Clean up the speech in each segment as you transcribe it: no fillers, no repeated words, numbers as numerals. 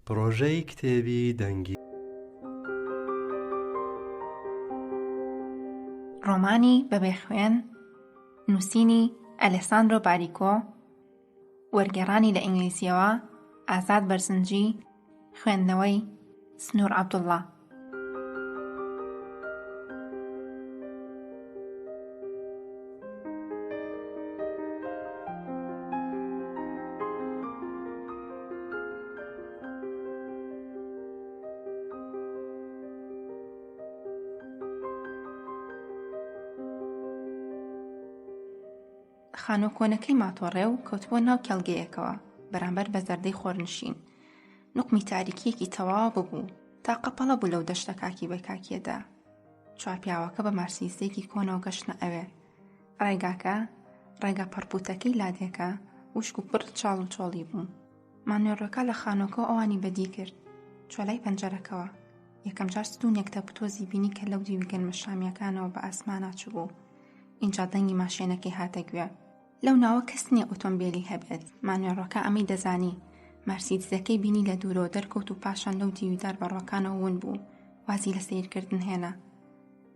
پڕۆژەی کتێبی دەنگی ڕۆمانی بەبێ خوێن نووسینی ئەلێساندرۆ باریکۆ، وەرگێڕانی لە ئینگلیزیەوە ئازاد بەرزنجی، خوێندنەوەی سنوور عەبدوڵڵا. خانۆ کۆنەکەی ماتۆڕێ و کەوتبووە ناو کێڵگەیەکەوە بەرامبەر بە زەردەی خۆرنشین. نوقمی تاریکیەکی تەواو ببوو تا قەپەڵە بوو لەو دەشتە کاکی بە کاکیەدا. چوارپیاوەکە بە مارسیزەیەکی کۆنەوە گەشتنە ئەوێ. ڕێگاکە ڕێگا پەڕپوتەکەی لادێکە وشک و پڕ چاڵ و چۆڵی بوو. مانێڕەکە لە خانۆکەوە ئەوانی بەدی کرد. چۆلای پەنجەرەکەوە یەکەم جار ستوونێک تەپتۆزی بینی کە لەو دیوی گەنمە شامیەکانەوە بە ئاسمانە چوو. ئینجا دەنگی ماشێنەکەی هاتە گوێ. لەو ناوە کەس نییە ئۆتۆمبیلی هەبێت. مانێڕەکە ئەمەی دەزانی. مارسیدزەکەی بینی لە دوورەوە دەرکەوت و پاشان لەو دیویدار بەڕۆکانەوە ون بوو. وازی لە سەیرکردن هێنا.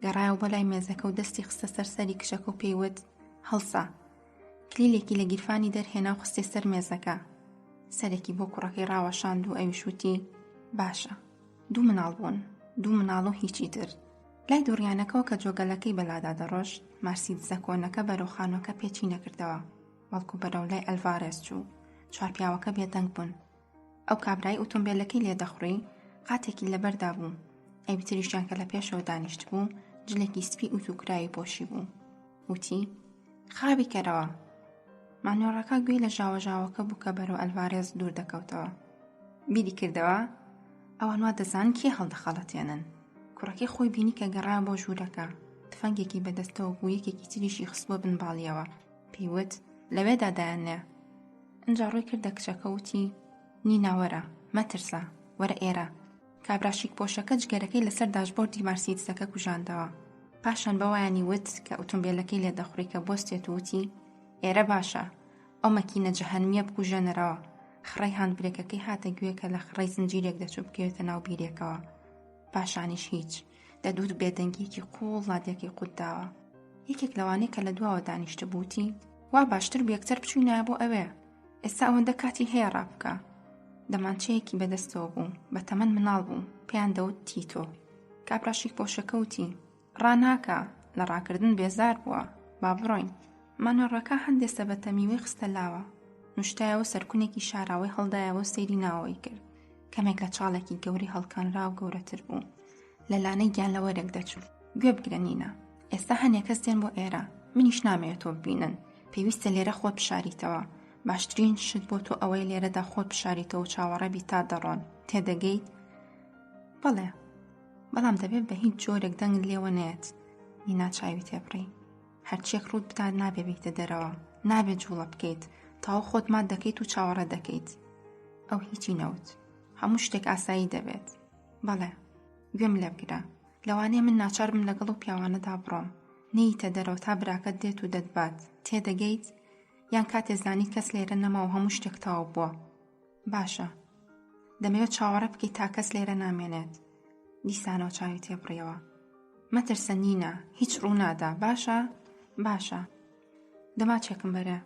گەڕایەوە بۆ لای مێزەکە و دەستی خستە سەر سەری کشەکە و پێیوت هەڵسا. کلیلێکی لە گیرفانی دەرهێنا و خستێ سەر مێزەکە. سەرێکی بۆ کوڕەکەی ڕاوەشاند و ئەویش وتی باشە. دوو مناڵ بوون. دوو مناڵ و هیچی تر. لای دووڕیانەکەەوە کە جۆگەلەکەی بەلادا دەڕۆشت، مارسیدزە کۆنەکە بەرەو خانۆکە پێچی نەکردەوە، بەڵکو بەرەو لای ئەلڤارێز چوو. چوارپیاوەکە بێدەنگ بوون. ئەو کابرای ئۆتۆمبیلەکەی لێدەخڕی قاتێکی لەبەردا بوو. ئەوی تریشیان کە لە پێشەوە دانیشت بوو، جلێکی سپی ئوتوکراوی پۆشی بوو. وتی خابی کەرەوە. مانێڕەکە گوێی لە ژاوەژاوەکە بوو کە بەرەو ئەلڤارێز دوور دەکەوتەوە. بیری کردەوە ئەوان وا دەزانن کێ هەڵدەخەڵەتێنن. کوڕەکەی خۆی بینی کە گەڕا بۆ ژوورەکە. تفەنگێکی بەدەستەوە بوو، یەکێکی تریشی خستبووە بنباڵیەوە. پێیوت لەوێدا دایانێ. ئەنجا ڕووی کردە کچەکە وتی نینا وەرە، مەترسە، وەرە ئێرە. کابراشیک پۆشەکە جگەرەکەی لەسەر داشبۆردی مارسیدزەکە کوژاندەوە. پاشان بەوایانی وت کە ئۆتۆمبیلەکەی لێدەخڕی کە بۆستێت و وتی ئێرە باشە، ئەو مەکینە جەهەنمیە بکوژێنەرەوە. خڕەی هاندبرێکەکەی هاتە گوێ کە لە خڕەی زنجیرێک دەچوو بکەوێتە ناو بیرێکەوە. پاشانیش هیچ. دەدوت بێدەنگیەکی قوڵ لادێکی قوتداوە. یەکێک لەوانەی کە لە دواوە دانیشتە بووتی وا باشتر بوو یەکتر بچووینایە بۆ ئەوێ. ئێستا ئەوەندە کاتی هەیە ڕابکە. دەمانچەیەکی بەدەستەوە بوو، بە تەمەن مناڵ بوو، پێیان دەوت تیتۆ. کابراشیک پۆشەکە وتی ڕاناکە، لە ڕاکردن بێزار بووە، با بڕۆین. مانۆڕەکە هەندێک سەبەتەمیوەی خستە لاوە. نوشتایەوە سەرکونێکی شاراوەی هەڵدایەوە سەیری ناوەوەی کرد. کەمێک لە چاڵێکی گەوری هەڵکانرا و گەورەتر بوو. لە لانەی گیان لە وەرێک دەچوو. گوێ بگرە نینە، ئێستا هەنێک کەس دێن بۆ ئێرە. منیش نامەوێت تۆ ببینن. پێویستە لێرە خۆت بشاریتەوە. باشترین شت بۆ تۆ ئەوەی لێرەدا خۆت بشاریتەوە و چاوەڕێبی تا دەڕۆن. تێدەگەیت؟ بەڵێ، بەڵام دەبێت بە هیچ جۆرێک دەنگت لێوە نێت. نینا چاوی تێبڕی. هەرچیەک ڕوود بدات نابێ بیتە دەرەوە. نابێت جوڵە بکەیت. تاوە خۆت مات دەکەیت و چاوەڕێ دەکەیت. ئەو هیچی نەوت. هەموو شتێک ئاسایی دەبێت. بەڵێ، گوێم لێ بگرە. لەوانەیە من ناچار بم لەگەڵ و پیاوانەدا بڕۆم. نەیتە دەرەوە تا براکەت دێت و دەتبات. تێدەگەیت؟ یان کاتێ زانیت کەس لێرە نەما و هەموو شتێک تاو بووە. باشە. دەمەوێت چاوەڕێ بکەیت تا کەس لێرە نامێنێت. دیسانەوە چاوی تێبڕیەوە. مەترسە نینە، هیچ ڕوو نادا. باشە؟ باشە. دەماچێکم بەرە.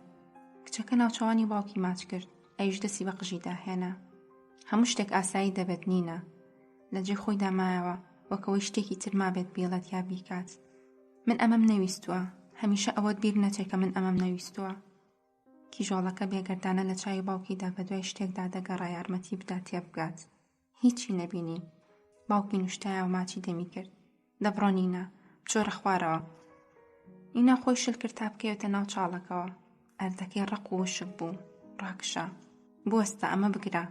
کچەکە ناوچەوانی باوکی ماچ کرد. ئەویش دەستی بە قژی داهێنا. هەموو شتێک ئاسایی دەبێت نینە. لەجێ خۆی دامایەوە وەکەوەی شتێکی تر مابێت بێڵێت یا بیکات. من ئەمەم نەویستووە. هەمیشە ئەوەت بیر نەچێت کە من ئەمەم نەویستووە. کیژۆڵەکە بێگەردانە لە چای باوکیدا بە دوای شتێکدا دەگەڕا یارمەتی بدات تێبگات. هیچی نەبینی. باوکی نوشتایە و ماچی دەمی کرد. دەبڕۆ نینە، بچۆرە خوارەوە. نینا خۆی شل کرد تا بکەوێتە ناو چاڵەکەوە. ئەردەکەی ڕق و وشک بوو. ڕاکشە. بوەستە ئەمە بگرە.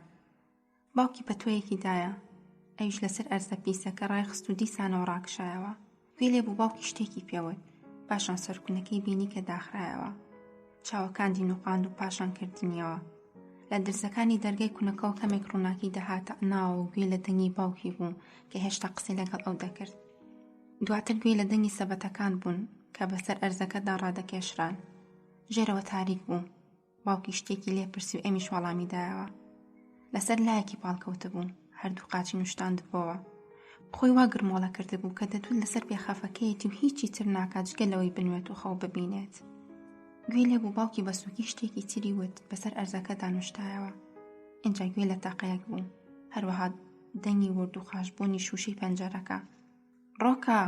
باوکی بەتۆیەکی دایە. ئەویش لەسەر ئەرزە پیسەکە ڕایخست و دیسانەوە ڕاکشایەوە. گوێ لێ بوو باوکی شتێکی پێوت. پاشان سەرکونەکەی بینی کە داخرایەوە. چاوەکاندی نوقاند و پاشان کردنیەوە. لە درزەکانی دەرگای کوونەکەەوە کەمێک ڕووناکی دەهاتە ناوە و گوێ لە دەنگی باوکی بوو کە هێشتا قسەی لەگەڵ ئەو دەکرد. دواتر گوێ لە دەنگی سەبەتەکان بوون کە بەسەر ئەرزەکەدا لەسەر لایەکی پاڵکەوتە بوو، هەردوو قاچی نوشتاندبەوە. خۆی وا گرمۆڵە کرده بوو کە دەتوت لەسەر پێخەفەکەیەتی و هیچی تر ناکات جگەلەوەی بنوێت و خەو ببینێت. گوێ لێ بوو باوکی بە سووکی شتێکی تری وت بەسەر ئەرزەکەدا نوشتایەوە. ئینجا گوێ لە تاقەیەک بوو، هەروەها دەنگی ورد و خاشبوونی شوشەی پەنجەرەکە. ڕۆکە،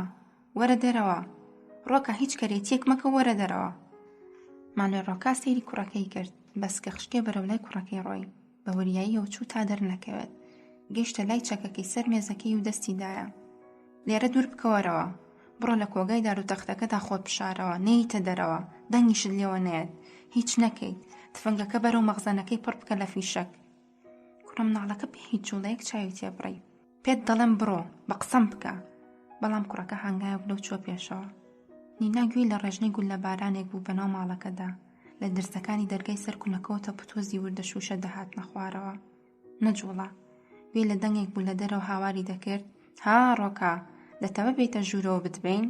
وەرە دەرەوە! ڕۆکە، هیچ کەرێتیەک مەکە، وەرە دەرەوە! مانوێل ڕۆکا سەیری کوڕەکەی کرد، بەس کە خشتێ بەرەولای کوڕەکەی ڕۆی، بە وریاییەوە چوو تا دەرنەکەوێت. گەیشتە لای چەکەکەی سەر مێزەکەی و دەستی دایە. لێرە دوور بکەوەرەوە، بڕۆ لە کۆگای دار و تەختەکەدا خۆت بشارەوە، نەیتە دەرەوە، دەنگیشت لێوە نێت، هیچ نەکەیت، تفەنگەکە بەرەو مەخزەنەکەی پڕ بکە لە فیشەک. کوڕە مناڵەکە پێ هیچ جوڵەیەک چاوی تێبڕی. پێت دەڵێم بڕۆ، بە قسەم بکە. بەڵام کوڕەکە هەنگایە بلەو چوە پێشەوە. نینا گوێی لە ڕێژنەی گول لە بارانێک بوو بەناو ماڵەکەدا، لە درزەکانی دەرگای سەر کوونەکەوتە پتۆزی وردە شوشە دەهاتنە خوارەوە. نەجوڵە، گوێی لە دەنگێک بوو لە دەرەوە هاواری دەکرد. ها ڕۆکە، دەتەوە بێتە ژوورەوە بتبین؟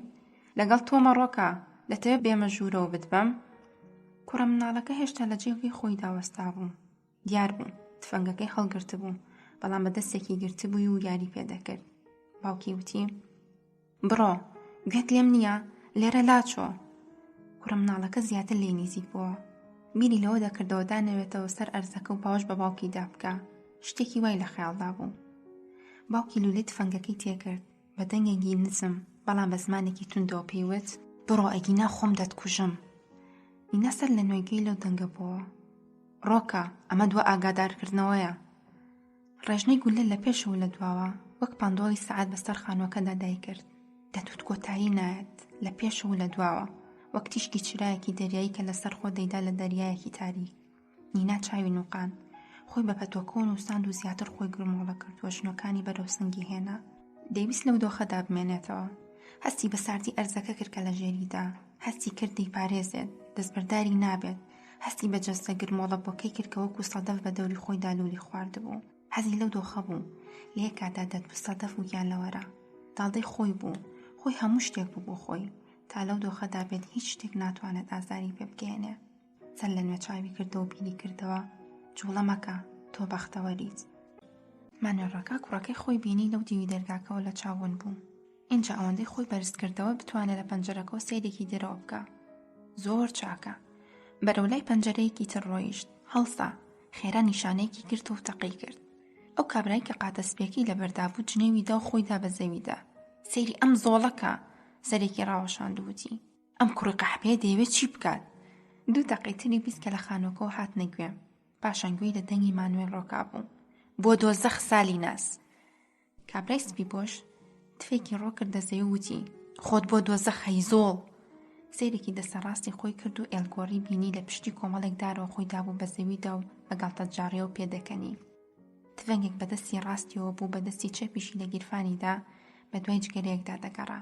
لەگەڵ تۆمە ڕۆکە، دەتەوێت بێمە ژوورەوە بتبەم؟ کوڕە مناڵەکە هێشتا لە جێگەی خۆی داوەستا بوو. دیار بوو تفەنگەکەی هەڵگرت بوو، بەڵام بە دەستێکی گرتبووی و یاری پێدەکرد. باوکی وتی: بڕۆ، گوێت لێم نییە، لێرە لاچۆ. کوڕە مناڵەکە زیاتر لێی نزیک بووە. بیری لەوە دەکردەوە دانەوێتەوە سەر ئەرزەکە و پاوەش بە باوکی دابکە. شتێکی وای لە خەیاڵدا بوو. باوکی لولەی تفەنگەکەی تێکرد بە دەنگێکی نزم، بەڵام بە زمانێکی توندەوە پێیوت: بڕۆ، ئەگینا خۆم دەتکوژم. نینا سەر لە نوێگەی لەو دەنگە بووە. ڕۆکە، ئەمە دووە ئاگادارکردنەوەیە. ڕێژنەی گولە لە پێشەوە لە دواوە وەک پاندۆڵی سەعات بەسەر خانووەکەدا دایکرد. دەتوت کۆتایی نایەت، لە پێشەوە لە دواوە وەک تیشکی چرایەکی دەریایی کە لەسەر خۆ دەیدا لە دەریایەکی تاریک. نینا چاوی نوقان، خۆی بە پەتۆکە نووساند و زیاتر خۆی گرمۆڵە کردووە، ژنۆکانی بەرەو سنگی هێنا. دەیویست لەو دۆخەدا بمێنێتەوە. هەستی بە ساردی ئەرزەکە کرد کە لە ژێریدا، هەستی کرد دەیپارێزێت، دەستبەرداری نابێت، هەستی بە جەستە گرمۆڵە بۆکەی کرد کە وەکو سەدەف بە دەوری خۆی دالولی خواردبوو. حەزی لەو دۆخە بوو، لە یەک کاتدا دەتبوو سەدەف و گیان لەوەرە. داڵدەی خۆی بوو، خۆی هەموو شتێک بوو بۆ خۆی، تا لەو دۆخەدا بێت هیچ شتێک ناتوانێت ئازاری پێ بگەێنێ. سەر لە نوێ چاوی کردەوە و بیری کردەوە: جوڵە مەکە، تۆ بەختەوەریت. مانوێل ڕۆکا کوڕەکەی خۆی بینی لەو دیوی دەرگاکەوە لە چاوون بوو. اینجا ئەوەندەی خۆی بەرز کردەوە بتوانێت لە پەنجەرەکەەوە سەیرێکی دەرەوە بکە. زۆر چاکە. بەرەولای پەنجەرەیەکی تر ڕۆیشت، هەڵسا، خێرا نیشانەیەکی گرت و تەقی کرد. ئەو کابرای کە قاتە سپێکی لە بەردابوو جنێویدا و خۆیدا بە زەویدا. سەیری ئەم زۆڵەکە، سەرێکی ڕاوەشاند وتی: ئەم کوڕی قەحپەیە دەیەوێت چی بکات؟ 2 دقەی تری بیست کە لە خانووەکەەوە هاتنە گوێم. پاشان گوێی لە دەنگی مانوێل ڕۆکا بوو: بۆ دۆزەخ سالی ناس. کابرای سپی بۆش تفێکی ڕۆ کردە زەوی و وتی: خۆت بۆ دۆزەخ هەیزۆڵ. سەیرێکی دەسەڕاستی خۆی کرد و ئێلگۆڕی بینی لە پشتی کۆمەڵێک دارەوە خۆی دابوو بە زەویدا و بەگاڵتە جاڕیەوە پێدەکەنی. تفەنگێک بەدەستی ڕاستیەوە بوو، بەدەستی چەپیشی لە گیرفانیدا بە دوای جگەرەیەکدا دەگەڕا.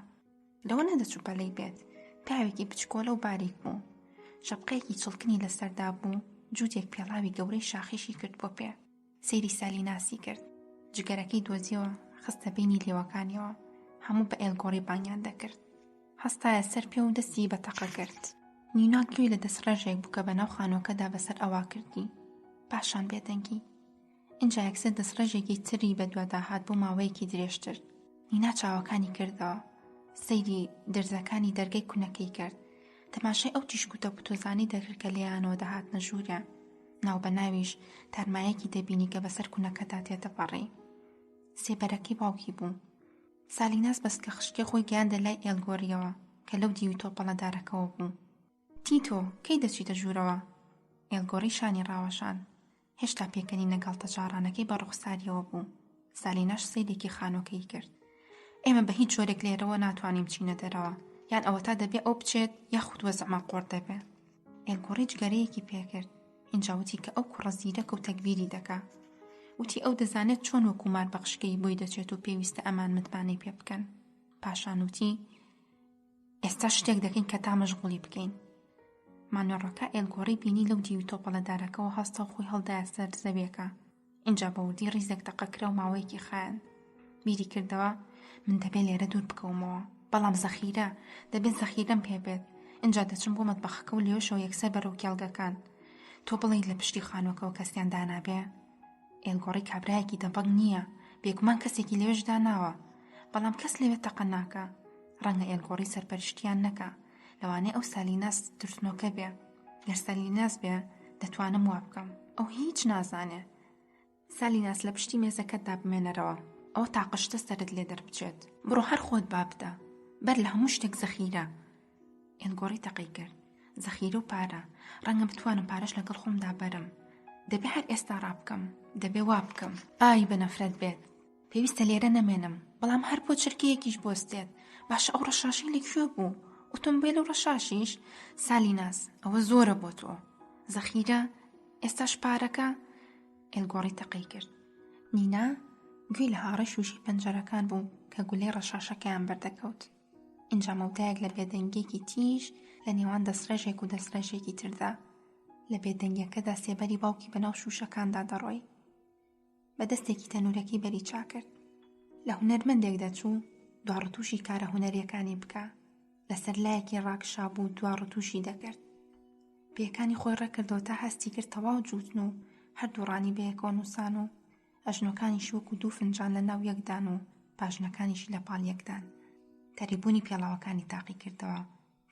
لەوە نەدەچوو پەلەی بێت، پیاوێکی بچکۆلە و باریک بوو، شەپقەیەکی چڵکنی لەسەردا بوو، جووتێک پێڵاوی گەورەی شاخیشی کرد بۆ پێ. سەیری سالی ناسی کرد، جگەرەکەی دۆزیەوە خستە بینی لێوەکانیەوە، هەموو بە ئێلگۆڕی بانگیان دەکرد. هەستایە سەر پێ و دەستی بە تەقە کرد. نینا گوێی لە دەسڕێژێک بوو کە بەناو خانووەکەدا بەسەر ئەوا کردی. پاشان بێدەنگی. اینجا یەکسەر دەسڕێژێکی تری بە دووەدا هات بۆ ماوەیەکی درێژتر. نینا چاوەکانی کردەوە، سەیری دەرزەکانی دەرگای کوونەکەی کرد، تەماشای ئەو تیشکوتە پتۆزانی دەکرد کە لێیانەوە دەهاتنە ژوورە. ناو بەناویش تارمایەکی دەبینی کە بەسەر کوونەکەدا تێدەپەڕی. سێبەرەکەی باوکی بوو. سالیناس بەس کە خشکێ خۆی گیاندە لای ئێلگۆریەوە کە لەو دیوی تۆپەڵەدارەکەەوە بوو. تیتۆ، کەی دەچیتە ژوورەوە؟ ئێلگۆڕی شانی ڕاوەشان. هێشتا پێکەنی نەگەڵتە جارانەکەی بە ڕوخساریەوە بوو. سالیناش سەیرێکی خانۆکەی کرد. ئێمە بە هیچ جۆرێک لێرەوە ناتوانیم چینە دەرەوە، یان ئەوە تا دەبێ ئەو بچێت یاخود وەزعما قۆڕ دەبێ. ئێلگۆڕی جگەرەیەکی پێکرد. اینجا وتی کە ئەو کوڕە زیرەکە و تەکبیری دەکا. وتی ئەو دەزانێت چۆن وەکو مار بە خشکەی بۆی دەچێت و پێویستە ئەمان متمانەی پێ بکەن. پاشان وتی: ئێستا شتێک دەکەین کە تا مەشغوڵی بکەین. مانوێل ڕۆکا ئێلگۆڕی بینی لەو دیوی تۆپەڵەدارەکەەوە هەستە و خۆی هەڵدایە سەر زەویەکە. اینجا بە وردی ڕیزێک تەقەکرا و ماوەیەکی خایەن. بیری کردەوە: من دەبێت لێرە دوور بکەومەوە، بەڵام زەخیرە، دەبێت زەخیرەم پێبێت. اینجا دەچم بۆ مەتبەخەکە و لێوەشەوە یەکسەر بەرەو کێڵگەکان. تۆ بڵێیت لە پشتی خانووەکەەوە کەسیان دانابێ؟ ئێلگۆڕی کابرایەکی دەبەق نییە، بێگومان کەسێکی لەوێشدا ناوە، بەڵام کەس لەوێ تەقە ناکە. ڕەنگە ئێلگۆڕی سەرپەرشتیان نەکە، لەوانەیە ئەو سالیناس ترسنۆکە بێ. گەر سالیناس بێ دەتوانم وا بکەم. ئەو هیچ نازانێ. سالیناس لە پشتی مێزەکەتدا بمێنەرەوە، ئەو تاقشتە سەرت لێ دەربچێت. بڕۆ هەر خۆت با بدە، بەر لە هەموو شتێک زەخیرە. ئێلگۆڕی تەقەی کرد. زەخیرە و پارە، ڕەنگە بتوانم پارەش لەگەڵ خۆمدا بەرم. دەبێ هەر ئێستا ڕابکەم، دەبێ وا بکەم. ئای بەنەفرەت بێت، پێویستە لێرە نەمێنم، بەڵام هەر بۆ چرکەیەکیش بۆستێت. باشە ئەو ڕەشاشی لەکوێ بوو؟ ئۆتۆمبیل و ڕەشاشیش؟ سالیناس ئەوە زۆرە بۆ تۆ. زەخیرە ئێستاش پارەکە؟ ئێلگۆڕی تەقەی کرد. نینا گوێی لە هاڕەی شوشی پەنجەرەکان بوو کە گولەی ڕەشاشەکەیان بەردەکەوت. ئینجا مەودایەک لە بێدەنگێکی تیژ لە نێوان دەسرەژێک و دەسرەژێکی تردا. لە بێدەنگەکەدا سێبەری باوکی بەناو شوشەکاندا دەڕۆی. بە دەستێکی تەنورەکەی بەری چا کرد. لە هونەرمەندێک دەچوو دوا ڕتوشی کارە هونەریەکانی بکە. لەسەر لایەکی ڕاکشا بوو دوا ڕتوشی دەکرد. پێیەکانی خۆی ڕێکردەوە تا هەستی کرد تەواو جووتن و هەردوو ڕانی بەیەکەوە نووسان و ئەژنۆکانیشی وەکو دوو فنجان لە ناو یەکدان و پاژنەکانیشی لە پاڵ یەکدان. تەریبوونی پێڵاوەکانی تاقی کردەوە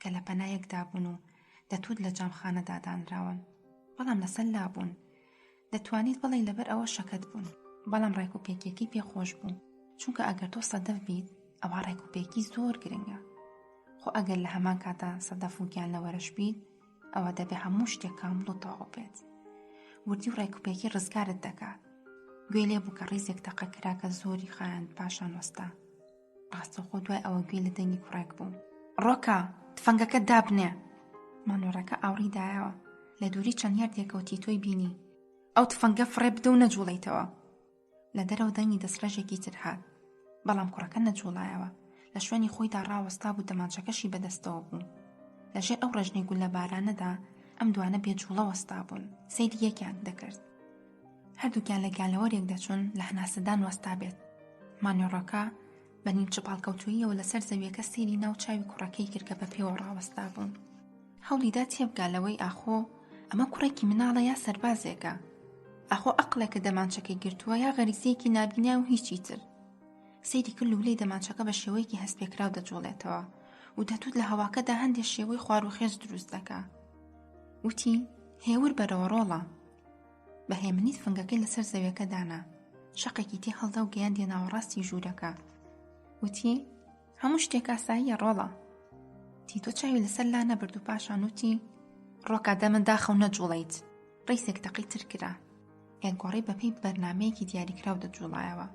کە لە پەنایەکدا بوون و دەتوت لە جامخانەدا دانراون، بەڵام لەسەر لابوون. دەتوانیت بڵێ لەبەر ئەوە شەکەت بوون، بەڵام ڕێکوپێکێکی پێخۆش بوو، چونکە ئەگەر تۆ سەدەف بیت ئەوە ڕێکوپێکی زۆر گرنگە. خۆ ئەگەر لە هەمان کاتا سەدەف و گیان لەوەرەش بیت ئەوە دەبێ هەموو شتێک کامل و تەواو بێت. وردی و ڕێکوپێکی ڕزگارت دەکات. گوێ لێ بوو کە ڕیزێک تەقە کرا کە زۆری خایاند پاشان وەستا. ڕاستەوخۆ دوای ئەوە گوێ لە دەنگی کوڕێک بوو. ڕۆکە تفەنگەکە دابنێ. مانۆڕەکە ئاوری دایەوە. لە دووری چەند یاردێکەوتی تۆی بینی. ئەو تفەنگە فڕێ بدە و نەجوڵیتەوە. لە دەرەوە دەنگی دەسرەژێکی تر هات، بەڵام کوڕەکە نەجوڵایەوە. لە شوێنی خۆیدا ڕاوەستا بوو، دەمانچەکەشی بەدەستەوە بوو. لەژێر ئەو ڕێژنەی گول لە بارانەدا ئەم دوانە بێجوڵە وەستا بوون. سەیری یەکیان دەکرد. هەردووکیان لە گیانلەوەرێک دەچون لە هەناسەدان وەستا بێت. مانۆڕەکە بە نیم چپاڵکەوتوویەوە لەسەر زەویەکە سێری ناو چاوی کوڕەکەی کرد کە بە پێوە ڕاوەستا بوون. هەوڵیدا تێبگالەوەی ئاخۆ ئەمە کوڕێکی مناڵە یا سەربازێکە. ئاخۆ ئەقلێکە دەمانچەکەی گرتووە یا غەریزەیەکی نابینیا و هیچی تر. سەیری کرد و لێی دەمانچەکە بە شێوەیەکی هەستپێکراو دەجوڵێتەوە و دەتوت لە هەواکەدا هەندێک شێوەی خواروخێز دروست دەکا. وتی هێور بەرەوە ڕۆڵە. بە هێمنیت فنگەکەی لەسەر زەویەکە دانا. شەقێکی تێ هەڵدا و گەیاندیە ناوەڕاستی ژوورەکە. وتی هەموو شتێک ئاساییە ڕۆڵە. تی تۆ چاوی لەسەر لا نەبرد و پاشان وتی ڕۆکە دەمە داخە و نەجوڵیت. ڕیسێک تەقی تر کرا. ئێلگۆڕی بەپێی بەرنامەیەکی دیاریکراو دەجوڵایەوە.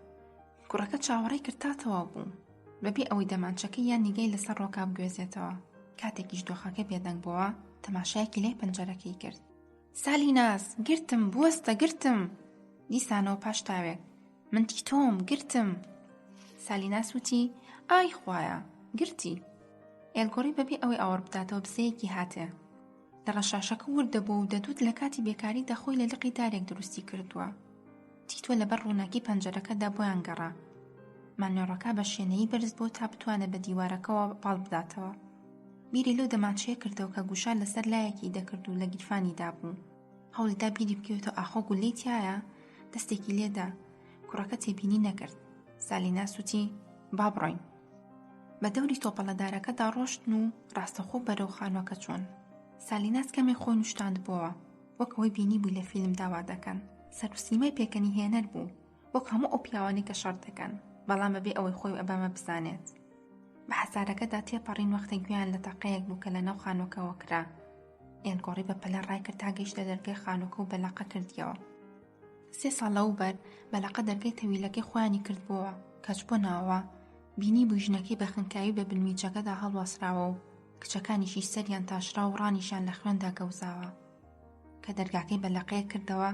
کوڕەکە چاوەڕێی کرد تا تەواو بوو، بەبێ ئەوەی دەمانچەکەی یان نیگەی لەسەر ڕۆکا بگوێزێتەوە. کاتێکیش دۆخەکە بێدەنگ بووە، تەماشایەکی لای پەنجەرەکەی کرد. سالیناس گرتم، بوەستە گرتم. دیسانەوە پاش تاوێک من تۆم گرتم. سالیناس وتی ئای خوایە گرتی. ئێلگۆڕی بەبێ ئەوەی ئاوەڕ بداتەوە بزەیەکی هاتێ. لە ڕەشاشەکە وردەبوو و دەدوت لە کاتی بێکاریدا خۆی لە لقی دارێک دروستی کردووە. تیتوە لەبەر ڕووناکی پەنجەرەکەدا بۆیان گەڕا. مانۆڕەکە بە شوێنەی بەرز بۆ تا بتوانێت بە دیوارەکەەوە پاڵ بداتەوە. بیری لەو دەمانچەیە کردەوە کە گوشار لەسەر لایەکی دەکرد و لە گیرفانیدا بوو. هەوڵیدا بیری بکەوێتەوە ئاخۆ گولەی تایە، دەستێکی لێدا. کوڕەکە تێبینی نەکرد. سالیناس وتی با بڕۆین. بە دەوری تۆپەڵەدارەکەدا ڕۆشتن و ڕاستەخۆ بەرەو خانووەکە چوون. سالیناس کەمێک خۆی نیشتاند بووە، وەک ئەوەی بینی بووی لە فیلم داوا دەکەن. سەرسیمای پێکەنی هێنەر بوو، وەک هەموو ئەو پیاوانی کە شەڕ دەکەن، بەڵام بەبێ ئەوەی خۆی ئەبەمە بزانێت. بە حەسارەکەدا تێپەڕین وەختە گویان لە تەقەیەک بوو کە لە ناو خانووەکەوە کرا. ئێلگۆڕی بە پەلە ڕای کرد تا گەیشتە دەرگای خانووەکە و بەلاقە کردیەوە. 3 ساڵ لەوبەر بەلاقە دەرگای تەویلەکەی خۆیانی کردبووە. کەچ بۆ ناوە بینی بوو ژنەکەی بە خنکاوی بە بنمیجەکەدا هەڵوەسراوە و کچەکانیشی سەریان تاشرا و ڕانیشان لە خوێندا گەوزاوە. کە دەرگاکەی بەلاقەیە کردەوە،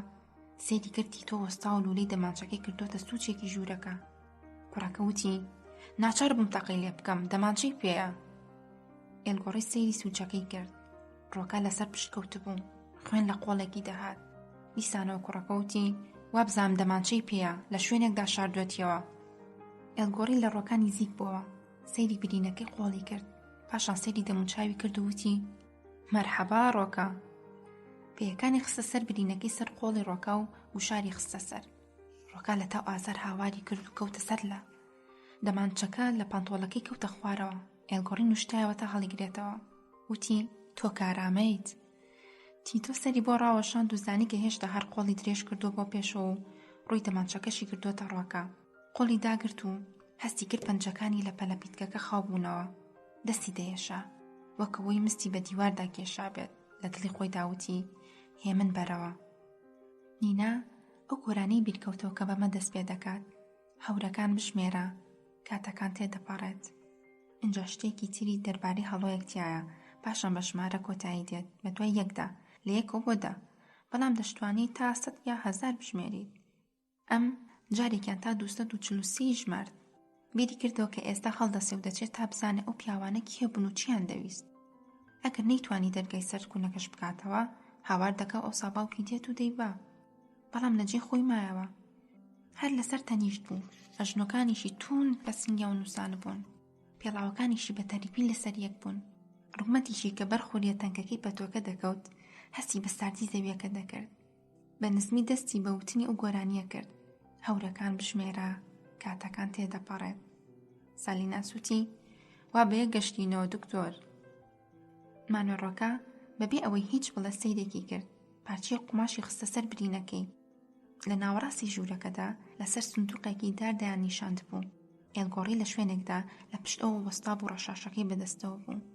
سێری کردی تۆ وەستا و لولەی دەمانچەکەی کردوتە سوچێکی ژوورەکە. کوڕەکە وتی ناچار بووم تەقەی لێ بکەم، دەمانچەی پێیە. ئێلگۆڕی سەیری سوچەکەی کرد. ڕۆکە لەسەر پشتکەوت بوو، خوێن لە قۆڵێکی دەهات. دیسانەوە کوڕەکە وتی وابزام دەمانچەی پێیە، لە شوێنێکدا شاردوێتیەوە. ئێلگۆڕی لە ڕۆکانی زیک بووە، سەیری برینەکەی قۆڵی کرد. پاشان سەیری دەمونچاوی کرد و وتی مەرحەبا ڕۆکە. پێیەکانی خستە سەر برینەکەی سەر قۆڵی ڕۆکە و وشاری خستە سەر. ڕۆکا لە تاو ئازار هاواری کرد و کەوتە سەر لە دەمانچەکە لە پانتۆڵەکەی کەوتە خوارەوە. ئێلگۆڕی نوشتایەوە تا هەڵیگرێتەوە. وتی تۆ کارامەیت. تیتۆ سەری بۆ ڕاوەشاند و زانی کە هێشتا هەر قۆڵی درێژ کردو بۆ پێشەوە و ڕووی دەمانچەکەشی کردوتە ڕۆکە. قۆڵی داگرت و هەستی کرد پەنجەکانی لە پەلە پیتکەکە خاوبوونەوە. دەستی دەیێشا وەکەوەی مستی بە دیواردا کێشا بێت. لە دڵی خۆی داوتی هێمن بەرەوە. نینا ئەو گۆرانەی بیرکەوتەوە کە بەمە دەست پێ دەکات. هەورەکان بشمێرە، کاتەکان تێدەپەڕێت. اینجا شتێکی تری دەربارەی هەڵۆیەکتیایە، پاشان بە ژمارە کۆتایی دێت بە دوای یەکدا لە 1 بۆ 10، بەڵام دەشتوانی تا 100 یا 1000 بژمێریت. ئەم جارێکیان تا 243 ژمارد. بیری کردەوە کە ئێستا هەڵدەسێ و دەچێت تا بزانێ ئەو پیاوانە کێ بوون و چیان دەویست. ئەگەر نەیتوانی دەرگای سەرکوونەکەش بکاتەوە، هاوار دەکا ئەو ساباوکی دێت و دەیبا. بەڵام لەجێ خۆی مایەوە. هەر لەسەر تەنیشت بوو. ئەژنۆکانیشی تون بە سنگیا و نووسانە بوون. پێڵاوەکانیشی بە تەریپی لەسەر یەک بوون. ڕوومەتیشی کە بەرخوریە تەنکەکەی پەتۆکە دەکەوت، هەستی بە ساردی زەویەکە دەکرد. بە نزمی دەستی بە وتنی ئەو گۆرانیە کرد. هەورەکان بژمێرە، کاتەکان تێدەپەڕێت. سالیناس وتی وا بەیەک گەشتینەوە دکتۆر. مانۆڕۆکە بەبێ ئەوەی هیچ بڵە سەیرێکی کرد. پارچەی قوماشی خستە سەر برینەکەی. لە ناوەڕاستی ژوورەکەدا لەسەر سندوقێکی داردایان نیشاند بوو. ئێلگۆڕی لە شوێنێکدا لە پشت ئەوە وەستا بوو ڕەشاشەکەی بەدەستەوە بوو.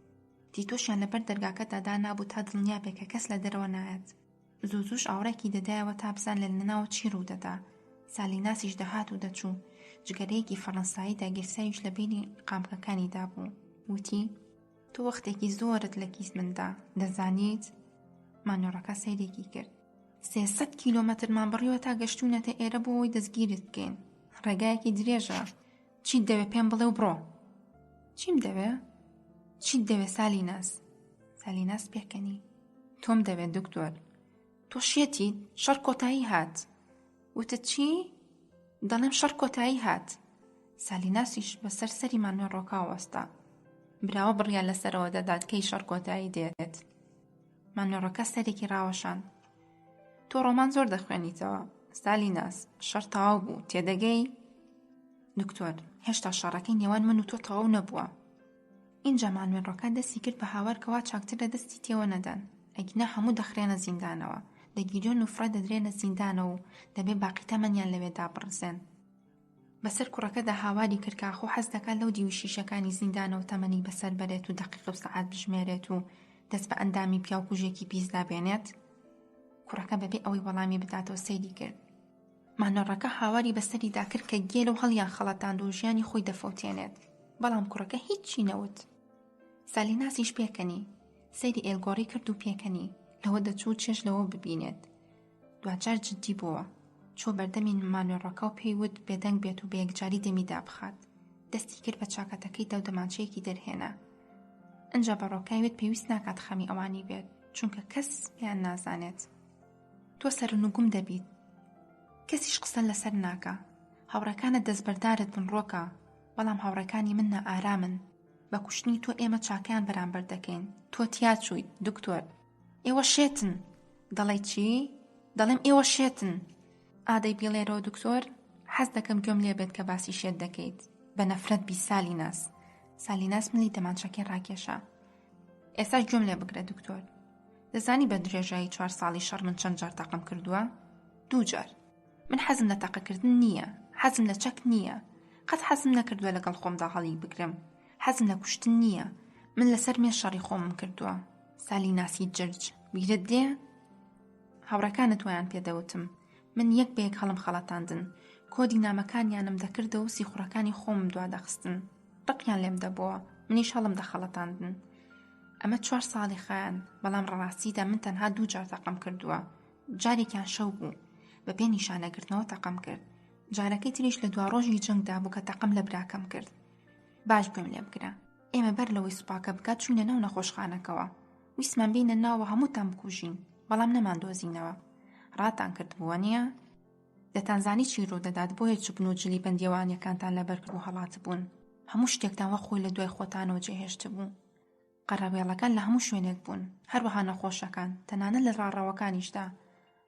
تیتۆشیان لەبەر دەرگاکەدا دانابوو تا دڵنیا بێت کە کەس لە دەرەوە نایەت. زوو ئاوڕێکی دەدایەوە تا بزان لە ناوە چی ڕوودەدا. سالیناسیش دەهات و دەچوو. جگەرەیەکی فەڕەنسایی داگیرساویش لە بینی قامکەکانیدا بوو. وتی تۆ وەختێکی زۆرت لە کیس مندا، دەزانیت؟ مانۆڕەکە سەیرێکی کرد. 300 کیلۆمەترمان بڕیوە تا گەشتوونەتە ئێرە بۆ ئەوەی دەستگیرت بکەین. ڕێگایەکی درێژە. چیت دەوێ پێم بڵێ و بڕۆ. چیم دەوێ؟ چیت دەوێ سالیناس؟ سالیناس پێکەنی. تۆم دەوێت دکتۆر. تۆ شێتیت، شەڕ کۆتایی هات. وتت چی؟ دەڵێم شەڕ کۆتایی هات. سالیناسیش بەسەر سەری مانۆڕۆکە وەستا. براوە بڕیان لەسەرەوە دەدات کەی شەڕ کۆتایی دێت. مانۆڕەکە سەرێکی ڕاوەشاند. تۆ ڕۆمان زۆر دەخوێنیتەوە. سالیناس، شەڕ تەواو بوو، تێدەگەی؟ دکتۆر، هێشتا شەڕەکەی نێوان من و تۆ تەواو نەبووە. اینجا مانۆڕۆکە دەستی کرد بە هاوارکەوە چاکتر لە دەستی تێوە نەدەن. ئەگینا هەموو دەخرێنە زیندانەوە. دەگیرێن و فرە دەدرێنە زیندانە و دەبێ باقی تەمەنیان لەوێدا بڕزێن. بەسەر کوڕەکەدا هاواری کرد کە ئاخۆ حەز دەکات لەو دیوی شیشەکانی زیندانە و تەمەنی بەسەر بەرێت و دەقیق و سەعات بژمێرێت و دەست بە ئەندامی پیاوکوژێکی پیسدا بێنێت. کوڕەکە بەبێ ئەوەی وەڵامی بداتەوە سەیری کرد. مانۆڕەکە هاواری بەسەریدا کرد کە گێلە و هەڵیان خەڵەتاند و ژیانی خۆی دەفەوتێنێت. بەڵام کوڕەکە هیچی نەوت. سالیناسیش پێکەنی. سەیری ئێلگۆڕی کرد و پێکەنی. لەوە دەچوو چێش لەوە ببینێت. دوجار جددی بووە. چۆ بەردەمی مانۆڕەکە و پێی وت بێدەنگ بێت و بە یەکجاری دەمیدا بخات. دەستی کرد بە چاکەتەکەی دەمانچەیەکی دەرهێنا. ئەنجا بەڕۆکاوێت پێویست ناکات خەمی ئەوانی بێت، چونکە کەس پێیان نازانێت. تۆ سەرنوگوم دەبیت. کەسیش قسە لەسەر ناکە. هاوڕەکانت دەستبەردارت بن ڕۆکە، بەڵام هاوڕەکانی من نائارامن. بە کوشتنی تۆ ئێمە چاکیان بەرامبەر دەکەین. تۆ تیا چوویت دکتۆر. ئێوە شێتن. دەڵێ چی؟ دەڵێم ئێوە شێتن. ئادەی بیڵێرەوە دکتۆر، حەز دەکەم گوێم لێ بێت کە باسی شێت دەکەیت. بە نەفرەت بی سالیناس. سالیناس ملی دەمانچەکەی ڕاکێشا. ئێستاش گوێم لێ بگرە دکتۆر. دەزانی بە درێژایی 4 ساڵی شەڕ من چەند جار تاقم کردووە؟ 2 جار. من حەزم لە تاقەکردن نییە. حەزم لە چەک نییە. قەت حەزم نەکردووە لەگەڵ خۆمدا هەڵی بگرم. حەزم لە کوشتن نییە. من لەسەر مێ شەڕی خۆمم کردووە. سالیناسی جرج، بیرت دێ؟ هاوڕەکانت وایان پێدەوتم. من یەک بەیەک هەڵم خەڵەتاندن. کۆدی نامەکانیانم دەکردە و سیخوڕەکانی خۆمم دوادەخستن. ڕقیان لێم دەبووە، منیش هەڵم دەخەڵەتاندن. ئەمە 4 ساڵی خایان، بەڵام ڕاستیدا من تەنها 2 جار تاقم کردووە. جارێکیان شەو بوو، بەبێ نیشانەگرتنەوە تاقم کرد. جارەکەی تریش لە دوا ڕۆژی جەنگدا بوو کە تاقم لە براکەم کرد. باش گوێم لێ بگرە. ئێمە بەر لەوەی سوپاکە بکات چوونە ناو نەخۆشخانەکەوە. ویسمان بینە ناوە هەمووتان بکوژین، بەڵام نەمان دۆزینەوە. ڕاتان کردبووە نییە؟ دەتانزانی چی ڕوودەدات بۆیە چوبن و جلی بەندێوانیەکانتان لەبەر کرد و هەڵات بوون. هەموو شتێکتان وە خۆی لە دوای خۆتانەوە جێهێشت بوو. قەرەبێڵەکان لە هەموو شوێنێک بوون، هەروەها نەخۆشەکان، تەنانەت لە ڕاڕەوەکانیشدا.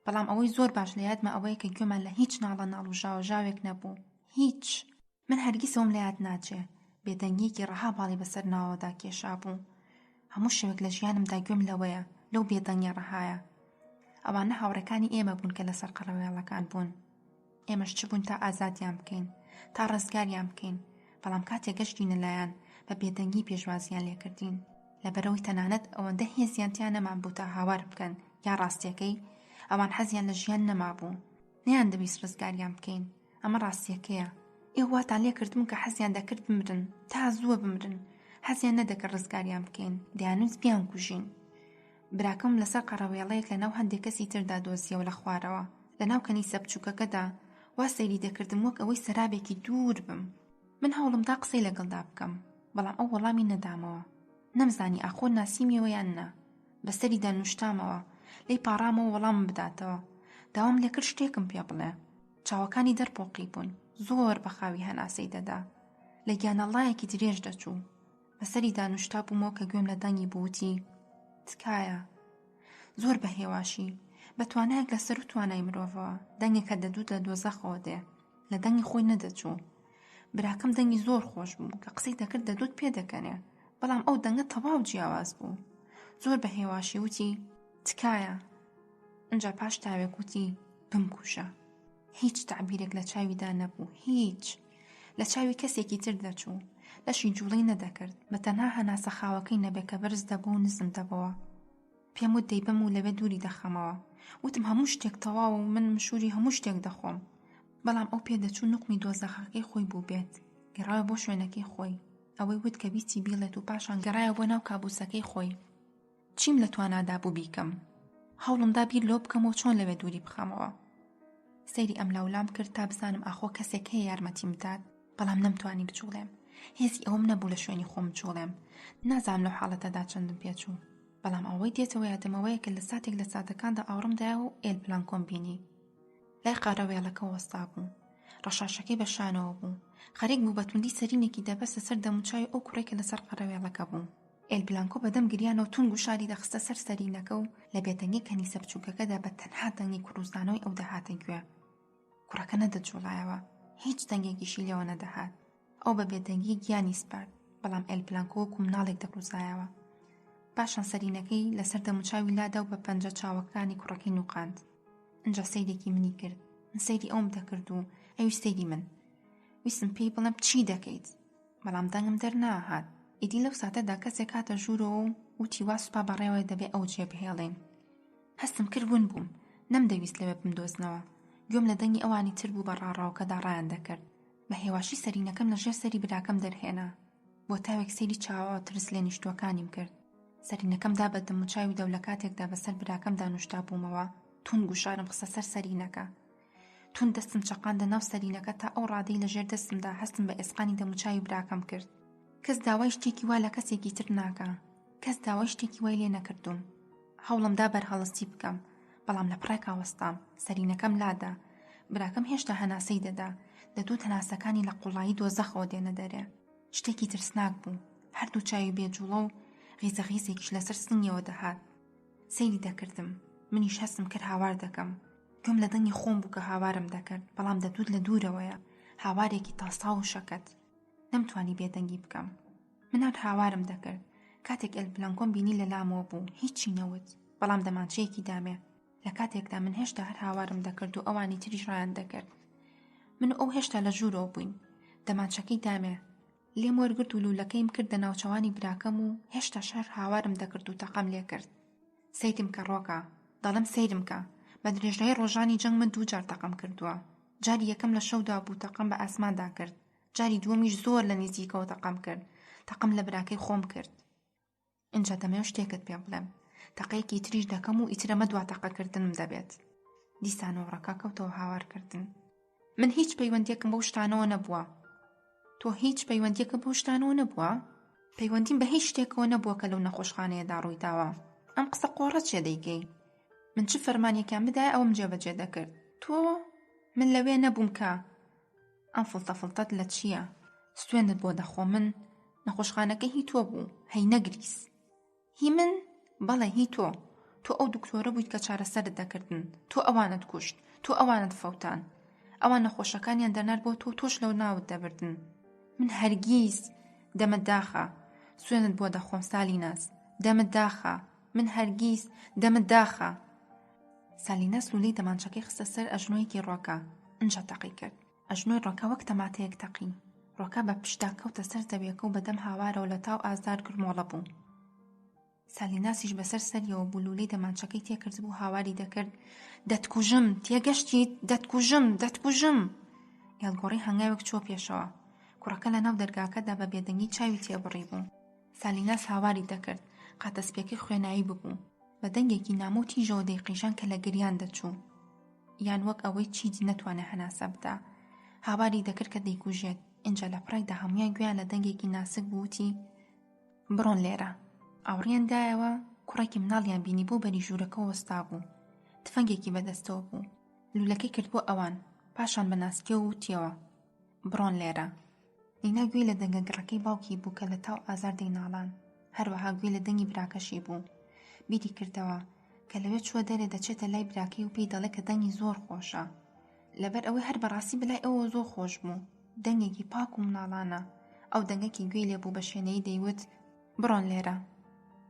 بەڵام ئەوەی زۆر باش لە یادمە ئەوەیە کە گوێمان لە هیچ ناڵە ناڵ و ژاوێک نەبوو. هیچ. من هەرگیز ئەوم لە یاد ناچێ بێدەنگیەکی ڕەها باڵی بەسەر ناوەدا کێشا بوو. هەموو شەوێک لە ژیانمدا گوێم لەوەیە، لەو بێدەنگیە ڕەهایە. ئەوانە هاوڕێکانی ئێمە بوون کە لەسەر قەڕەوێڵەکان بوون. ئێمەش چ بوون تا ئازادیان بکەین، تا ڕزگاریان بکەین. بەڵام کاتێک گەشتینە لایەن بە بێدەنگی پێشوازیان لێکردین، لەبەرەوەی تەنانەت ئەوەندە هێزیان تیان نەما بوو تا هاوار بکەن یا ڕاستیەکەی، ئەوان حەزیان لە ژیان نەما بوو، نەیان دەویست ڕزگاریان بکەین. ئەمە ڕاستیەکەیە. ئێواتان لێ کردم کە حەزیان دەکرد بمرن، تا زووە بمرن، حەزیان نەدەکرد ڕزگاریان بکەین، دەیانویست بیان کوژین. براکەم لەسەر قەڕەوێڵەیەک لەناو هەندێک کەسی تردا دۆزیەوە لە خوارەوە، لەناو کەنیسە بچووکەکەدا وا سەیری دەکردم وەک ئەوەی سەرابێکی دوور بم. من هەوڵمدا قسەی لەگەڵدا بکەم، بەڵام ئەو وەڵامی نەدامەوە. نەمزانی ئاخۆ ناسیمیەوە یان نا. بەسەریدا نوشتامەوە، لی پاڕامەوە وەڵامم بداتەوە. داوام لێ کرد شتێکم پێ بڵێ. چاوەکانی دەرپۆقی بوون، زۆر بەخاوی هەناسەی دەدا. لە گیانەڵایەکی درێژ دەچوو. بەسەریدا نوشتا بوومەوە کە گوێم لە دەنگی بووتی تکایە. زۆر بە هێواشی، بە توانایەک لەسەر و توانای مرۆڤەوە، دەنگێک کە دەدوت لە دۆزەخەوە دێ، لە دەنگی خۆی نەدەچوو. براکەم دەنگی زۆر خۆش بوو کە قسەی دەکرد دەدوت پێ دەکەنێ، بەڵام ئەو دەنگە تەواو جیاواز بوو. زۆر بە هێواشی وتی تکایە. ئەنجا پاش تاوێک وتی بمکوژە. هیچ تعبیرێک لە چاویدا نەبوو، هیچ. لە چاوی کەسێکی تر دەچوو، لەشی جوڵەی نەدەکرد، بە تەنها هەناسە خاوەکەی نەبێ کە بەرز دەبوو و نزم دەبەوە. پێم وت دەیبەم و لەوێ دووری دەخەمەوە. وتم هەموو شتێک تەواو و من مشوری هەموو شتێک دەخۆم. بەڵام ئەو پێدەچوو نوقمی دۆزەخەکەی خۆی بوو بێت، گەڕایە بۆ شوێنەکەی خۆی. ئەوەی وت کە بیستی بیڵێت و پاشان گەڕایە بۆ ناو کابوسەکەی خۆی. چیم لە توانادا بوو بیکەم؟ هەوڵمدا بیر لۆ بکەمەوە چۆن لەوێ دووری بخەمەوە. سەیری ئەم لاولام کرد تا بزانم ئاخۆ کەسێک هەیە یارمەتیم بدات، بەڵام نەمتوانی بجوڵێم. هێزی ئەوم نەبوو لە شوێنی خۆم بجوڵێم. نازانم لەو حاڵەتەدا چەندم پێچوو، بەڵام ئەوەی دێتەوە یادمەوەیە کە لە ساتێک لە ساتەکاندا ئاوڕمدایە و ئێل بلانکۆم بینی. لای قەرەوێڵەکە وەستا بوو، ڕەشاشەکەی بەشانەوە بوو. خەریک بوو بە توندی سەرینێکی دەبەستە سەر دەموچاوی ئەو کوڕێکە لەسەر قەرەوێڵەکە بوو. ئێل بلانکۆ بەدەم گریانەوە تونگ و شاری دەخستە سەر سەرینەکە و لە بێدەنگی کەنیسە بچووکەکەدا بە تەنها دەنگی کوڕوزانەوەی ئەو دەهاتە گوێ. کوڕەکە نەدەجوڵایەوە، هیچ دەنگێکیشی لێوە نەدەهات. ئەو بە بێدەنگی گیانی سپارد، بەڵام ئێل بلانکۆ وەکو مناڵێک دەکوزایەوە. پاشان سەرینەکەی لەسەر دەموچاوی لادا و بە پەنجە چاوەکانی کوڕەکەی نوقاند. ئەنجا سەیرێکی منی کرد. من سەیری ئەوم دەکرد و ئەوی سەیری من. ویستم پێی بڵێم چی دەکەیت، بەڵام دەنگم دەرناهات. ئیدی لەو ساتەدا کەسێک هاتە ژوورەوە و وتی وا سوپا بەڕێوەیە دەبێ ئەو جێ بهێڵین. هەستم کردبوون بووم، نەمدەویست لەوێ بمدۆزنەوە. گوێم لە دەنگی ئەوانی تر بوو بە ڕاڕاوکەدا ڕایان دەکرد. بە هێواشی سەرینەکەم لە ژێر سەری براکەم دەرهێنا. بۆ تاوێک سەیری چاوەوە ترس لێ نیشتوەکانیم کرد. سەرینەکەمدا بە دەموچاویدا و لە کاتێکدا بەسەر براکەمدا نوشتا بوومەوە، تون گوشارم خستە سەر سەرینەکە. تون دەستم چەقاندە ناو سەرینەکە تا ئەو ڕادەی لە ژێر دەستمدا هەستم بە ئێسقانی دەموچاوی براکەم کرد. کەس داوای شتێکی وا لە کەسێکی تر ناکە. کەس داوای شتێکی وای لێ نەکردوم. هەوڵمدا بەرهەڵستی بکەم، بەڵام لە پڕێکا وەستام. سەرینەکەم لادا. براکەم هێشتا هەناسەی دەدا، دەدوت هەناسەکانی لە قوڵایی دۆزەخەوە دێنە دەرێ. شتێکی ترسناک بوو، هەردوو چاوی بێجوڵە و غیزەغیزێکیش لەسەر سنگیەوە دەهات. سەیری دەکردم، منیش هەستم کرد هاوار دەکەم. گوێم لە دەنگی خۆم بوو کە هاوارم دەکرد، بەڵام دەدوت لە دوورەوەیە، هاوارێکی تاسا و شەکەت. نەمتوانی بێدەنگی بکەم. منات هاوارم دەکرد. کاتێک ئێل بلانکۆم بینی لە لامەوە بوو، هیچی نەوت، بەڵام دەمانچەیەکی دامێ. لە کاتێکدا من هێشتا هەر هاوارم دەکرد و ئەوانی تریش ڕایان دەکرد. من و ئەو هێشتا لە ژوورەوە بووین. دەمانچەکەی دامێ. لێم وەرگرت و لوولەکەیم کرد ناوچەوانی براکەم و هێشتا شەر هاوارم دەکرد و تەقەم لێ کرد. سەیرم کە ڕۆکە، دەڵم سەیرم کە. بە درێژایی ڕۆژانی جەنگ من 2 جار تەقەم کردووە. جاری یەکەم لە شەودا بوو تەقەم بە ئاسماندا کرد. جاری دووەمیش زۆر لە نزیکەوە تەقەم کرد. تەقەم لە براکەی خۆم کرد. ئینجا دەمەوێت شتێکت پێ بڵێم. تەقەیەکی تریش دەکەم و ئیترەمە دوا تەقەکردنم دەبێت. دیسانەوەڕەکە کەوتەوە هاوارکردن. من هیچ پەیوەندیەکم بەو شتانەوە نەبووە. تۆ هیچ پەیوەندیەکە بەو شتانەوە نەبووە؟ پەیوەندیم بە هیچ شتێکەوە نەبووە کە لەو نەخۆشخانەیەدا ڕووی داوە. ئەم قسە قۆڕە چێ دەیگەی؟ من چ فەرمانێکیان بدایە ئەوم جێبەجێ دەکرد. تۆ من لەوێ نەبووم کە. ئەم فڵتەفڵتەت لە چییە؟ سوێندت بۆ دەخۆ. من نەخۆشخانەکە هی تۆ بوو، هەی نەگریس. هی من؟ بەڵێ هی تۆ. تۆ ئەو دکتۆرە بوویت کە چارەسەرت دەکردن، تۆ ئەوانت کوشت، تۆ ئەوانت فەوتان، ئەوان نەخۆشەکانیان دەنار بۆ تۆش لەو ناوت دەبردن. من هەرگیز دەمت داخە، سوێنت بۆ دەخۆم سالیناس، دەمت داخە، من هەرگیز دەمت داخە. سالیناس لولەی دەمانچەکەی خستە سەر ئەژنۆیەکی ڕۆکە، ئنجە تەقی کرد. ئەژنۆی ڕۆکە وەک تەماتەیەک تەقی. ڕۆکە بە پشتا کەوتە سەر زەویەکە و بەدەم هاوارەوە لە تاو ئازار گرمۆڵە بوو. سالیناسیش بەسەر سەریەوە بوو لولەی دەمانچەکەی تێکرد بوو هاواری دەکرد: دەتکوژم، تێگەشتیت، دەتکوژم، دەتکوژم. ئێلگۆڕی هەنگاوێک چۆ پێشەوە. کوڕەکە لە ناو دەرگاکەدا بە بێدەنگی چاوی تێبڕی بوو. سالیناس هاواری دەکرد قاتەسپێکی خوێنایی ببوو. بە دەنگێکی نامۆ تیژەوە دەیقیژان کە لە گریان دەچوو، یان وەک ئەوەی چیت نەتوانێت هەناسە بدا. هاواری دەکرد کە دەیکوژێت. ئینجا لە پڕێکدا هەمویان گویان لە دەنگێکی ناسک بووتی: بڕۆن لێرە. ئاوڕیان دایەوە کوڕێکی مناڵیان بینی بۆ بەری ژوورەکە وەستا بوو. تفەنگێکی بەدەستەوە بوو. لولەکەی کرد بۆ ئەوان، پاشان بە ناسکێ و وتیەوە: بڕۆن لێرە. نینا گوێی لە دەنگە گڕەکەی باوکی بوو کە لە تاو ئازار دەیناڵان. هەروەها گوێی لە دەنگی براکەشی بوو. بیری کردەوە کە لەوێ چووە دەرێ دەچێتە لای براکەی و پێی دەڵێ کە دەنگی زۆر خۆشە. لەبەر ئەوەی هەر بەڕاستی بەلای ئەوە زۆر خۆش بوو. دەنگێکی پاک و مناڵانە. ئەو دەنگێکی گوێی لێبوو بە شوێنەی دەیوت: بڕۆن لێرە.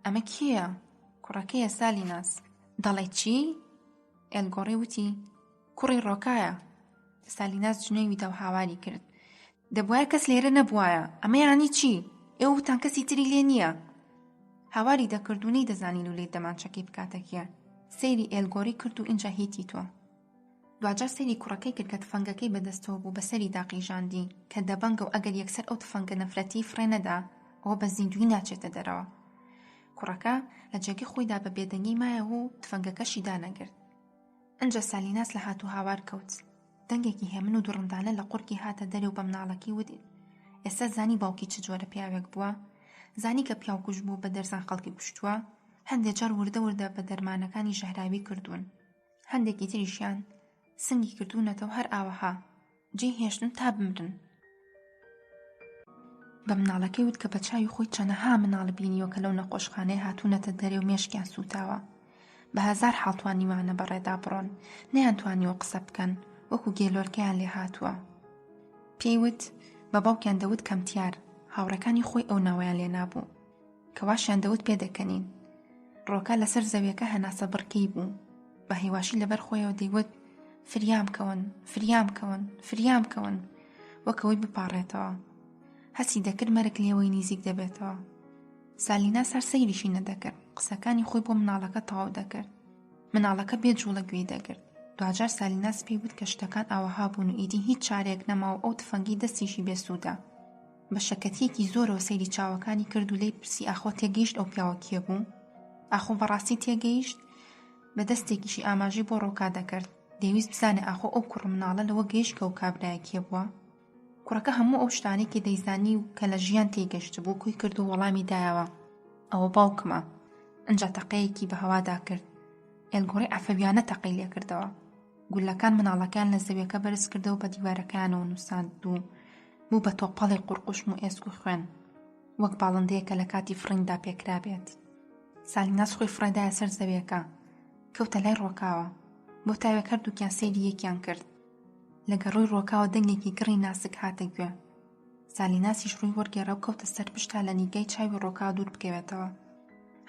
ئەمە کێیە؟ کوڕەکەیە سالیناس. دەڵێ چی؟ ئێلگۆڕی وتی: کوڕی ڕۆکایە. سالیناس جنێوی داو هاواری کرد: دەبوایە کەس لێرە نەبوایە. ئەمە یانی چی؟ ئێوە وتان کەسی تری لێ نییە. هاواری دەکردونەی دەزانی لولەی دەمانچەکەی بکاتەکیە. سەیری ئێلگۆڕی کرد و ئینجا هیتی تۆ. دوجار سەیری کوڕەکەی کرد کە تفەنگەکەی بەدەستەوە بوو بەسەری داقیژاندی کە دەبەنگە و ئەگەر یەکسەر ئەو تفەنگە نەفرەتی فڕێ نەدا ئەوە بە زیندوی ناچێتە دەرەوە. کوڕەکە لە جێگەی خۆیدا بە بێدەنگی مایەوە و تفەنگەکەشی دانەگرت. ئەنجا سالیناس لە هاتوو هاوار کەوت. دەنگێکی هێمن و دوڕندانە لە قورکی هاتە دەرێ و بە مناڵەکی وتی: ئێستا زانی باوکی چ جۆرە پیاوێک بووە؟ زانی کە پیاوکوژ بوو بە دەرزان خەڵکی کوشتووە؟ هەندێک جار وردە وردە بە دەرمانەکانی ژەهراوی کردوون. هەندێکی تریشیان سنگی کردوونەتەوە هەر ئاوەها جێ هێشتن تا بمرن. بە مناڵەکەی وت کە بە چاوی خۆی چەنەها مناڵ بینیوە کە لەو نەخۆشخانەیە هاتوونەتە دەرێ و مێشکیان سوتاوە. بە هەزار حاڵتوانیوانە بەڕێدا بڕۆن، نەیانتوانیوە قسە بکەن، وەکو گێلۆرگەیان لێ هاتووە. پێی وت بە باوکیان دەوت کەمتیار، هاوڕەکانی خۆی ئەو ناوەیان لێ نابوو، کەواشیان دەوت پێدەکەنین. ڕۆکە لەسەر زەویەکە هەناسە بڕکەی بوو، بە هیواشی لەبەر خۆیەوە دەیوت: فریام کەون، فریام کەون، فریام کەون، وەکەوەی بپاڕێتەوە. هەسی دەکرد مەرگ لێوەی نزیک دەبێتەوە. سالیناس هەر سەیریشی نەدەکرد، قسەکانی خۆی بۆ مناڵەکە تەواو دەکرد. مناڵەکە بێجوڵە گوێی دەگرت. دوجار سالیناس پێی وت کە شتەکان ئاوەها بوون و ئیدی هیچ چارێک نەماوە ئەو تفەنگی دەستیشی بێسوودە. بە شەکەتیەکی زۆرەوە سەیری چاوەکانی کرد و لێی پرسی ئاخۆ تێگەیشت ئەو پیاوە کێ بوو؟ ئاخۆ بەڕاستی تێگەیشت؟ بە دەستێکیشی ئاماژەی بۆ ڕۆکا دەکرد. دەیویست بزانێ ئاخۆ ئەو کوڕ مناڵە لەوە گەیشت کە ئەو کابرایە کێ بووە؟ کوڕەکە هەموو ئەو شتانێکی دەیزانی و کە لە ژیان تێگەشت بوو کوی کرد و وەڵامی دایەوە: ئەوە باوکمە. ئەنجا تەقەیەکی بە هەوادا کرد. ئێلگۆڕی عەفەویانە تەقەی لێ کردەوە. گولەکان مناڵەکان لە زەویەکە بەرز کردەوە بە دیوارەکانەوە نووساند و بوو بە تۆپەڵی قوڕقوشم و ئێسک و خوێن، وەک باڵندەیە کە لە کاتی فڕیندا پێکرابێت. سالیناس خۆی فڕێدایە سەر زەویەکە، کەوتە لای ڕۆکاوە. بۆ تاوێک هەردووکیان سەیری یەکیان کرد. لە گەڕۆی ڕۆکاوە دەنگێکی گڕی ناسک هاتە گوێ. سالیناسیش ڕووی وەرگێڕا و کەوتە سەر پشتا لە نیگای چاوی ڕۆکا دوور بکەوێتەوە.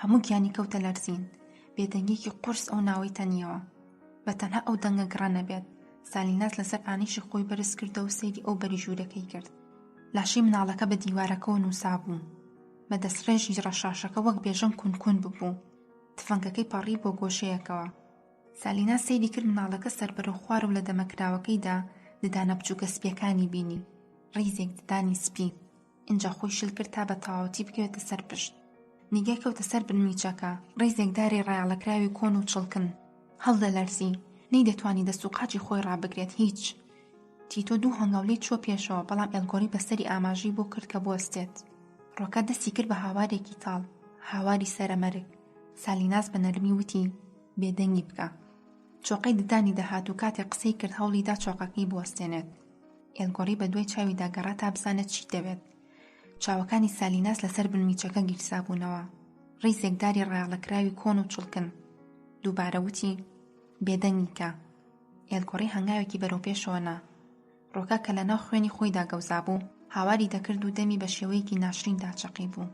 هەموو گیانی کەوتە لەرزین. بێدەنگێکی قورس ئەو ناوەی تەنیەوە. بە تەنها ئەو دەنگە گڕە نەبێت. سالیناس لەسەر ئانیشی خۆی بەرز کردە و سەیری ئەو بەری ژوورەکەی کرد. لاشەی مناڵەکە بە دیوارەکەەوە نووسا بوو. بە دەستڕێژی ڕەشاشەکە وەک بێژەن کونکون ببوو. تفەنگەکەی پەڕی بۆ گۆشەیەکەوە. سالیناس سەیری کرد مناڵەکە سەربەرە خوار و لە دەمەکراوەکەیدا ددانە بچووکە سپیەکانی بینی. ڕیزێک ددانی سپی. اینجا خۆی شل کرد تا بە تەواوەتی بکەوێتە سەر پشت. نیگای کەوتە سەر بنمیچەکە. ڕیزێک داری ڕایاڵەکراوی کۆن و چڵکن. هەڵدەلەرزی. نەی دەتوانی دەست و قاچی خۆی ڕابگرێت هیچ. تیتۆ دوو هەنگاوڵی چوە پێشەوە، بەڵام ئێلگۆڕی بەسەری ئاماژەی بۆ کرد کە بوەستێت. ڕۆکە دەستی کرد بە هاوارێکی تاڵ، هاواری سەرەمەرگ. سالیناس بە نەرمی وتی: بێدەنگی بکە. چۆقەی ددانی دەهات و کاتێک قسەی کرد هەوڵیدا چۆقەکەی بوەستێنێت. ئێلگۆڕی بە دوای چاوی داگەڕا تا بزانێت چی دەوێت. چاوەکانی سالیناس لەسەر بنمیچەکە گیرسابوونەوە. ڕیزێک داری ڕایاڵەکراوی کۆن و چڵکن. دووبارە وتی بێدەنگیکە. ئێلگۆڕی هەنگاوێکی بەرەو پێشەوەنا. ڕۆکە کە لە ناو خوێنی خۆیدا گەوزا بوو هاواری دەکرد و دەمی بە شێوەیەکی ناشریندا چەقی بوو.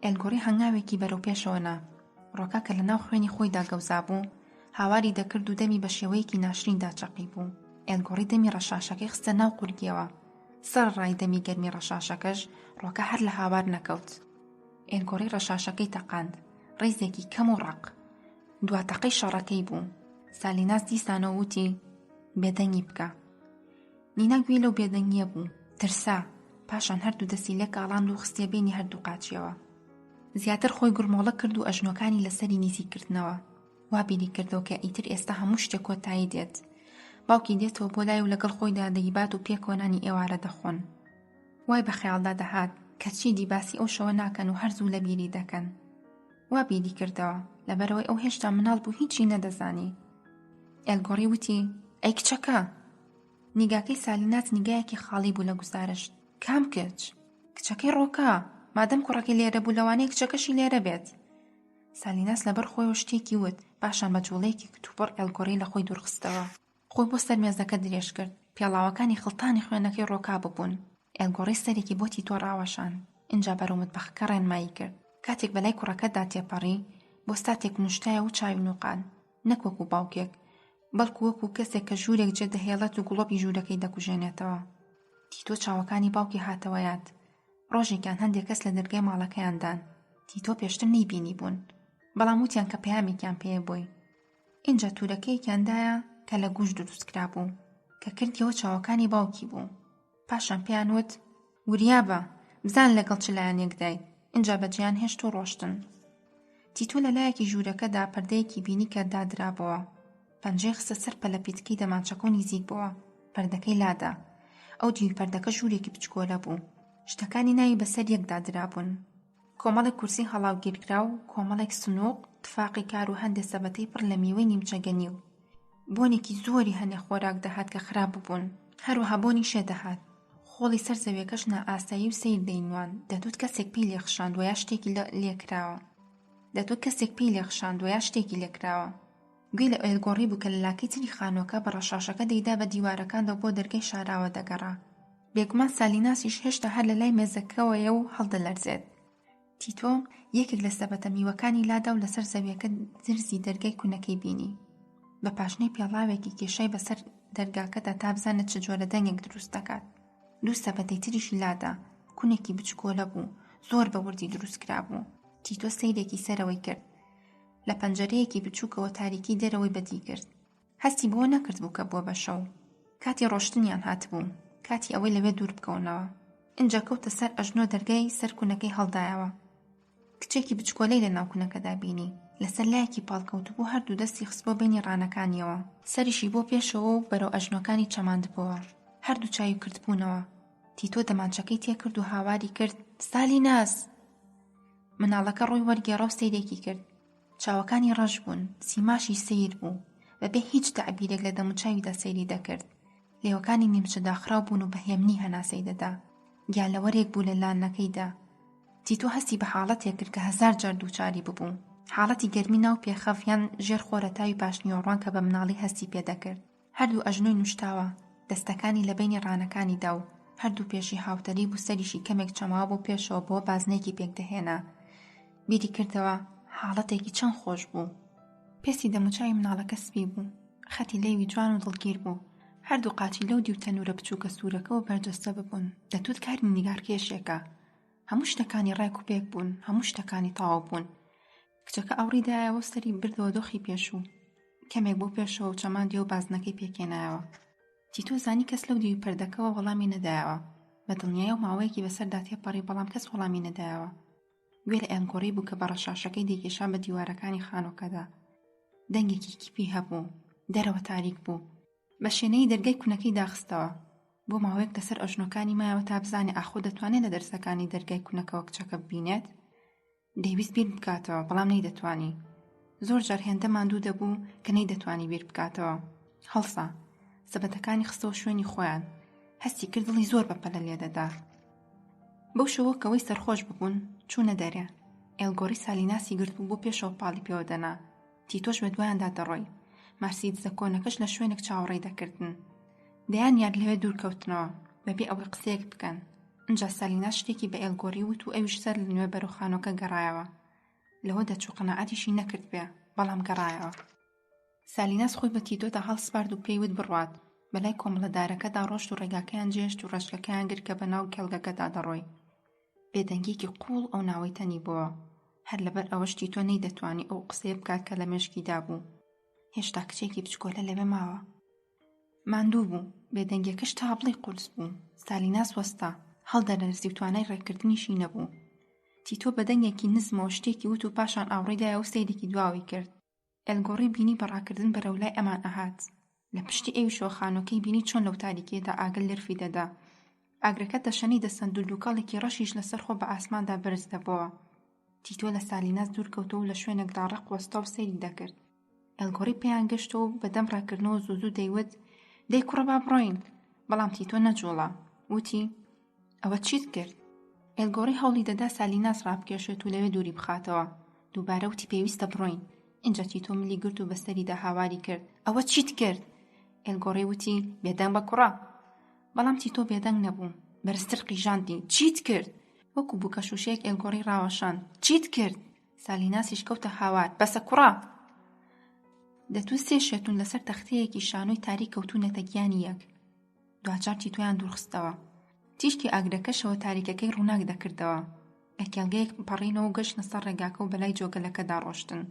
ئێلگۆڕی هەنگاوێکی بەرەو پێشەوەنا. ڕۆکە کە لە ناو خوێنی خۆیدا گەوزا بوو هاواری دەکرد و دەمی بە شێوەیەکی ناشریندا چەقی بوو. ئێلگۆڕی دەمی ڕەشاشەکەی خستە ناو قورگیەوە. سەر ڕای دەمی گەرمی ڕەشاشەکەش ڕۆکە هەر لە هاوار نەکەوت. ئێلگۆڕی ڕەشاشەکەی تەقاند، ڕیزێکی کەم و ڕق. دواتەقەی شەڕەکەی بوو. سالیناس دیسانەوە وتی بێدەنگی بکە. نینا گوێ لەو بێدەنگیە بوو، ترسا، پاشان هەردوو دەستی لێ کاڵاند و خستێ بینی هەردوو قاچیەوە. زیاتر خۆی گورمۆڵە کرد و ئەژنۆکانی لەسەری نیزیکردنەوە. وا بیری کردەوە کە ئیتر ئێستا هەموو شتێک کۆتایی دێت. باوکی دێتەوە بۆ لای و لەگەڵ خۆیدا دەیبات و پێکۆنانی ئێوارە دەخۆن. وای بە خەیاڵدا دەهات کە چی دیباسی ئەو شەوە ناکەن و هەرزوو لە بیری دەکەن. وا بیری کردەوە لەبەرەوەی ئەو هێشتا مناڵ بوو هیچی نەدەزانی. ئێلگۆڕی وتی ئەی کچەکە. نیگاکەی سالیناس نیگایەکی خاڵی بوو لە گوزارشت. کام کچ؟ کچەکەی ڕۆکە، مادەم کوڕەکەی لێرە بوو لەوانەیە کچەکەشی لێرە بێت. سالیناس لەبەر خۆیەوە شتێکی وت، پاشان بە جوڵەیەکی کتوپڕ ئێلگۆڕی لە خۆی دوورخستەوە. خۆی بۆ سەر مێزەکە درێژ کرد. پێڵاوەکانی خڵتانی خوێنەکەی ڕۆکا ببوون. ئێلگۆڕی سەرێکی بۆ تیتۆ ڕاوەشان. اینجا بەرەو متبەخەکە ڕێنمایی کرد. کاتێک بەلای کوڕەکەدا تێپەڕی بۆ ستاتێک نوشتایە و چاوی نوقان، نەک وەکو باوکێک، بەڵکو وەکو کەسێک کە ژوورێک جێ دەهێڵێت و گوڵۆپی ژوورەکەی دەکوژێنێتەوە. تیتۆ چاوەکانی باوکی هاتەوە یاد. ڕۆژێکیان هەندێک کەس لە دەرگای ماڵەکەیاندان. تیتۆ پێشتر نەیبینی بوون، بەڵام وتیان کە پەیامێکیان پێیە بووی. اینجا تورەکەیەکیاندایە کە لە گوشت دروستکرا بوو کە کردیەوە چاوەکانی باوکی بوو. پاشان پێیان وت وریابە بزان لەگەڵ چ لایەنێک دایت. اینجا بەجیان هێشت و ڕۆشتن. تیتۆ لە لایەکی ژوورەکەدا پەردەیەکی بینی کە دادرابەوە. پەنجەی خستە سەر پەلەپیتکەی دەمانچەکە و نزیک بووە. پەردەکەی لادا. ئەو دیوی پەردەکە ژوورێکی بچکۆلە بوو. شتەکانی ناوی بەسەر یەک دادرابوون. کۆمەڵێک کورسی هەڵاوگیرکرا و کۆمەڵێک سنووق، تفاقی کار و هەندێک سەبەتەی پڕ لە میوەی نیمچەگەنی و بۆنێکی زۆری هەنێ خۆراک دەهات کە خراپ بوون. هەروەها بۆنی شێ دەهات. خۆڵی سەر زەویەکەش نائاسایی و سیر دەینوان. دەتوت کەسێک پێی لێخشاندوە یا شتێکی لێکراوە. گوێ لە ئێلگۆڕی بوو کە لە لاکەی تری خانۆکە بە ڕەشاشەکە دەیدا بە دیوارەکاندا بۆ دەرگای شاراوە دەگەڕا. بێگومان سالیناسیش هێشتا هەر لە لای مێزەکەوەیە و هەڵدەلەرزێت. تیتۆ یەکێک لە سەبەتە میوەکانی لادا و لەسەر زەویەکە درزی دەرگای کوونەکەی بینی. بە پاشنەی پێڵاوێکی کێشای بەسەر دەرگاکەدا تا بزانێت چ جۆرە دەنگێک دروست دەکات. دوو سەبەتەی تریشی لادا، کوونێکی بچکۆلە بوو، زۆر بە وردی دروستکرا بوو. تیتۆ سەیرێکی سەرەوەی کرد. لە پەنجەرەیەکی بچووکەوە تاریکی دەرەوەی بەدی کرد. هەستی بۆ نەکرد بوو کە بووە بە شەو. کاتی ڕۆشتنیان هاتبوو، کاتی ئەوەی لەوێ دوور بکەونەوە. اینجا کەوتە سەر ئەژنۆ دەرگای سەر کوونەکەی هەڵدایەوە. کچێکی بچکۆلەی لە ناو کوونەکەدا بینی. لەسەر لایەکی پاڵکەوت بوو، هەردوو دەستی خست بۆ بینی ڕانەکانیەوە. سەریشی بۆ پێشەوە و بەرەو ئەژنۆکانی چەماندبووە. هەردوو چاوی کردبوونەوە. تیتۆ دەمانچەکەی تێکرد و هاواری کرد سالیناس. مناڵەکە ڕووی وەرگێڕا و سەیرێکی کرد. چاوەکانی ڕەش بوون، سیماشی سیر بوو، بەبێ هیچ تەعبیرێک لە دەموچاویدا سەیری دەکرد. لێوەکانی نیمچە داخراو بوون و بەهێمنی هەناسەی دەدا. گیانلەوەرێک بوو لە لانەکەیدا. تیتۆ هەستی بە حاڵەتێک کرد کە 1000 جار دووچاری ببوو. حاڵەتی گەرمی ناو پێخەفیان ژێر خۆرەتاوی پاشنیۆڕوان کە بە مناڵی هەستی پێدەکرد. هەردوو ئەژنۆی نوشتاوە، دەستەکانی لە بینی ڕانەکانیدا و هەردوو پێشی هاوتەری بوو سەریشی کەمێک چەماوە بۆ پێشەوە بۆ بازنێکی پێکدەهێنا. بیری کردەوە حاڵەتێکی چەند خۆش بوو. پێسی دەموچاوی مناڵەکە سپی بوو. خەتی لێوی جوان و دڵگیر بوو. هەردوو قاچی لەو دی و تەنورە بچووکە سوورەکەەوە بەرجەستە ببوون. دەتوت کاری نیگارکێشێکە. هەموو شتەکانی ڕێک و پێک بوون، هەموو شتەکانی تەواو بوون. کچەکە ئەوڕیدایەوە سەری بردەوە دۆخی پێشوو. کەمێک بۆ پێشەوە و چەماندی و بازنەکەی پێکێنایەوە. تیتۆ زانی کەس لەو دیوی پەردەکەوە وەڵامی نەدایەوە. بە دڵنیایە و ماوەیەکی بەسەردا تێپەڕی بەڵام کەس وەڵامی نەدایەوە. گوێ لە ئێلگۆڕی بوو کە بە ڕەشاشەکەی دەیکێشا بە دیوارەکانی خانۆکەدا. دەنگێکی کیپی هەبوو. دەرەوە تاریک بوو. بە شوێنەی دەرگای کوونەکەی داخستەوە. بۆ ماوەیەک لەسەر ئەژنۆکانی مایەوە تا بزانێ ئاخۆ دەتوانێت لە دەرسەکانی دەرگای کوونەکەەوە کچەکە ببینێت. دەیویست بیر بکاتەوە، بەڵام نەیدەتوانی. زۆر جار هێندە ماندوو دەبوو کە نەیدەتوانی بیر بکاتەوە. هەڵسا سەبەتەکانی خستەوە شوێنی خۆیان. هەستی کرد دڵی زۆر بەپەلە لێدەدا. بەو شەوە کەوەی سەرخۆش ببوون چوونە دەرێ. ئێلگۆڕی سالیناسی گرت بوو بۆ پێشەوە پاڵی پێوە دەنا. تیتۆش بە دوایاندا دەڕۆی. مارسیدزە کۆنەکەش لە شوێنێک چاوەڕێی دەکردن. دەیان یاد لەوێ دوورکەوتنەوە بەبێ ئەوەی قسەیەک بکەن. ئەنجا سالیناس شتێکی بە ئێلگۆری وت و ئەویش سەر لە نوێ بەرەو خانۆکە گەڕایەوە. لەوە دەچوو قەناعەتیشی نەکرد بێ، بەڵام گەڕایەوە. سالیناس خۆی بە تیتۆدا هەڵسپارد و پێی وت بڕوات. بەلای کۆمەڵەدارەکەدا ڕۆشت و ڕێگاکەیان جێشت و ڕێچکەکەیان گرت کە بەناو کێڵگەکەدا دەڕۆی. بێدەنگێکی قوڵ ئەو ناوەی تەنی بووە. هەر لەبەر ئەوەش تیتۆ نەیدەتوانی ئەو قسەیە بکات کە لە مێشکیدا بوو. هێشتا کچێکی بچکۆلە لەوێ ماوە. ماندوو بوو، بێدەنگیەکەش تابڵی قورس بوو. سالیناس وەستا، هەڵدەلەرزی و توانای ڕێکردنیشی نەبوو. تیتۆ بەدەنگێکی نزمەوە شتێکی وت و پاشان ئاوڕێدایە و سەیرێکی دواوی کرد. ئێلگۆڕی بینی بەڕاکردن بەرەولای ئەمان ئەهات. لە پشتی ئەویشەوە خانۆکەی بینی چۆن لەو تاریکیەدا ئاگل لرفی دەدا. ئاگرەکە دەشەنی دەسەند و دووکەڵێکی ڕەشیش لەسەر خۆ بە ئاسماندا بەرز دەبەوە. تیتۆ لە سالیناس دوورکەوتە و لە شوێنێکدا ڕق وەستا و سەیری دەکرد. ئێلگۆڕی پێیان گەشتەوە و بەدەم ڕاکردنەوە زوو دەیوت دەی کوڕە با بڕۆین. بەڵام تیتۆ نەجوڵا. وتی ئەوە چیت کرد؟ ئێلگۆڕی هەوڵی دەدا سالیناس ڕابکێشێت و لەوێ دووری بخاتەوە. دووبارە وتی پێویستە بڕۆین. اینجا تیتۆ ملی گرت و بەسەریدا هاواری کرد. ئەوە چیت کرد؟ ئێلگۆڕی وتی بێدەنگ بە کوڕە. بەڵام تیتۆ بێدەنگ نەبوو. بەرزتر قیژاندی. چیت کرد؟ وەکو بووکە شوشەیەک ئێلگۆڕی ڕاوەشان. چیت کرد؟ سالیناسیش کەوتە هاوار. بەسە کوڕە. دەتوو سێ شێتون لەسەر تەختەیەکی شانۆی تاریک کەوتونەتە گیانی یەک. دوجار تیتۆیان دوورخستەوە. تیشکی ئاگرەکەشەوە تاریکەکەی ڕووناک دەکردەوە. ئەکێڵگەیەک پەڕینەوە و گەشتنە سەر ڕێگاکە و بەلای جۆگەلەکەدا ڕۆشتن.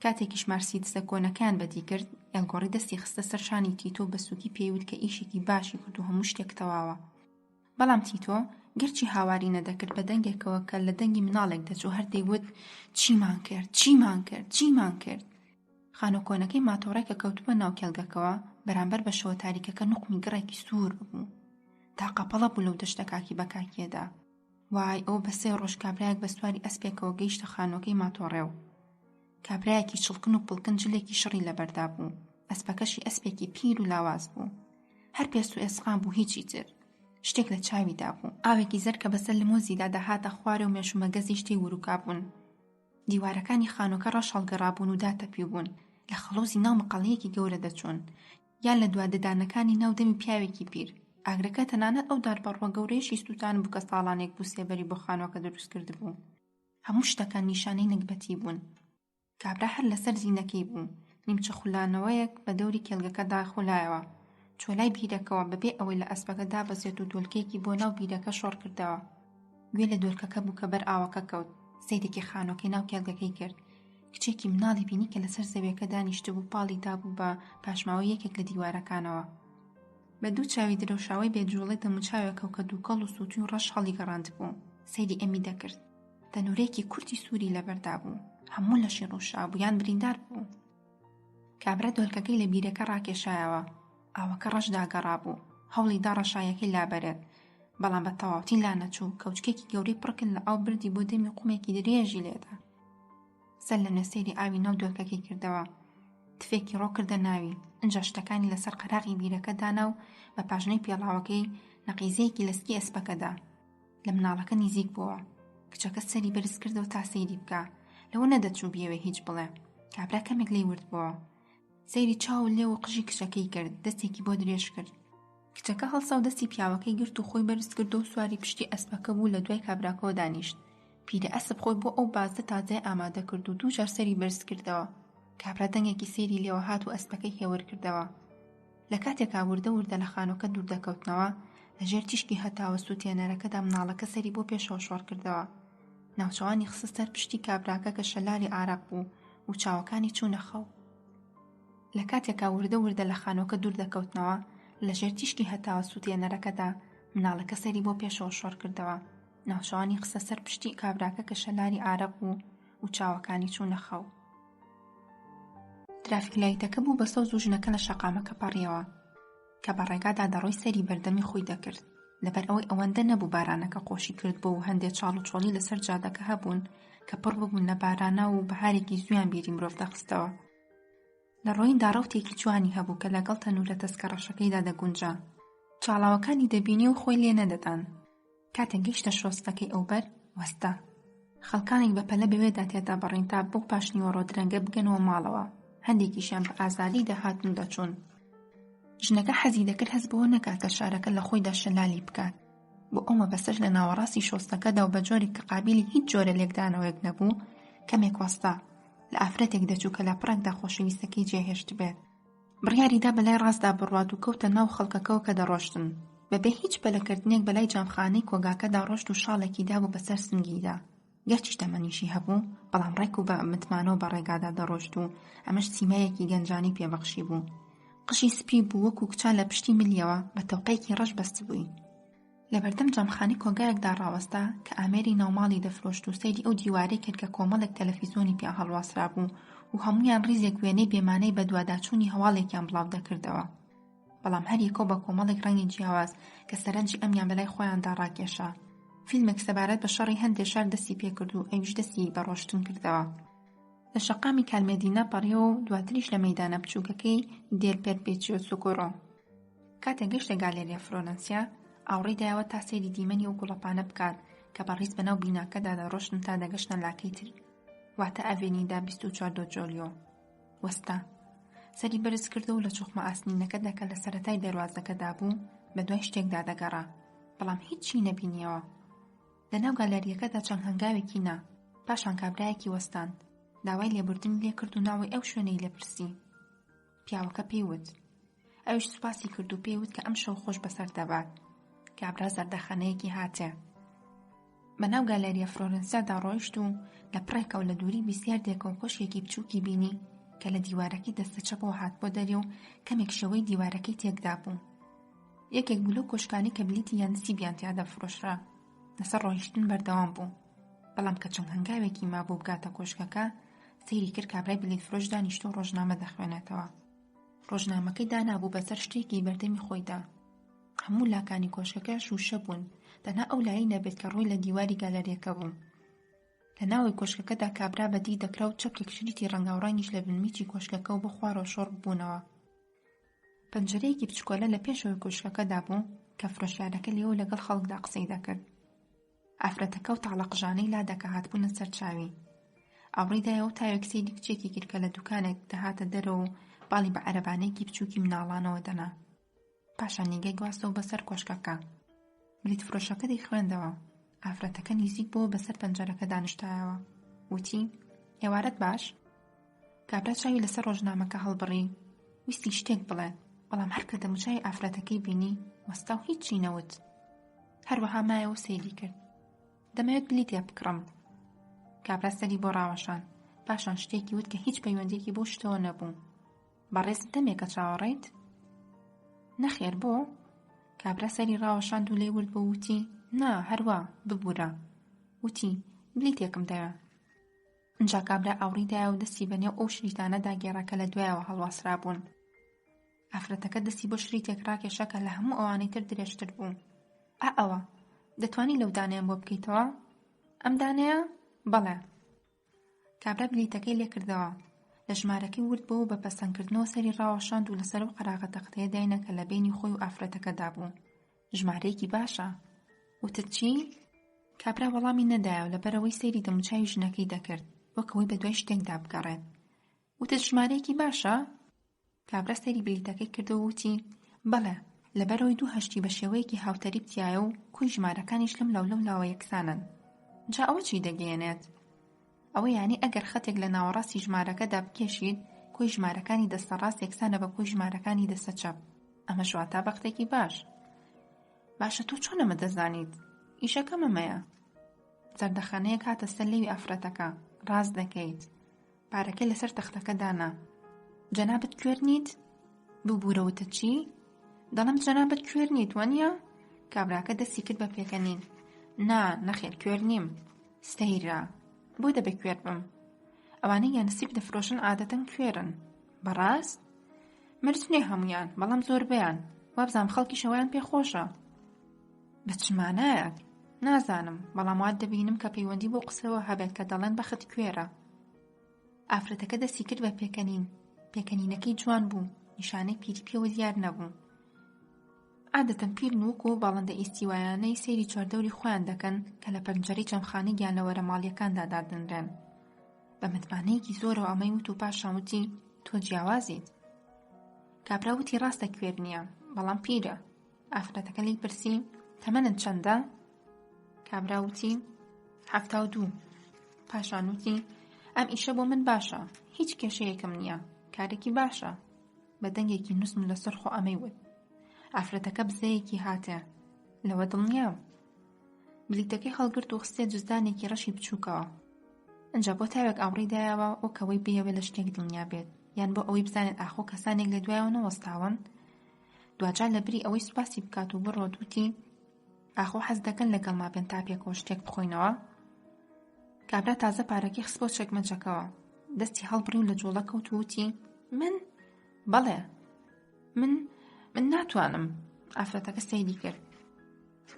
کاتێکیش مارسیدسە کۆنەکەیان بەدی کرد، ئێلگۆڕی دەستی خستە سەر شانی تیتۆ بە سووکی پێیوت کە ئیشێکی باشی کرد و هەموو شتێک تەواوە. بەڵام تیتۆ گەرچی هاواری نەدەکرد بە دەنگێکەوە کە لە دەنگی مناڵێک دەچوو هەر دەیوت چیمان کرد، چیمان کرد، چیمان کرد. خانۆکۆنەکەی ماتۆڕێک کە کەوتووە ناو کێڵگەکەوە بەرامبەر بە شەوە تاریکەکە نوقمی گڕێکی سوور ببوو. تاقەپەڵە بوو لەو دەشتە کاکی بە کاکیەدا. وای ئەو بە سێ ڕۆژ کابرایەک بە سواری ئەسپێکەوە گەیشتە خانۆکەی ماتۆڕێ و کابرایەکی چڵکن و پڵکن جلێکی شڕی لەبەردا بوو. ئەسپەکەشی ئەسپێکی پیر و لاواز بوو. هەر پێست و ئێسقان بوو هیچی تر. شتێک لە چاویدا بوو. ئاوێکی زەر کە بەسەر لمۆزیدا دەهاتە خوارێ و مێشومەگەزی شتەی وروکا بوون. دیوارەکانی خانۆکە ڕەش هەڵگەڕابوون و داتەپی بوون. لە خەڵۆزی ناو مەقەڵەیەکی گەورە دەچوون. یان لە دوادەدانەکانی ناو دەمی پیاوێکی پیر. ئاگرەکە تەنانەت ئەو داربەڕوە گەورەیەشی سووتان بوو کە ساڵانێک بوو سێبەری بۆ خانۆکە دروست کرد بوو. هەموو شتەکان نیشانەی نەکبەتی بوون. کابرا هەر لەسەر زینەکەی بوو. نیمچە خولانەوەیەک بە دەوری کێڵگەکەدا خولایەوە. چۆلای بیرەکەوە بەبێ ئەوەی لە ئەسپەکە دابەزێت و دۆلکەیەکی بۆ ناو بیرەکە شۆڕ کردەوە. گوێ لە دۆلکەکە بوو کە بەر ئاوەکە کەوت. سەیرێکی خانۆکەی ناو کێڵگەکەی کرد. کچێکی مناڵی بینی کە لەسەر زەویەکە دانیشتە بوو پاڵی دابوو بە پاشماوەی یەکێک لە دیوارەکانەوە. بە دوو چاوی درەوشاوی بێجوڵەی دەموچاوێکەوە کە دووکەڵ و سووتی و ڕەش هەڵی گەڕاند بوو. سەیری ئەمی دەکرد. تەنورەیەکی کورتی سووری لەبەردا بوو. هەموو لەشی ڕووشا بوو یان بریندار بوو. کابرا دۆلکەکەی لە بیرەکە ڕاکێشایەوە. ئاوەکە ڕەشدا گەڕا بوو. هەوڵی دا ڕەشایەکەی لابەرێت. بەڵام بە تەواوەتی لا نەچوو. کەوچکێکی گەورەی پڕکرد لە ئاو بردی بۆ دەمی قومێکی درێژی لێدا. سەر لە نوێسەیری ئاوی ناو دۆلکەکەی کردەوە. تفێکی ڕۆ کردە ناوی. ئەنجا شتەکانی لەسەر قەراغی بیرەکە دانا و بە پاژنەی پێڵاوەکەی نەقیزەیەکی لەسکی ئەسپەکەدا. لە مناڵەکە نزیک بووە. کچەکە سەری بەرز کردەوە تا سەیری بکە. لەوە نەدەچوو بیەوێ هیچ بڵێ. کابرا کەمێک لێی ورد بووە. سەیری چاو لێ و قژی کچەکەی کرد. دەستێکی بۆ درێژ کرد. کچەکە هەڵسا و دەستی پیاوەکەی گرت و خۆی بەرز کرد و سواری پشتی ئەسپەکە بوو لە دوای کابراکەوە دانیشت. پیرە ئەسپ خۆی بۆ ئەو بازدە تازای ئامادە کرد و دووجار سەری بەرز کردەوە. کابرا دەنگێکی سەیری لێوە هات و ئەسپەکەی هێور کردەوە. لە کاتێکا وردە لە خانۆکە دوور دەکەوتنەوە لەژێر تیشکی هەتاوە سووتێنەرەکەدا مناڵەکە سەری بۆ پێشەوە شۆڕ کردەوە. ناوچەوانی خستە سەر پشتی کابراکە کە شەلاری ئارەق بوو و چاوەکانی چوونە خەو. لە کاتێکا وردە لە خانۆکە دوور دەکەوتنەوە لەژێر تیشکی هەتاوە سووتێنەرەکەدا مناڵەکە سەری بۆ پێشەوە شۆڕ کردەوە. ناوچەوانی خستە سەر پشتی کابراکە کە شەلاری ئارەق بوو و چاوەکانی چوونە خەو. ترافیک لایتەکە بوو بە سەوز و ژنەکە لە شەقامەکە پەڕیەوە کە بە ڕێگادا دەڕۆی سەری بەردەمی خۆی دەکرد. لەبەر ئەوەی ئەوەندە نەبوو بارانەکە قۆشی کرد بۆ و هەندێک چاڵ و چۆڵی لەسەر جادەکە هەبوون کە پڕ ببوون لە بارانە و بەهارێکی زویان بیری مرۆڤ دەخستەوە. لە ڕۆی داڕەوتێکی جوانی هەبوو کە لەگەڵ تەنورە تەسکەڕەشەکەیدا دەگونجا. چاڵاوەکانی دەبینی و خۆی لێ نەدەدان. کاتێک گەیشتە شۆستەکەی ئەوبەر وەستا. خەڵکانێک بەپەلە بەوێدا تێدا بەڕین تا بۆ پاشنیوە ڕۆدرەنگە بگەنەوە ماڵەوە. هەندێکیشیان بە ئازادی دەهاتن و دەچوون. ژنەکە حەزی دەکرد هەست بەوە نەکات کە شارەکە لە خۆیدا شەلالی بکات. بۆ ئەومە بەسەر لە ناوەڕاستی شۆستەکەدا و بە جۆرێک کە قابیلی هیچ جۆرە لێکدانەوەیەک نەبوو کەمێک وەستا لە ئافرەتێک دەچوو کە لە پڕێکدا خۆشەویستەکەی جێهێشت بێت. بڕیاریدا بەلای ڕاستدا بڕوات و کەوتە ناو خەڵکەکەەوە کە دەڕۆشتن. بەبێ هیچ پەلەکردنێک بەلای جامخانەی کۆگاکەدا ڕۆشت و شاڵێکی دابوو بەسەر سنگیدا. گەرچی تەمەنیشی هەبوو بەڵام ڕێک و بە متمانەوە بە ڕێگادا دەڕۆشت و ئەمەش سیمایەکی گەنجانی پێبەخشی بوو. قشی سپی بوو وەکو کچان لە پشتی ملیەوە بە تەوقەیەکی ڕەش بەست بووی. لە بەردەم جامخانەی کۆگایەکدا ڕاوەستا کە ئامێری ناوماڵی دەفرۆشت و سەیری ئەو دیوارەی کرد کە کۆمەڵێک تەلەڤیزۆنی پێ هەڵواسرا بوو و هەموویان ڕیزێک وێنەی بێمانەی بە دوواداچوونی هەواڵێکیان بڵاو دەکردەوە. بەڵام هەر یەکۆ بە کۆمەڵێک ڕەنگی جیاواز کە سەرنجی ئەمیان بەلای خۆیاندا ڕاکێشا. فیلمێک سەبارەت بە شەڕی هەندێک شار دەستی پێکرد و ئەویش دەستی بە ڕۆشتن کردەوە. لە شەقامی کالمێدینە پەڕیەوە و دواتریش لە مەیدانە بچووکەکەی دێل پێرپێچیۆ سوکۆرۆ. کاتێک گەشتە گالێریە فلۆرەنسیا ئاوڕێی دایەوە تا سەیری دیمەنی و گوڵەپانە بکات کە بەڕیز بەناو بیناکەدا دەڕۆشتن تا دەگەشتن لاکەی تر واتە ئەڤێنیدا 24 دۆ جۆلیۆ. وەستا سەری بەرز کردە و لە چوخمە ئاسنینەکەدا کە لە سەرەتای دەروازەکەدا بوو بە دوای شتێکدا دەگەڕا بەڵام هیچی نەبینیەوە. لە ناو گالێریەکەدا چەند هەنگاوێکی نا پاشان کابرایەکی وەستاند داوای لێبوردن لێ کرد و ناوی ئەو شوێنەی لێپرسی. پیاوەکە پێیوت. ئەویش سوپاسی کرد و پێیوت کە ئەم شەو خۆش بەسەر دەبات. کابرا زەردەخانەیەکی هاتێ. بەناو گالێریە فلۆرەنسیادا ڕۆیشت و لە پڕێکە و لە دووری بیسیار دێکەوە کۆشیێکی بچووکی بینی کە لە دیوارەکەی دەستە چەپەوە هات بۆ دەرێ و کەمێک شەوەی دیوارەکەی تێکدا بوو. یەکێک بوو لەو کۆشکانی کە بلیتی یان سیبیان تیادا فرۆشرا لەسەر ڕۆیشتن بەردەوام بوو. بەڵام کە چەند هەنگاوێکی مابوو بگاتە کۆشکەکە سەیری کرد کابرای بلیت فرۆش دانیشتۆ ڕۆژنامە دەخوێنێتەوە. ڕۆژنامەکەی دانابوو بەسەر شتێکی بەردەمی خۆیدا. هەموو لاکانی کۆشکەکە شوشە بوون تەنها ئەو لایی نەبێت کە ڕووی لە دیواری گالەریەکە بوو. لە ناوی کۆشکەکەدا کابرا بەدی دەکرا و چەپێک شریتی ڕەنگاوڕانگیش لە بنمیچی کۆشکەکە و بۆ خوارەوە شۆڕ بوونەوە. پەنجەرەیەکی بچکۆلە لە پێشەوەی کۆشکەکەدا بوو کە فرۆشیارەکە لێوە لەگەڵ خەڵکدا قسەی دەکرد. ئافرەتەکە و تاڵەقژانەی لادەکە هاتبوونە سەر چاوی. ئاوڕێدایەوە تاوێک سەیری کچێکی کرد کە لە دوکانێک دەهاتە دەرەوە و باڵی بە عەرەبانەیەکی بچووکی مناڵانەوە دەنا. پاشان نیگەی گواستەوە بەسەر کۆشکەکە. بلیت فرۆشەکە دەیخوێندەوە. ئافرەتەکە نزیک بۆ بەسەر پەنجەرەکە دانیشتایەوە. وتی: ئێوارەت باش؟ کابرا چاوی لەسەر ڕۆژنامەکە هەڵبڕی. ویستی شتێک بڵێت بەڵام هەر کە دەموچای ئافرەتەکەی بینی وەستا و هیچی نەوت. هەروەها مایەوە سەیری کرد. دەمەوێت بلیتێ بکڕم. کابرا سەری بۆ ڕاوەشان. پاشان شتێکی وت کە هیچ پەیوەندێکی بۆ شتەوە نەبوو. بەڕێزت دەمێکە چاوەڕێیت؟ نەخێر بۆ؟ کابرا سەری ڕاوەشاند و لێی ورد بۆ وتی: نا هەروە ببوورە. وتی: بلیتێکم دەوێت. ئەنجا کابرا ئاوڕیدایە و دەستی بەنێو ئەو شریتانە داگێڕا کە لە دوایەوە هەڵواسرا بوون. ئافرەتەکە دەستی بۆ شریتێک ڕاکێشا کە لە هەموو ئەوانەی تر درێژتر بوو. ئەوە دەتوانی لەو دانەیەم بۆ بکەیتەوە؟ ئەم دانەیە؟ بەڵێ. کابرا بلیتەکەی لێ کردەوە. لە ژمارەکەی ورد بۆ و بە پەسەندکردنەوە سەری ڕاوەشاند و لەسەر و قەراغە تەختەیە داینە کە لە بینی خۆی و ئافرەتەکەدا بوو. ژمارەیەکی باشە. وتت چی؟ کابرا وەڵامی نەدایە و لەبەرەوەی سەیری دەموچاوی ژنەکەی دەکرد وەکەوەی بە دوای شتێکدا بگەڕێت. وتت ژمارەیەکی باشە؟ کابرا سەیری بلیتەکەی کردەوە و وتی: بەڵێ، لەبەرەوەی دوو هەشتی بە شێوەیەکی هاوتەریب تایە و کوی ژمارەکانیش لەم لاو یەکسانن. جا ئەوە چی دەگەیەنێت؟ ئەوە یعنی ئەگەر خەتێک لە ناوەڕاستی ژمارەکەدا بکێشیت کوی ژمارەکانی دەستە ڕاست یەکسانە بە کوی ژمارەکانی دەستە چەپ. ئەمە شواتە بەختێکی باش. باشە تۆ چۆن ئەمە دەزانیت؟ ئیشەکە مەمەیە. زەردەخانەیەک هاتە سەر لێوی ئافرەتەکە. ڕاز دەکەیت. پارەکەی لەسەر تەختەکە دانا. جەنابەت کوێر نیت؟ ببوورەوتە چی؟ دەڵێم جەنابەت کوێر نیت وەنیە؟ کابراکە دەستی کرد بە پێکەنین. نا نەخێر کوێر نیم. سەیرە. بۆ دەبێ کوێر بم؟ ئەوانەی یانسیب دەفرۆشن عادەتەن کوێرن. بەڕاست؟ مرجنێ هەمویان بەڵام زۆربەیان. وابزانم خەڵکی شەوەیان پێخۆشە. بە چمانایەک؟ نازانم بەڵام وات دەبینم کە پەیوەندی بۆ قسەوە هەبێت کە دەڵێن بەخت کوێرە. ئافرەتەکە دەستی کرد بە پێکەنین. پێکەنینەکەی جوان بوو. نیشانەی پیری پێوە دیار نەبوو. عادەتەن پیرن وەکو باڵندە ئیستیوایانەی سەیری چواردەوری خۆیان دەکەن کە لە پەنجەرەی چەمخانەی گیان لە وەرە ماڵیەکاندا دادەنرێن. بە متمانەیەکی زۆرەوە ئەمەی وت و پاشان وتی تۆ جیاوازیت. کابرا وتی ڕاستە کوێر نییە، بەڵام پیرە. ئافرەتەکە لی پرسی تەمەنت چەندە؟ کابرا وتی 72. پاشان وتی ئەم ئیشە بۆ من باشە، هیچ کێشەیەکم نییە، کارێکی باشە. بە دەنگێکی نووسم لەسەر خۆ ئەمەی وت. ئافرەتەکە بزەیەکی هاتێ، لەوە دڵنیام. بلیتەکەی هەڵگرت و خستێ جزدانێکی ڕەشی بچووکەوە. ئەنجا بۆ تاوێک ئاوڕێی دایەوە وەکەوەی بێوێ لە شتێک دڵنیا بێت، یان بۆ ئەوەی بزانێت ئاخۆ کەسانێک لە دوایەوە نەوەستاون. دوجار لە بری ئەوەی سوپاسی بکات و بڕۆت وتی ئاخۆ حەز دەکەن لەگەڵ ما بێن تا پێکەوە شتێک بخۆینەوە. کابرا تازە پارەکەی خست بۆ چەکمەچەکەوە، دەستی هەڵبڕی و لە جوڵە کەوت و وتی من بەڵێ من ناتوانم. ئافرەتەکە سەیری کرد.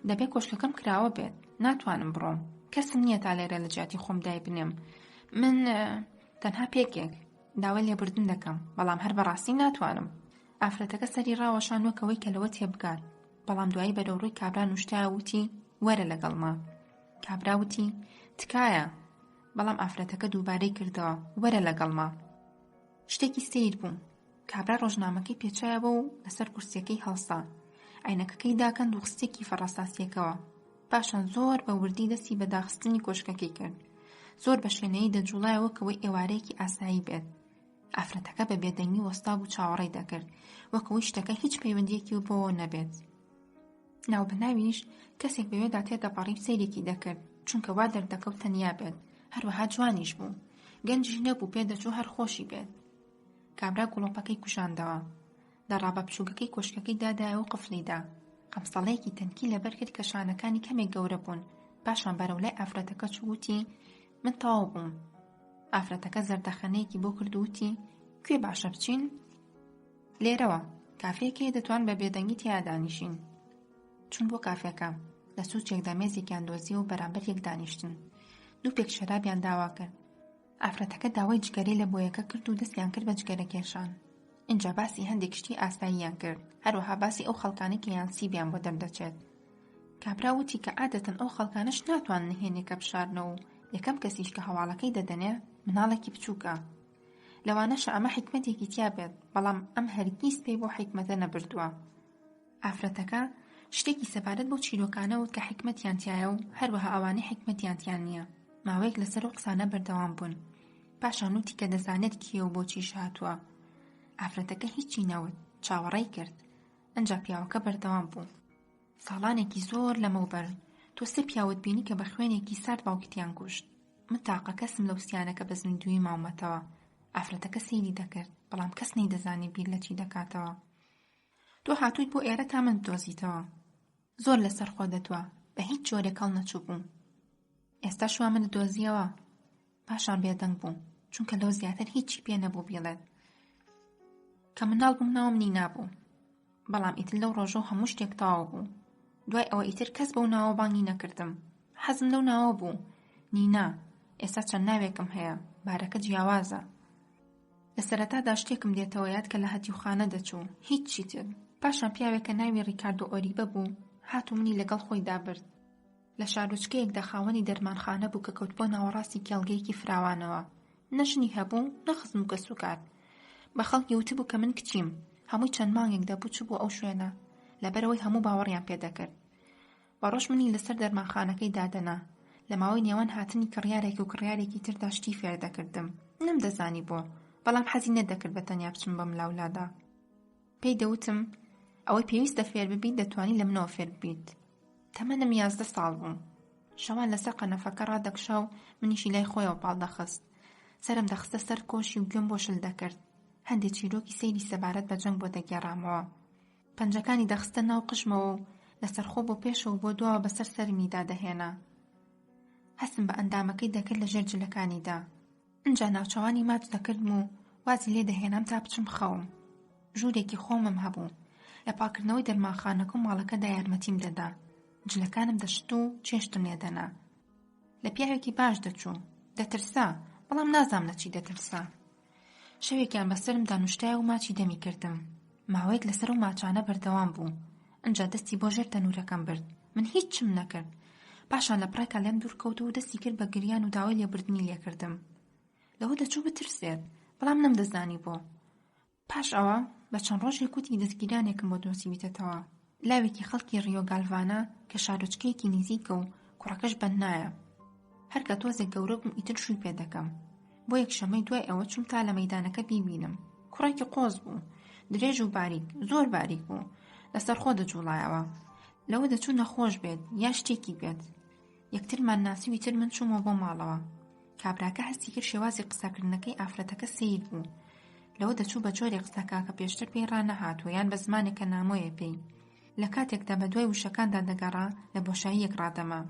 دەبێت کۆشکەکەم کراوە بێت، ناتوانم بڕۆم، کەسم نییە تا لێرە لە جیاتی خۆم دای بنێم. من تەنها پێکێک داوای لێبوردن دەکەم، بەڵام هەر بەڕاستی ناتوانم. ئافرەتەکە سەری ڕاوەشان وەکەوەی کە لەوە تێبگات، بەڵام دوایی بەرەوڕووی کابرا نوشتایە وتی وەرە لەگەڵما. کابرا وتی تکایە، بەڵام ئافرەتەکە دووبارەی کردەوە وەرە لەگەڵما. شتێکی سیر بوو. کابرا ڕۆژنامەکەی پێچایەوە و لەسەر کورسیەکەی هەڵسا، عینەکەکەی داکەند و خستێکی فەڕەساسیەکەوە. پاشان زۆر بە وردی دەستی بە داخستنی کۆشکەکەی کرد، زۆر بە شوێنەیە دەجوڵایەوە کەوەی ئێوارەیەکی ئاسایی بێت. ئافرەتەکە بە بێدەنگی وەستا بوو چاوەڕێی دەکرد، وەکەوەی شتەکە هیچ پەیوەندیەکی بۆەوە نەبێت. ناوبەناویش کەسێک بەوێدا تێدەپەڕی سەیرێکی دەکرد، چونکە وا دەردەکەوت تەنیا بێت، هەروەها جوانیش بوو، گەنجی نەبوو پێدەچوو هەر خۆشی بێت. کابرا گوڵۆپەکەی کوشاندەوە، دەڕابە بچووکەکەی کۆشکەکەی دادایە و قفلیدا. قەمسەڵەیەکی تەنکی لەبەر کرد کە شانەکانی کەمێک گەورە بوون. پاشان بەرەولای ئافرەتەکە چووتی من تەواو بووم. ئافرەتەکە زەردەخەنەیەکی بۆ کرد و وتی کوێ باشە بچین؟ لێرەوە، کافەیەکی دەتوان بە بێدەنگی تیا دانیشین. چون بۆ کافەکە، لە سوچێکدا مێزێکیان دۆزی و بەرامبەر یەک دانیشتن. 2 پێک شەرابیان داوا کرد. ئافرەتەکە داوای جگەرەی لە بۆیەکە کرد و دەستیان کرد بە جگەرە کێشان. اینجا باسی هەندێک شتی ئاساییان کرد، هەروەها باسی ئەو خەڵکانەی کە یان سیبیان بۆ دەردەچێت. کابرا وتی کە عادەتەن ئەو خەڵکانەش ناتوانن هێنێکە بشارنەوە و یەکەم کەسیش کە هەواڵەکەی دەدەنێ مناڵێکی بچووکە. لەوانەشە ئەمە حکمەتێکی تیا بێت، بەڵام ئەم هەرگیز پێی بۆ حکمەتە نەبردووە. ئافرەتەکە شتێکی سەبارەت بۆ چیرۆکانەوت کە حکمەتیان تایە و هەروەها ئەوانەی حکمەتیان تیان نییە. ماوەیەک لەسەر و قسانە بەردەوام بوون. پاشان وتی کە دەزانێت کێ و بۆچیش هاتووە. ئافرەتەکە هیچی نەوت، چاوەڕێی کرد. ئەنجا پیاوەکە بەردەوام بوو. ساڵانێکی زۆر لەمەوبەر تۆ 3 پیاوت بینی کە بە خوێنێکی سارد باوکتیان کوشت. من تاقە کەسم لەو سیانەکە بە زیندوی ماومەتەوە. ئافرەتەکە سەیری دەکرد، بەڵام کەس نەیدەزانی بیر لە چی دەکاتەوە. تۆ هاتوویت بۆ ئێرە تا من دۆزیتەوە. زۆر لەسەر خۆ دەتوە، بە هیچ جۆرێک هەڵ نەچوو بوو. ئێستا شوا من دۆزیەوە. پاشان بێدەنگ بوو، چونکە لەو زیاتر هیچی پێ نەبوو بیڵێت. کە مناڵ بووم ناوم نینا بوو، بەڵام ئیتر لەو ڕۆژە هەموو شتێک تەواو بوو. دوای ئەوە ئیتر کەس بەو ناوە بانگی نەکردم. حەزم لەو ناوە بوو، نینا. ئێستا چەند ناوێکم هەیە، بارەکە جیاوازە. لە سەرەتادا شتێکم دێتەوە یاد کە لە هەتیوخانە دەچوو، هیچی تر. پاشان پیاوێکە ناوی ڕیکاردۆ ئۆریبە بوو، هات و منی لەگەڵ خۆی دابرد. لە شارۆچکەیەکدا خاوەنی دەرمانخانە بوو کە کەوت بۆ ناوەڕاستی کێڵگەیەکی فراوانەوە. نەژنی هەبوو، نەخزم و کەسوکات. بە خەڵکی وتبوو کە من کچیم، هەمووی چەند مانگێک دەبوو چوو بۆ ئەو شوێنە، لەبەرەوەی هەموو باوەڕیان پێدەکرد. بەڕۆژ منی لەسەر دەرمانخانەکەی دادەنا. لە ماوەی نێوان هاتنی کڕیارێک و کڕیارێکی تردا شتی فێر دەکردم. نەمدەزانی بۆ، بەڵام حەزی نەدەکرد بە تەنیا بچم بەم لاولادا. پێی دەوتم ئەوەی پێویستە فێر ببیت دەتوانی لە منەوە فێر ببیت. تەمەنم 11 ساڵ بوو. شەوان لەسەر قەنەفەکە ڕادەکشا و منیشی لای خۆیەوە پاڵ دەخست. سەرم دەخستە سەر کۆشی و گوێم بۆ شل دەکرد. هەندێک چیرۆکی سەیری سەبارەت بە جەنگ بۆ دەگێڕامەوە. پەنجەکانی دەخستە ناو قژمەوە و لەسەر خۆ بۆ پێشەوە بۆ دووە بەسەر سەرمیدا دەهێنا. هەستم بە ئەندامەکەی دەکرد لە ژێر جلەکانیدا. ئەنجا ناوچەوانی ماچ دەکردم و وازی لێ دەهێنام تا بچم خەوم. ژوورێکی خۆمم هەبوو. لە پاکردنەوەی دەرمانخانەکە و ماڵەکەدا یارمەتیم دەدا. جلەکانم دەشت و چێشتم لێدەنا. لە پیاوێکی باش دەچوو. دەترسا، بەڵام نازام لە چی دەترسا. شەوێکیان بەسەرم دانوشتایە و ماچی دەمی کردم. ماوەیەک لەسەر و ماچانە بەردەوام بوو. ئەنجا دەستی بۆ ژێر تەنورەکەم برد. من هیچم نەکرد. پاشان لە پڕێکە لێم دوور کەوتەوە و دەستی کرد بە گریان و داوای لێبردنی لێکردم. لەوە دەچوو بترسێت، بەڵام نەمدەزانی بۆ. پاش ئەوە بە چەند ڕۆژێک وتی دەستگیرانێکم بۆ دۆسیبیتەوە. لاوێکی خەڵکی ڕیۆ گالڤانە کە شارۆچکەیەکی نزیکە و کوڕەکەش بەنایە. هەر کە تۆزێک گەورە بووم ئیتر شووی پێ دەکەم. بۆ یەکشەمەی دوای ئەوە چوم تا لە مەیدانەکە بیبینم. کوڕێکی قۆز بوو، درێژ و باریک، زۆر باریک بوو، لەسەر خۆ دەجوڵایەوە. لەوە دەچوو نەخۆش بێت یا شتێکی بێت. یەکترمان ناسی و ئیتر من چوومەوە بۆ ماڵەوە. کابراکە هەستی کرد شێوازی قسەکردنەکەی ئافرەتەکە سەیر بوو. لەوە دەچوو بە جۆرێک قسەکا کە پێشتر پێی ڕانەهاتوە یان بە زمانێکە نامۆیە پێی. لە کاتێکدا بە دوای وشەکاندا دەگەڕا لە بۆشاییەک ڕادەما.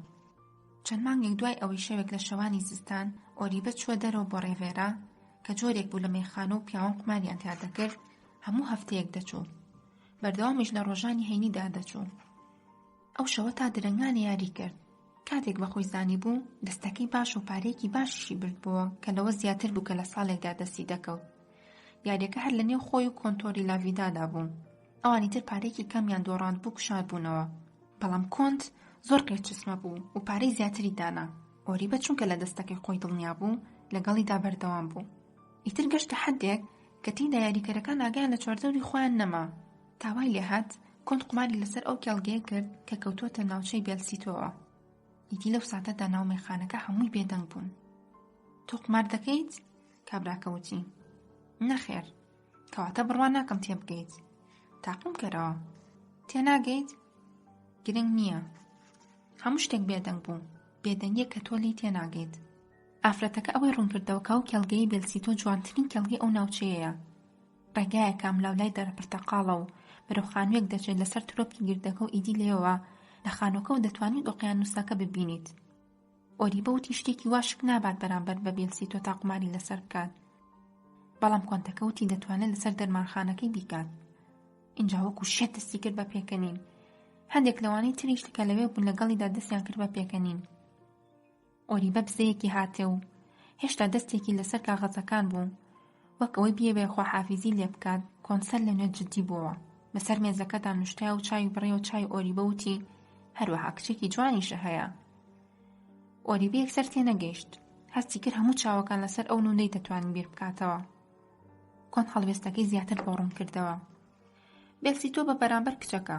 چەند مانگێک دوای ئەوەی شەوێک لە شەوانی زستان ئۆریبە چووە دەرەوە بۆ ڕێڤێرا کە جۆرێک بوو لە مەیخانە و پیاوان قماریان تیا دەکرد. هەموو هەفتەیەک دەچوو. بەردەوامیش لە ڕۆژانی هەینیدا دەچوو. ئەو شەوە تا درەنگانە یاری کرد. کاتێک بە خۆی زانی بوو دەستەکەی باش و پارەیەکی باشیشی برد بووە کە لەوە زیاتر بوو کە لە ساڵێکدا دەستی دەکەوت. یاریەکە هەر لە نێو خۆی و کۆنتۆری لاڤیدادا بوو. ئەوانی تر پارەیەکی کەمیان دۆڕاند بوو کوشار بوونەوە. بەڵام کۆنت زۆر قێچسمە بوو و پارەی زیاتری دانا. ئۆریبە چونکە لە دەستەکەی خۆی دڵنیا بوو لەگەڵیدا بەردەوام بوو. ئیتر گەشتە حەدێک کە تێیدا یاریکەرەکان ئاگیان لە چواردەوری خۆیان نەما. تاوای لێهات کۆنت قماری لەسەر ئەو کێڵگەیە کرد کە کەوتووەتە ناوچەی بێلسیتۆوە. ئیدی لەو ساتەدا ناو مەیخانەکە هەمووی بێدەنگ بوون. تۆ قمار دەکەیت؟ کابراکە وتی. نەخێر، کەواتە بڕوا ناکەم تێبگەیت. تاقم کەرەوە. تێناگەیت؟ گرنگ نییە. هەموو شتێک بێدەنگ بوو. بێدەنگیە کە تۆ لی تێناگەیت. ئافرەتەکە ئەوەی ڕوون کردەوە کە ئەو کێڵگەی بێلسیتۆ جوانترین کێڵگەی ئەو ناوچەیەیە. ڕێگایە کام لاولای دەرە پرتەقاڵە و بەرەو خانوویەک دەچێت لەسەر ترۆپی گردەکە و ئیدی لێەوە لە خانۆکە و دەتوانیت ئۆقیانوسەکە ببینیت. ئۆریبە وتی شتێکی واشک نابات بەرامبەر بە بێلسیتۆ تا قماری لەسەر بکات. بەڵام کۆنتەکە وتی دەتوانێت لەسەر دەرمانخانەکەی بیکات. اینجا وەکو شێت دەستی کرد بە پێکەنین. هەندێک لەوانەی تریش کە لەوێ بوون لەگەڵیدا دەستیان کرد بە پێکەنین. ئۆریبە بزەیەکی هاتێ و هێشتا دەستێکی لەسەر کاغەزەکان بوو وەک ئەوەی بیەوێ خواحافیزی لێ بکات. کۆنسەر لەنوێ جددی بووە. بەسەر مێزەکەدا نوشتای و چای و بڕێ و چای ئۆریبە وتی هەروەها کچێکی جوانیشە هەیە. ئۆریبە یەکسەر تێنەگەیشت. هەستی کرد هەموو چاوەکان لەسەر ئەو نونەی دەتوانین بیر بکاتەوە. کۆن هەڵوێستەکەی زیاتر بۆ ڕوون کردەوە. بێلسیتۆ بە بەرامبەر کچەکە.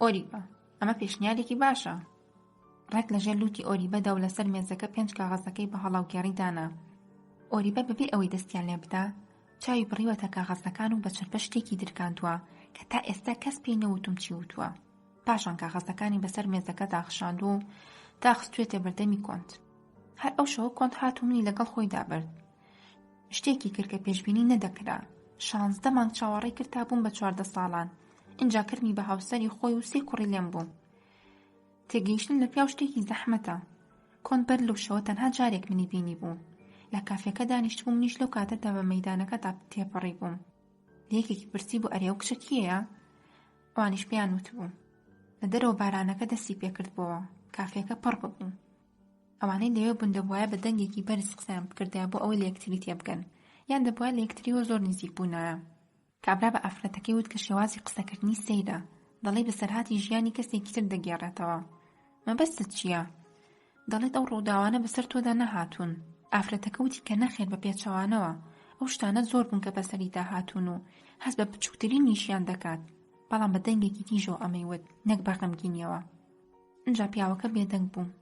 ئۆریبە، ئەمە پێشنیارێکی باشە. ڕێک لەژێر لوتی ئۆریبەدا و لەسەر مێزەکە 5 کاغەزەکەی بە هەڵاوگێڕی دانا. ئۆریبە بەبێ ئەوەی دەستیان لێ بدا چاوی بڕیوەتە کاغەزەکان و بە چرپە شتێکی درکاندووە کە تا ئێستا کەس پێی نەوتم چی وتووە. پاشان کاغەزەکانی بەسەر مێزەکە داخشاندوو و داخستوێتە بەردەمی کۆنت. هەر ئەو شەوە کۆنت هات و منی لەگەڵ خۆی دابرد. شتێکی کرد کە پێشبینی نەدەکرا. 16 مانگ چاوەڕێی کرد تا بووم بە 14 ساڵان. اینجا کردمی بە هاوسەری خۆی و 3 کوڕی لێم بوو. تێگەیشتن لە پیاو شتێکی زەحمەتە. کۆنت بەر لەو شەوە تەنها جارێک منی بینی بوو. لە کافێکە دانیشت بووم نیش لەو کاتەدا بە مەیدانەکە تا تێپەڕی بووم. لەیەکێکی پرسی بوو ئەرێ ئەو کچە کێیە؟ ئەوانیش پێیان وتبوو. لە دەرەوە بارانەکە دەستی پێکردبووە. کافێکە پڕ ببوو. ئەوانەی لەوێ بوون دەبوایە بە دەنگێکی بەرز قسەیان بکردایە بۆ ئەوەی لە یەکتری تێبگەن یان دەبوایە لە یەکتریەوە زۆر نزیک بوونایە. کابرا بە ئافرەتەکەی وت کە شێوازی قسەکردنی سەیرە. دەڵێ بەسەرهاتی ژیانی کەسێکی تر دەگێڕێتەوە. مەبەستت چییە؟ دەڵێت ئەو ڕووداوانە بەسەر تۆدا نەهاتوون. ئافرەتەکە وتی کە نەخێر بە پێچەوانەوە. ئەو شتانە زۆر بوون کە بەسەریدا هاتوون و هەست بە بچووکترین نیشیان دەکات. بەڵام بە دەنگێکی تیژەوە ئەمەی وت نەک بە غەمگینیەوە. اینجا پیاوەکە بێدەنگ بوو.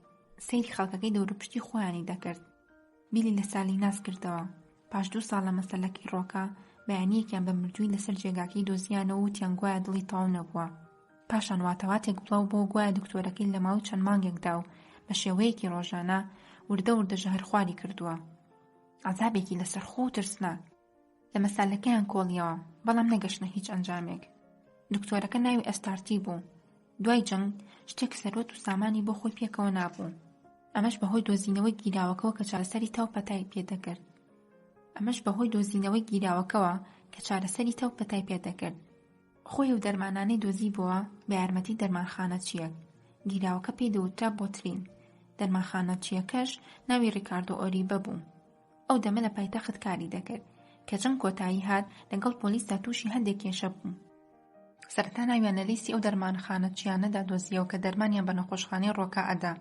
سەیری خەڵکەکەی دەوروپشتی خۆیانی دەکرد. بیلی لە سالی ناز کردەوە. پاش 2 ساڵ لە مەسەلەکەی ڕۆکە بەیانیەکیان بە مردووی لەسەر جێگاکەی دۆزیانەوە و تیان گوایە دڵی تەواو نەبووە. پاشان واتەواتێک بڵاو بۆ گوایە دکتۆرەکەی لە ماوەی چەند مانگێکدا و بە شێوەیەکی ڕۆژانە وردە وردە ژەهرخواری کردووە. عەزابێکی لەسەر خۆ و ترسناک. لە مەسالەکەیان کۆڵیەوە بەڵام نەگەشتنە هیچ ئەنجامێک. دکتۆرەکە ناوی ئەستارتی بوو. دوای جەنگ شتێک سەرۆت و سامانی بۆ خۆی پێکەوە نابوو. ئەمەش بەهۆی دۆزینەوەی گیراوەکەوە کە چارەسەری تاو پەتای پێدەکرد. خۆی و دەرمانانەی دۆزی بووە بە یارمەتی دەرمانخانە چیەک. گیراوەکە پێی دەوترا بۆترین. دەرمانخانە چیەکەش ناوی ڕیکاردۆ ئۆریبە بوو. ئەو دەمە لە پایتەخت کاری دەکرد کە جەنگ کۆتایی هات لەگەڵ پۆلیسدا تووشی هەندێک کێشە بوو. سەرەتا ناویان لە لیستی ئەو دەرمانخانە چیانەدا دۆزیەوە کە دەرمانیان بە نەخۆشخانەی ڕۆکا ئەدا.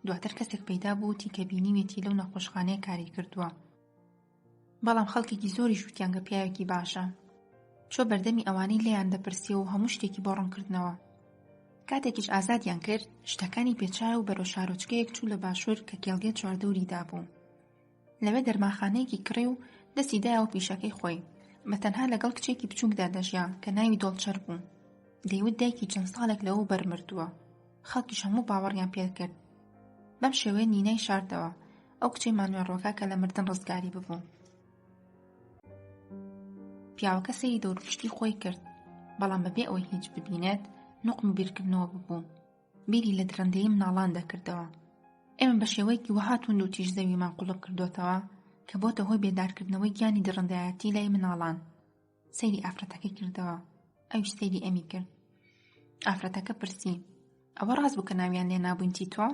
دواتر کەسێک پەیدا بوو کە بینیوێتی لەو نەخۆشخانەیە کاری کردووە. بەڵام خەڵکێکی زۆری ژووتیان کە پیاوێکی باشە. چۆ بەردەمی ئەوانەی لێیان دەپرسیەوە و هەموو شتێکی بۆ ڕوونکردنەوە. کاتێکیش ئازادیان کرد، شتەکانی پێچاو و بەرەو شارۆچکەیەک چوو لە باشوور کە کێڵگەی چواردەوریدا بوو. لەوێ دەرمانخانەیەکی کڕی و دەستی دایەوە پیشەکەی خۆی. بەتەنها لەگەڵ کچێکی بچووکدا دەژیا کە ناوی دۆڵچەر بوو. دەیوت دایکی چەند ساڵێک لەوە بەرمردووە. خەڵکیش هەموو باوەڕیان پێ کرد. بەم شێوەیە نینای شاردەوە ئەو کچەی مانوێڕۆکە کە لە مردن ڕزگاری ببوو. پیاوەکە سەیری دەورپشتی خۆی کرد، بەڵام بەبێ ئەوەی هیچ ببینێت نوقم بیرکردنەوە ببوو. بیری لە درەندەیی مناڵان دەکردەوە. ئێمە بە شێوەیەکی وەها توند و تیژ زەویمان قوڵب کردوتەوە کە بۆتە هۆی بێدارکردنەوەی گیانی درەندایەتی لای مناڵان. سەیری ئافرەتەکەی کردەوە. ئەویش سەیری ئەمی کرد. ئافرەتەکە پرسی: ئەوە ڕاست بوو کە ناویان لێ نابووینتی تۆ؟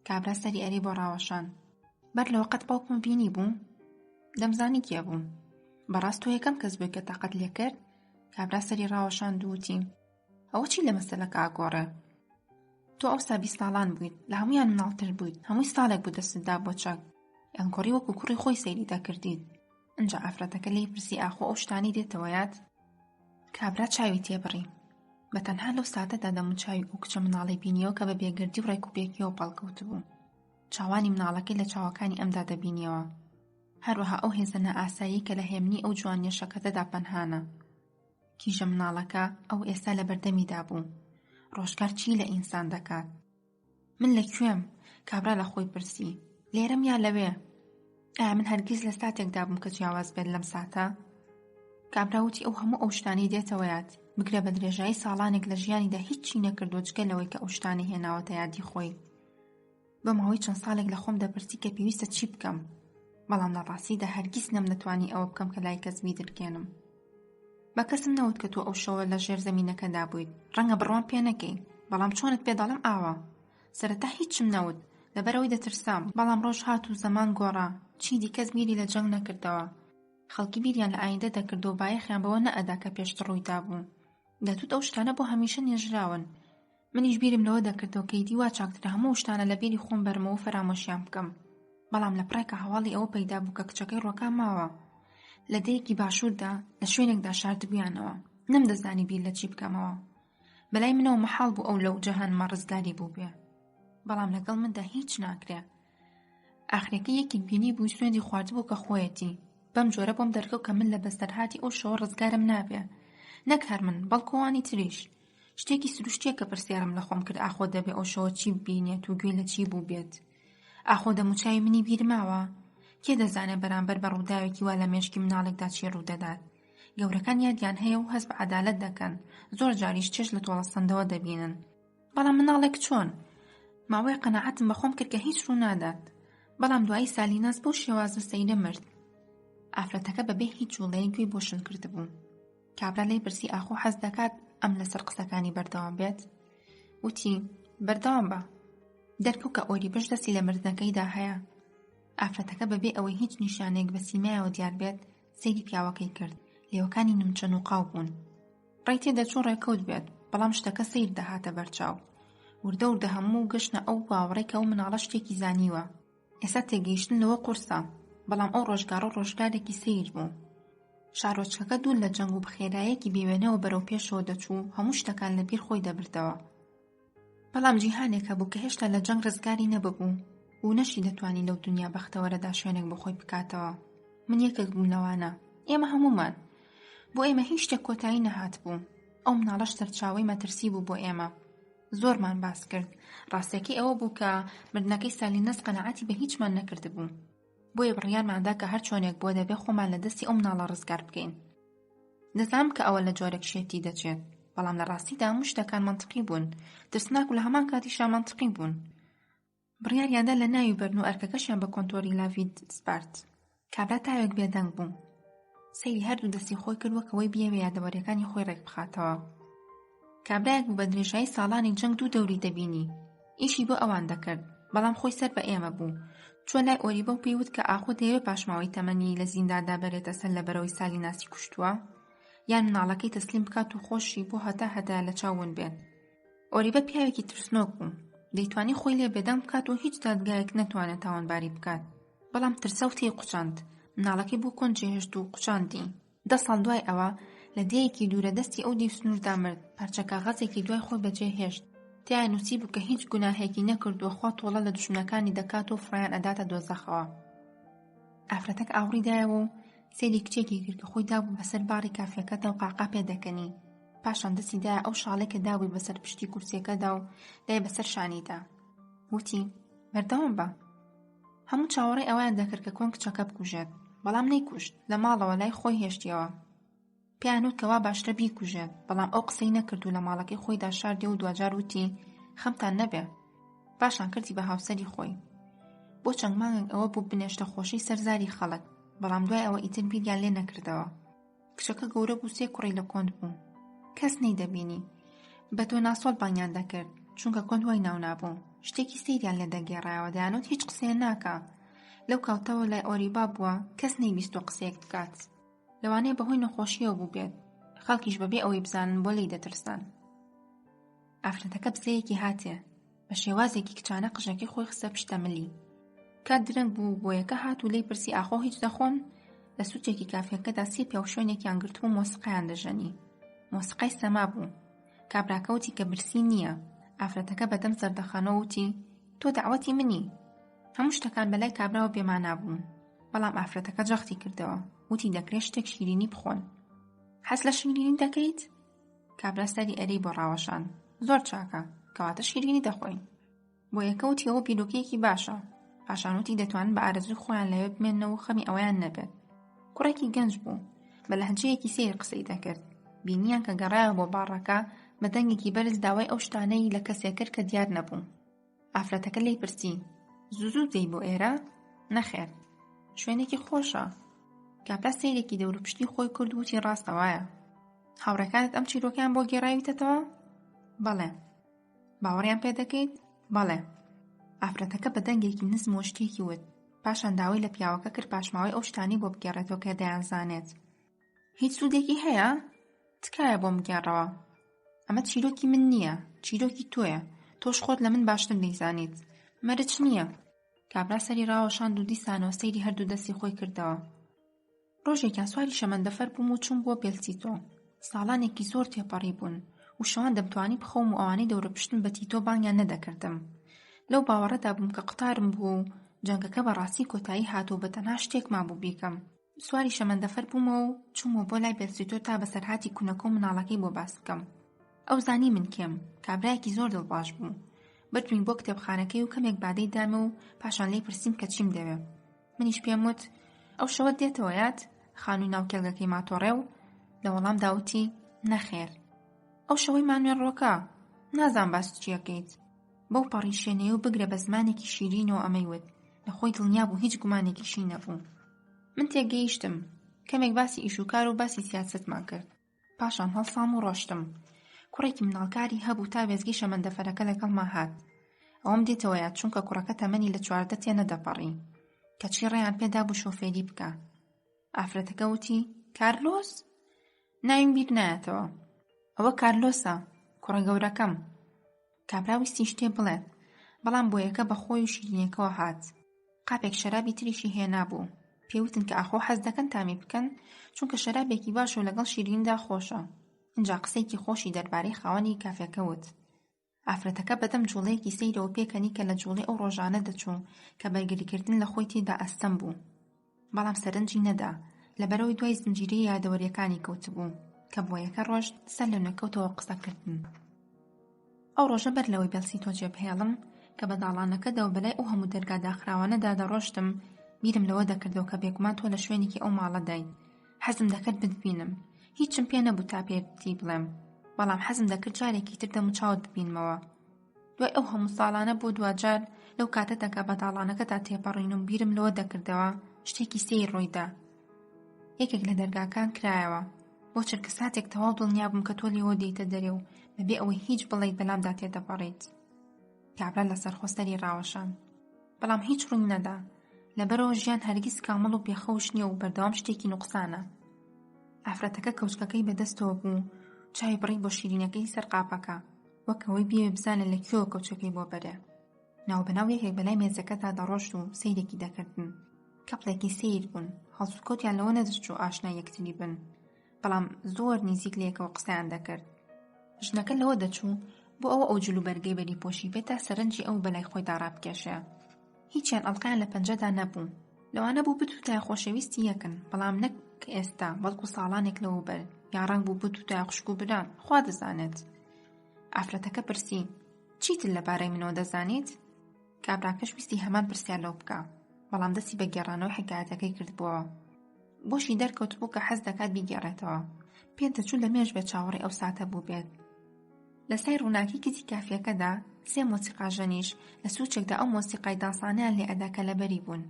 کابرا سەری ئەری بۆ ڕاوەشان. بەر لەوە قەت باوکم بینی بوو؟ دەمزانی کێ بوو. بەڕاست تۆ یەکەم کەس بووی کە تاقەت لێ کرد؟ کابرا سەری ڕاوەشان دووتی: ئەوە چی لە مەسەلەکە ئاگۆڕێ؟ تۆ ئەوسا 20 ساڵان بوویت، لە هەمویان مناڵتر بوویت، هەمووی ساڵێک بوو دەستتدا بۆ چەک، ئەنگۆڕی وەکو کوڕی خۆی سەیریدا کردیت. ئەنجا ئافرەتەکە لێی پرسی: ئاخۆ ئەو شتانی دێتەوە یاد؟ کابرا چاوی تێبڕی. بەتەنها لەو ساتەدا دەموچاوی ئەو کچە مناڵی بینیەوە کە بە بێگردی و ڕێکوپێکیەوە پاڵکەوت بوو. چاوانی مناڵەکەی لە چاوەکانی ئەمدا دەبینیەوە. هەروەها ئەو هێزە نەئاسایی کە لە هێمنی ئەو جوانیەشەکەتەدا پەنهانە. کیژە مناڵەکە ئەو ئێستا لە بەردەمیدا بوو. ڕۆژگار چی لە ئینسان دەکات؟ من لەکوێم؟ کابرا لە خۆی پرسی. لێرەم یا لەوێ؟ ئایا من هەرگیز لە ساتێکدا بووم کە جیاواز بێت لەم ساتە؟ کابرا وتی ئەو هەموو ئەو شتانی دێتەوە یاد، بگرە بە درێژایی ساڵانێک لە ژیانیدا هیچی نەکردووە جگە لەوەی کە ئەو شتانی هێناوەتە یادی خۆی. بە ماوەی چەند ساڵێک لە خۆم دەپرسی کە پێویستە چی بکەم، بەڵام لە ڕاستیدا هەرگیز نەمدەتوانی ئەوە بکەم کە لای کەس بیدرکێنم. بە کەسم نەوت کە تۆ ئەو شەوە لە ژێر زەمینەکەدا بوویت. ڕەنگە بڕوان پێ نەکەی، بەڵام چۆنت پێ دەڵێم ئاوە. سەرەتا هیچم نەوت، لەبەرەوەی دەترسام، بەڵام ڕۆژ هات و زەمان گۆڕا، چیدی کەس بیری لە جەنگ نەکردەوە. خەڵکی بیریان لە ئایندە دەکرد و بایەخیان بەوە نەئەدا کە پێشتر ڕوویدا بوو. دەتوت ئەو شتانە بۆ هەمیشە نێژراون. منیش بیرم لەوە دەکردەوە کە ئیدی وا چاکترە هەموو شتانە لە بیری خۆم بەرمەوە و فەرامۆشیان بکەم. بەڵام لە پڕێکە هەواڵی ئەوە پەیدا بوو کە کچەکەی ڕۆکا ماوە. لە دەیەکی باشووردا لە شوێنێکدا شاردبوویانەوە. نەمدەزانی بیر لە چی بکەمەوە. بەلای منەوە مەحاڵ بوو ئەو لەو جەهەنەمە ڕزگاری بوو بێ. بەڵام لەگەڵ مندا هیچ ناکرێ. ئاخرەکە یەکی بینی بوو سوێندی خواردبوو کە خۆیەتی. بەم جۆرە بۆم دەرکەوت کە من لە بەسەرهاتی ئەو شەوە ڕزگارم نابێ. نەک هەر من، بەڵکۆوانی تریش. شتێکی سروشتیە کە پرسیارم لە خۆم کرد ئاخۆ دەبێ ئەو شەوە چی ببینێت و گوێ لە چی بوو بێت. ئاخۆ دەموچاوی منی بیرماوە. کێ دەزانێت بەرامبەر بە ڕووداوێکی وا لە مێشکی مناڵێکدا چی ڕوودەدات. گەورەکان یادیان هەیە و هەست بە عەدالەت دەکەن، زۆر جاریش چێژ لە تۆڵەستەندەوە دەبینن. بەڵام مناڵێک چۆن؟ ماوەی قەناعەتم بە خۆم کرد کە هیچ ڕوو نادات. بەڵام دوایی سالیناس بەو شێوازە سەیرە مرد. ئافرەتەکە بەبێ هیچ جوڵەیەک گوێی بۆ شن کردبوو. کابرا لێی پرسی ئاخۆ حەز دەکات ئەم لەسەر قسەکانی بەردەوام بێت؟ وتی بەردەوام بە. دەرکەوت کە ئۆری بەش دەستی لە مردنەکەیدا هەیە. ئافرەتەکە بەبێ ئەوەی هیچ نیشانێک بە سیمایەوە دیار بێت سەیری پیاوەکەی کرد. لێوەکانی نمچەن و قاو بوون. ڕای تێدەچوو ڕێکەوت بێت، بەڵام شتەکە سەیر دەهاتە بەرچاو. وردە وردە هەموو گەشتە ئەو باوەڕێ کە ئەو مناڵە شتێکی زانیوە. ئێستا تێگەیشتن لەوە قورسە، بەڵام ئەو ڕۆژگارە ڕۆژگارێکی سەیر بوو. شارۆچکەکە دوور لە جەنگ و بخێرایەکی بێوێنەوە بەرەو پێشەوە دەچوو، هەموو شتەکان لەبیر خۆی دەبردەوە. بەڵام جیهانێکە بوو کە هێشتا لە جەنگ ڕزگاری نەببوو و نەشی دەتوانی لەو دنیا بەختەوەرەدا شوێنێک بۆ خۆی بکاتەوە. من یەکێک بووم لەوانە. ئێمە هەمومان. بۆ ئێمە هیچ شتێک کۆتایی نەهات بوو. ئەو مناڵەش سەرچاوەی مەترسی بوو بۆ ئێمە. زۆرمان باس کرد. ڕاستەکەی ئەوە بوو کە مردنەکەی سالینەس قەناعەتی بە هیچمان نەکردبوو. بۆیە بڕیارماندا کە هەر چۆنێک بۆ دەبێ خۆمان لە دەستی ئەو مناڵە ڕزگار بکەین. دەزانم کە ئەوە لە جۆرێک شێتی دەچێت، بەڵام لە ڕاستیدا هەموو شتەکان مەنتقی بوون، ترسناک و لە هەمان کاتیشا مەنتقی بوون. بڕیاریاندا لە ناوی بەرن و ئەرکەکەشیان بە کۆنتۆری لاڤید سپارت. کابرا تاوێک بێدەنگ بوو. سەیری هەردوو دەستی خۆی کردووە کە وەی بیەوێ یادەوەریەکانی خۆی ڕێک بخاتەوە. کابرایەک بوو بە درێژایی ساڵانی جەنگ دوو دەوری دەبینی. ئیشی بۆ ئەوان دەکرد، بەڵام خۆی سەر بە ئێمە بوو. چۆ لای ئۆریبە و پێیوت کە ئاخۆ دەیەوێت پاشماوەی تەمەنی لە زینداندا بەرێتە سەر لەبەرەوەی سالیناسی کوشتووە. یان مناڵەکەی تەسلیم بکات و خۆشی بۆ هەتا لە چاوون بێت. ئۆریبە پیاوێکی ترسنۆک بوو، دەیتوانی خۆی لێ بێدەنگ بکات و هیچ دادگایەک نەتوانێت تاوانباری بکات. بەڵام ترسە و تێی قوچاند. مناڵەکەی بۆ کۆنجێ هێشت و قوچاندی. 10 ساڵ دوای ئەوە لە دێیەکی دوورە دەستی ئەو دەی سنووردا مرد. پارچە کاغەزێکی دوای خۆی بەجێ هێشت. تیا نووسی بوو کە هیچ گوناهێکی نەکردووە، خوا تۆڵە لە دوژمنەکانی دەکات و فڕیان ئەداتە دۆزەخەوە. ئافرەتەک ئاوڕیدایەوە و سێری کچێکی کرد کە خۆی دابوو بەسەر باڕی کافێکەدا و قاقا پێدەکەنی. پاشان دەستی دایە ئەو شاڵێک کە دابووی بەسەر پشتی کورسیەکەدا و دای بەسەر شانیدا. وتی بەردەوام بە. هەموو چاوەڕێی ئەویان دەکرد کە کۆن کچەکە بکوژێت، بەڵام نەیکوشت. لە ماڵەوە لای خۆی هێشتیەوە. پیانوت کەوا باشترە بیکوژێت، بەڵام ئەو قسەی نەکرد و لە ماڵەکەی خۆیدا شاردی و دوجار وتی خەمتان نەبێ. پاشان کردی بە هاوسەری خۆی. بۆ چەند مانگێک ئەوە بوو بنێشتە خۆشی سەرزاری خەڵک، بەڵام دوای ئەوە ئیتر بیریان لێ نەکردەوە. کچەکە گەورە بوو، 3 کوڕی لە کۆند بوو. کەس نەیدەبینی. بە تۆ ناسۆڵ بانیان دەکرد، چونکە کۆند وای ناو نابوو. شتێکی سەیریان لێ دەگێڕایەوە، دەیانوت هیچ قسەیان ناکا. لەو کاوتەوە لای ئۆریبا بووە، کەس نەیویستوە قسەیەک بکات. لەوانەیە بەهۆی نەخۆشیەوە بوو بێت. خەڵکیش بەبێ ئەوەی بزانن بۆ لی دەترسان. ئافرەتەکە بزەیەکی هاتێ، بە شێوازێکی کچانە قژەکەی خۆی خستە پشتە ملی. کات درەنگ بوو، بۆیەکە هات و لێی پرسی ئاخۆ هیچ دەخۆن؟ لە سوچێکی کافێکەدا 3 پیاو شوێنێکیان گرتبوو مۆسیقەیان دەژەنی. مۆسیقای سەما بوو. کابراکەوتی کە برسی نییە. ئافرەتەکە بەدەم زەردەخانەوە وتی تۆ دەعوەتی منی. هەموو شتەکان بەلای کابراوە بێمانا بوون. بەڵام ئافرەتەکە جەختی کردەوە. وتی دەکرێت شتێک شیرینی بخۆن. حەز لە شیرینی دەکەیت؟ کابرا سەری ئەرەی بۆ ڕاوەشان. زۆر چاکە، کەواتە شیرینی دەخۆین. بۆ یەکەوتی ئەوە بیرۆکەیەکی باشە. پاشانوتی دەتوانن بە ئارەزوی خۆیان لەوێ بمێننەوە و خەمی ئەویان نەبێت. کوڕێکی گەنج بوو، بە لەهجەیەکی سیر قسەی دەکرد. بینیان کە گەڕایەوە بۆ باڕەکە، بە دەنگێکی بەرز داوای ئەو شتانەی لە کەسێک کرد کە دیار نەبوو. ئافرەتەکە لێی پرسی زوو دەی بۆ ئێرە؟ نەخێر، شوێنێکی خۆشە. کابرا سەیرێکی دەوروپشتی خۆی کرد وتی ڕاستەوایە. هاوڕێکانت ئەم چیرۆکیان بۆ گێڕاویتەوە؟ بەڵێ. باوەڕیان پێ دەکەیت؟ بەڵێ. ئافرەتەکە بە دەنگێکی نزم و شتێکی وت. پاشان داوای لە پیاوەکە کرد پاشماوەی ئەو شتانی بۆ بگێڕێتەوە کە دەیانزانێت. هیچ سوودێکی هەیە؟ تکایە بۆم بگێڕەوە. ئەمە چیرۆکی من نییە، چیرۆکی تۆیە. تۆش خۆت لە من باشتر دەیزانیت. مەرج نییە. کابرا سەری ڕاوەشاند و دیسانەوە سەیری هەردوو دەستی خۆی کردەوە. ڕۆژێکیان سواری شەمەندەفەر بووم و چوون بۆ بێلسیتۆ. ساڵانێکی زۆر تێپەڕی بوون و شەوان دەمتوانی بخەوم و ئەوانەی دەورە پشتم بە تیتۆ بانگیان نەدەکردم. لەو باوەڕەدا بووم کە قتارم بوو و جەنگەکە بەڕاستی کۆتایی هاتوو، بە تەنها شتێک مابوو بیکەم. سواری شەمەندەفەر بوومەوە و چوومەوە بۆ لای بێلسیتۆ تا بەسەرهاتی کوونەکە و مناڵەکەی بۆ باس بکەم. ئەو زانی من کێم. کابرایەکی زۆر دڵباش بوو. بردوین بۆ کتێبخانەکەی و کەمێک بادەی دامە و پاشان لێی پرسیم کە چیم دەوێ. منیش پێم وت ئەو شەوە دێتەوە یاد؟ خانووی ناوکێڵگەکەی ماتۆڕێ و لە وەڵام داوتی نەخێر. ئەو شەوەی مانوێن ڕۆکە، نازان باس چیەکەیت. بەو پەڕیشێنەیە و بگرە بە زمانێکی شیرینەوە ئەمەی وت. لە خۆی دڵنیا بوو هیچ گومانێکیشی نەبوو. من تێگەیشتم. کەمێک باسی ئیش و کار و باسی سیاسەتمان کرد. پاشان هەڵسام و ڕۆشتم. کوڕێکی مناڵکاری هەبوو تا وێزگی شەمەندەفەرەکە لەگەڵمان هات. ئەوەم دێتەوە یاد چونکە کوڕەکە تەمەنی لە 14 تێنەدەپەڕی. کەچی ڕێیان پێدا بوو شۆفێری بکە. ئافرەتەکە وتی کارلۆس؟ ناویم بیر نایەتەوە. ئەوە کارلۆسە، کوڕە گەورەکەم. کابرا ویستی شتێ بڵێت، بەڵام بۆ یەکە بە خۆی و شیرینیەکەوە هات. قاپێک شەرابی تریشی هێنابوو. پێوتن کە ئاخۆ حەز دەکەن تامی بکەن، چونکە شەرابێکی باش و لەگەڵ شیریندا خۆشە. اینجا قسەیەکی خۆشی دەربارەی خاوەنی کافێکە وت. ئافرەتەکە بەدەم جوڵەیەکی سەیرەوە پێکەنی کە لە جوڵەی ئەو ڕۆژانە دەچوو کە بەرگریکردن لە خۆی تێدا ئەستەم بوو. بەڵام سەرنجی نەدا، لەبەرەوەی دوای زنجیرەی یادەوەریەکانی کەوتبوو کە بۆ یەکە ڕۆژ سەر لە نوێکەوتەوە قسەکردن. ئەو ڕۆژە بەر لەوەی بێلسیتۆ جێبهێڵم کە بە داڵانەکەدا و بەلای ئەو هەموو دەرگا داخراوانەدا دەڕۆشتم، بیرم لەوە دەکردەوە کە بێگومان تۆ لە شوێنێکی ئەو ماڵە دای. حەزم دەکرد بتبینم. هیچم پێ نەبوو تا پێتی بڵێم، بەڵام حەزم دەکرد جارێکی تر دەم و چاوت ببینمەوە. دوای ئەو هەموو ساڵانە بۆ دوجار لەو کاتەدا کە بە داڵانەکەدا تێپەڕین و بیرم لەوە دەکردەوە شتێکی سیر ڕوویدا. یەکێک لە دەرگاکان کرایەوە بۆ چرکە ساتێک تەواو دڵنیا بووم کە تۆ لێوە دێیتە دەرێ و بەبێ ئەوەی هیچ بڵێیت بەلامدا تێدەپەڕیت. کابرا لەسەر خۆسەری ڕاوەشان، بەڵام هیچ ڕووی نەدا. لەبەرەوە ژیان هەرگیز کامەڵ و پێخەوش نییە و بەردەوام شتێکی نوقسانە. ئافرەتەکە کەوچکەکەی بەدەستەوە بوو، چاوی بڕی بۆ شیرینەکەی سەر قاپەکە، وەکەوەی بێوێ بزانە لە کوێوە کەوچەکەی بۆ بەرێ. ناوبەناو یەکێک بەلای مێزەکەدا دەڕۆشت و سەیرێکی دەکردن. کەپڵێکی سیر بوون، هەڵسوکەوتیان لەوە نەدەچوو ئاشنای یەکتری بن، بەڵام زۆر نزیک لەیەکەوە قسەیان دەکرد. ژنەکە لەوە دەچوو بۆ ئەو جلوبەرگەی بەری پۆشی بێت تا سەرنجی ئەو بەلای خۆیدا ڕابکێشێ. هیچیان ئەڵقیان لە پەنجەدا نەبوو، لەوانە بوو بتوتای خۆشەویستی یەکن، بەڵام نەک کە ئێستا بەڵکو ساڵانێک لەوبەر، یا ڕەنگ بوو بتوتای خوشک و بران، خوا دەزانێت. ئافرەتەکە پرسی: چیتر لەبارەی منەوە دەزانیت؟ کابراکەش ویستی هەمان پرسیار لەو بکە، بەڵام دەستی بە گێڕانەوە حکایەتەکەی کردبووە. بۆشی دەرکەوت بوو کە حەز دەکات بیگێڕێتەوە، پێت دەچوو لە مێژ بێت چاوەڕێی ئەو ساتە بوو بێت. لە سای ڕووناکی کتی کافیەکەدا 3 مۆسیقاژەنیش لە سوچێکدا ئەو مۆسیقای داسانیان لێ ئەدا کە لەبەری بوون.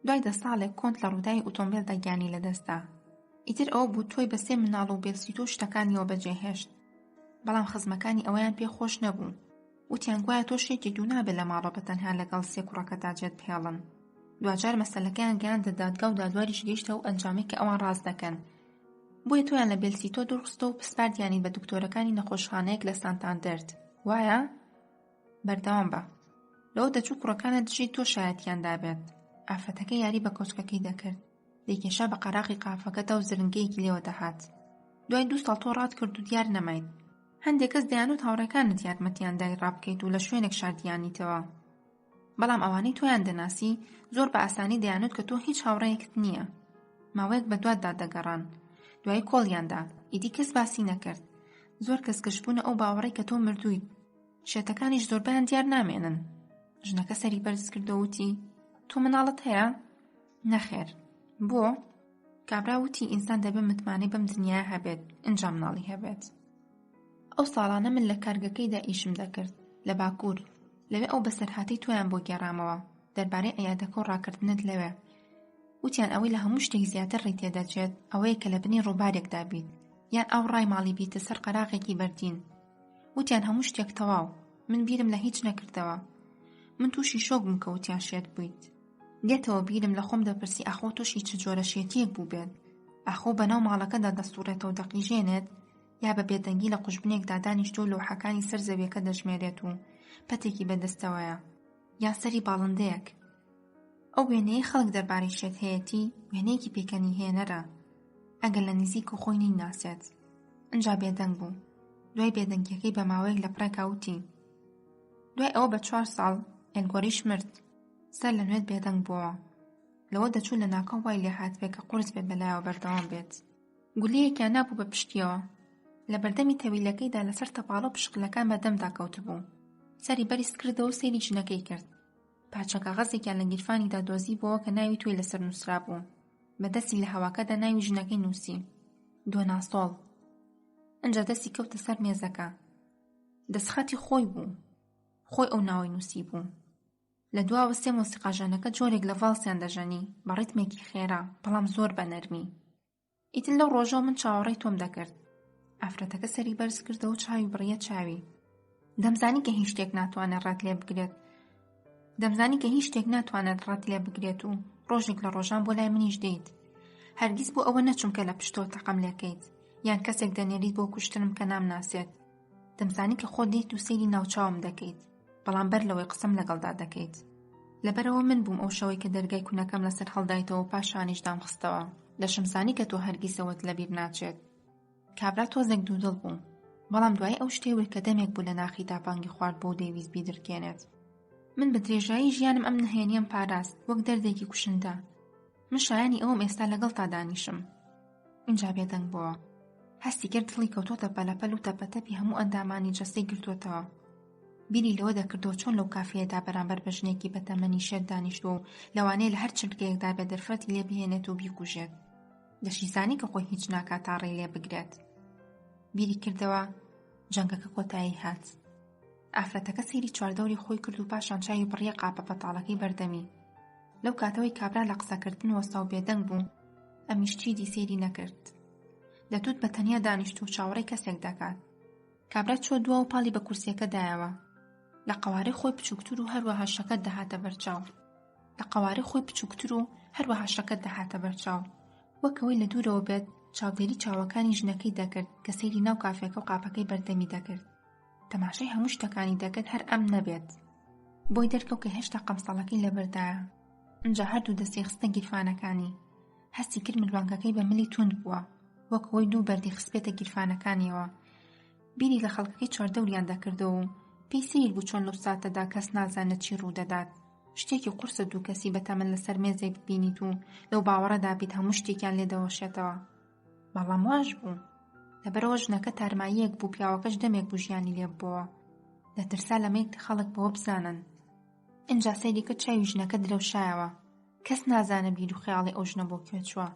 دوای 10 ساڵێک کۆنت لە ڕووداوی ئۆتۆمبیلدا گیانی لەدەستا. ئیتر ئەوە بوو تۆی بە 3 مناڵ و بێلسیتۆ شتەکانیەوە بەجێهێشت، بەڵام خزمەکانی ئەوەیان پێ خۆش نەبوو، وتیان گوایە تۆ شێکی دوو نابێت لە ماڵەوە بەتەنها لەگەڵ 3 کوڕەکەدا جێت پێڵن. دوجار مەسەلەکەیان گەیاندە دادگا و دادواریش گەیشتە و ئەنجامی کە ئەوان ڕاست دەکەن. بۆیە تۆیان لە بێلسیتۆ دوورخستە و پسپاردیانی بە دکتۆرەکانی نەخۆشخانەیەک لە سانتاندەرد، وایە؟ بەردەوام بە. لەوە دەچوو کوڕەکانت دژی تۆ شایەتیان دابێت. ئافرەتەکە یاری بە کۆچکەکەی دەکرد، دەیکێشا بە قەراقی قافەکەدا و زرنگەیەکی لێوە دەهات. دوای 2 ساڵ تۆ ڕات کرد و دیار نەمایت. هەندێک کەس دەیانوت هاوڕێکانت یارمەتیان دای ڕابکەیت و لە شوێنێک شاردیانیتەوە، بەڵام ئەوانەی تۆیان دەناسی زۆر بە ئاسانی دەیانوت کە تۆ هیچ هاوڕێیەکت نییە. ماوەیەک بە دواتدا دەگەڕان، دوای کۆڵیاندا ئیدی کەس باسی نەکرد. زۆر کەس گەشتبوونە ئەو باوەڕەی کە تۆ مردوویت، شێتەکانیش زۆربیان دیار نامێنن. ژنەکە سەری بەرز کردەوە وتی: تۆ مناڵت هەیە؟ نەخێر. بۆ؟ کابرا وتی: ئینسان دەبێت متمانەی بەم دنیای هەبێت، ئینجا مناڵی هەبێت. ئەو ساڵانە من لە کارگەکەیدا ئیشم دەکرد لە باکوور، لەوێ ئەو بەسەرهاتەی تۆیان بۆ گێڕامەوە دەربارەی ئەیادەکە و ڕاکردنت لەوێ. وتیان ئەوەی لە هەموو شتێک زیاتر ڕێی تێدەچێت ئەوەیە کە لە بنی ڕووبارێکدا بیت، یان ئەو ڕای ماڵی بیتە سەر قەراغێکی بەردین. وتیان هەموو شتێک تەواو، من بیرم لە هیچ نەکردەوە. من تووشی شۆک بووم کە وتیان شێت بوویت. دێتەوە بیرم لە خۆم دەپرسی ئاخۆ تووشی چ جۆرە شێتیەک بوو بێت، ئاخۆ بەناو ماڵەکەدا دەستوڕێتەوە دەقیژێنێت، یا بە بێدەنگی لە قوشبنێکدا دانیشتۆ لەوحەکانی سەر زەویەکە دەژمێرێت و پەتێکی بەدەستەوەیە، یان سەری باڵندەیەک. ئەو وێنەیە خەڵک دەربارەی شێت هەیەتی وێنەیەکی پێکەنی هێنەرە، ئەگەر لە نزیک و خۆی نیناسێت. ئەنجا بێدەنگ بوو. دوای بێدەنگیەکەی بە ماوەیەک لە پڕێکا وتی: دوای ئەوە بە 4 ساڵ ئێلگۆریش مرد، سەر لە نوێت بێدەنگ بووە. لەوە دەچوو لە ناکەم وای لێ هات بێت کە قورس بێت بەلایەوە بەردەوام بێت. گولەیەکیان نابوو بە پشتیەوە، لە بەردەمی تەویلەکەیدا لەسەر تەپاڵە و پشقلەکان بەدەمدا کەوتبوو. سەری بەریز کردەوە سەیری ژنەکەی کرد. پارچە کاغەزێکیان لە گیرفانیدا دۆزی بۆەوە کە ناوی توی لەسەر نووسرا بوو. بەدەستی لە هەواکەدا ناوی ژنەکەی نووسی: دۆناسۆڵ. ئەنجا دەستی کەوتە سەر مێزەکە. دەستخەتی خۆی بوو، خۆی ئەو ناوی نووسی بوو. لە دواوە 3 مۆسیقاژانەکە جۆرێک لە ڤالسیان دەژەنی بە ڕیتمێکی خێرا، بەڵام زۆر بە نەرمی. ئیتر لەو ڕۆژەوە من چاوەڕێی تۆم دەکرد. ئافرەتەکە سەری بەرز کردەوە و چاوی بڕیە چاوی. دەمزانی کە هیچ شتێک ناتوانێت ڕات لێ بگرێت. دەمزانی کە هیچ شتێک ناتوانێت ڕات لێ بگرێت و ڕۆژێک لە ڕۆژان بۆ لای منیش دێیت. هەرگیز بۆ ئەوە نەچوم کە لە پشتۆ تەقەم لێکەیت، یان کەسێک دەنێریت بۆ کوشتنم کە نامناسێت. دەمزانی کە خۆت دێیت و سەیری ناوچاوم دەکەیت، بەڵام بەر لەوەی قسەم لەگەڵدا دەکەیت. لەبەرەوە من بووم ئەو شەوەی کە دەرگای کونەکەم لەسەر هەڵدایتەوە و پاشانیش دامخستەوە. دەشمزانی کە تۆ هەرگیزەوەت لەبیر ناچێت. کابرا تۆزێک دوودڵ بوو، بەڵام دوای ئەو شتێوە کە دەمێک بوو لە ناخی تاپانگی خوارد بۆ دەیویست بیدرکێنێت. من بە درێژایی ژیانم ئەم نهێنیەم پاراست وەک دەردێکی کوشندە. من شایانی ئەوم ئێستا لەگەڵ تا دانیشم. اینجا بێدەنگ بووە. هەستی کرد دڵی کەوتۆتە پەلەپەل و تەپەتەپی هەموو ئەندامانی جەستەی گرتوۆتەوە. بیری لەوە دەکردەوە چۆن لەو کافەیەدا بەرامبەر بە ژنێکی بەتەمەنی شێت دانیشتووە و لەوانەیە لە هەر چرکەیەکدا بێ دەرفەتی لێ بهێنێت و بیکوژێت. دەشیزانی کە خۆی هیچ ناکات تا ڕێی لێ بگرێت. بیری کردەوە جەنگەکە کۆتایی هات. ئافرەتەکە سەیری چواردەوری خۆی کرد و پاشان چاوی بڕیە قاپە پەتاڵەکەی بەردەمی. لەو کاتەوەی کابرا لە قسەکردن وەستا و بێدەنگ بوو، ئەمیش چیدی سەیری نەکرد. دەتوت بە تەنیا دانیشت و چاوەڕێی کەسێک دەکات. کابرا چۆ دووە و پاڵی بە کورسیەکە دایەوە. لە قەوارەی خۆی بچووکتر و هەروەها شەکەت دەهاتە بەرچاو. لە قەوارەی خۆی بچووکتر و هەروەها شەکەت دەهاتە بەرچاو. وەکەوەی لە دوورەوە بێت چاودێری چاوەکانی ژنەکەی دەکرد کە سەیری ناو کافێکە و قاپەکەی بەردەمی دەکرد. تەماشای هەموو شتەکانی دەکرد هەر ئەم نەبێت. بۆی دەرکەوت کە هێشتا قەمسەڵەکەی لەبەردایە. ئەنجا هەردوو دەستی خستە گیرفانەکانی. هەستی کرد مروانگەکەی بە ملی توند بووە، وەک ئەوەی دوو بەردی خسپێتە گیرفانەکانیەوە. بیری لە خەڵکەکەی چواردەوریان دەکردەوە و پێی سیر بوو چۆن لەو ساتەدا کەس نازانێت چی ڕوودەدات. شتێکی قورسە دوو کەسی بەتەمەن لەسەر مێزێک ببینیت و لەو باوەڕەدا بیت هەموو شتێکیان لێدەوەشێتەوە. بەڵام واش بوو. لەبەرەوە ژنەکە تارماییەک بوو، پیاوەکەش دەمێک بوو ژیانی لێ ببووە. دەترسا لەمەیەک خەڵک بەوە بزانن. ئینجا سەیری کرد چاوی ژنەکە درەوشایەوە. کەس نازانە بیر و خەیاڵی ئەو ژنە بۆ کوێ چووە.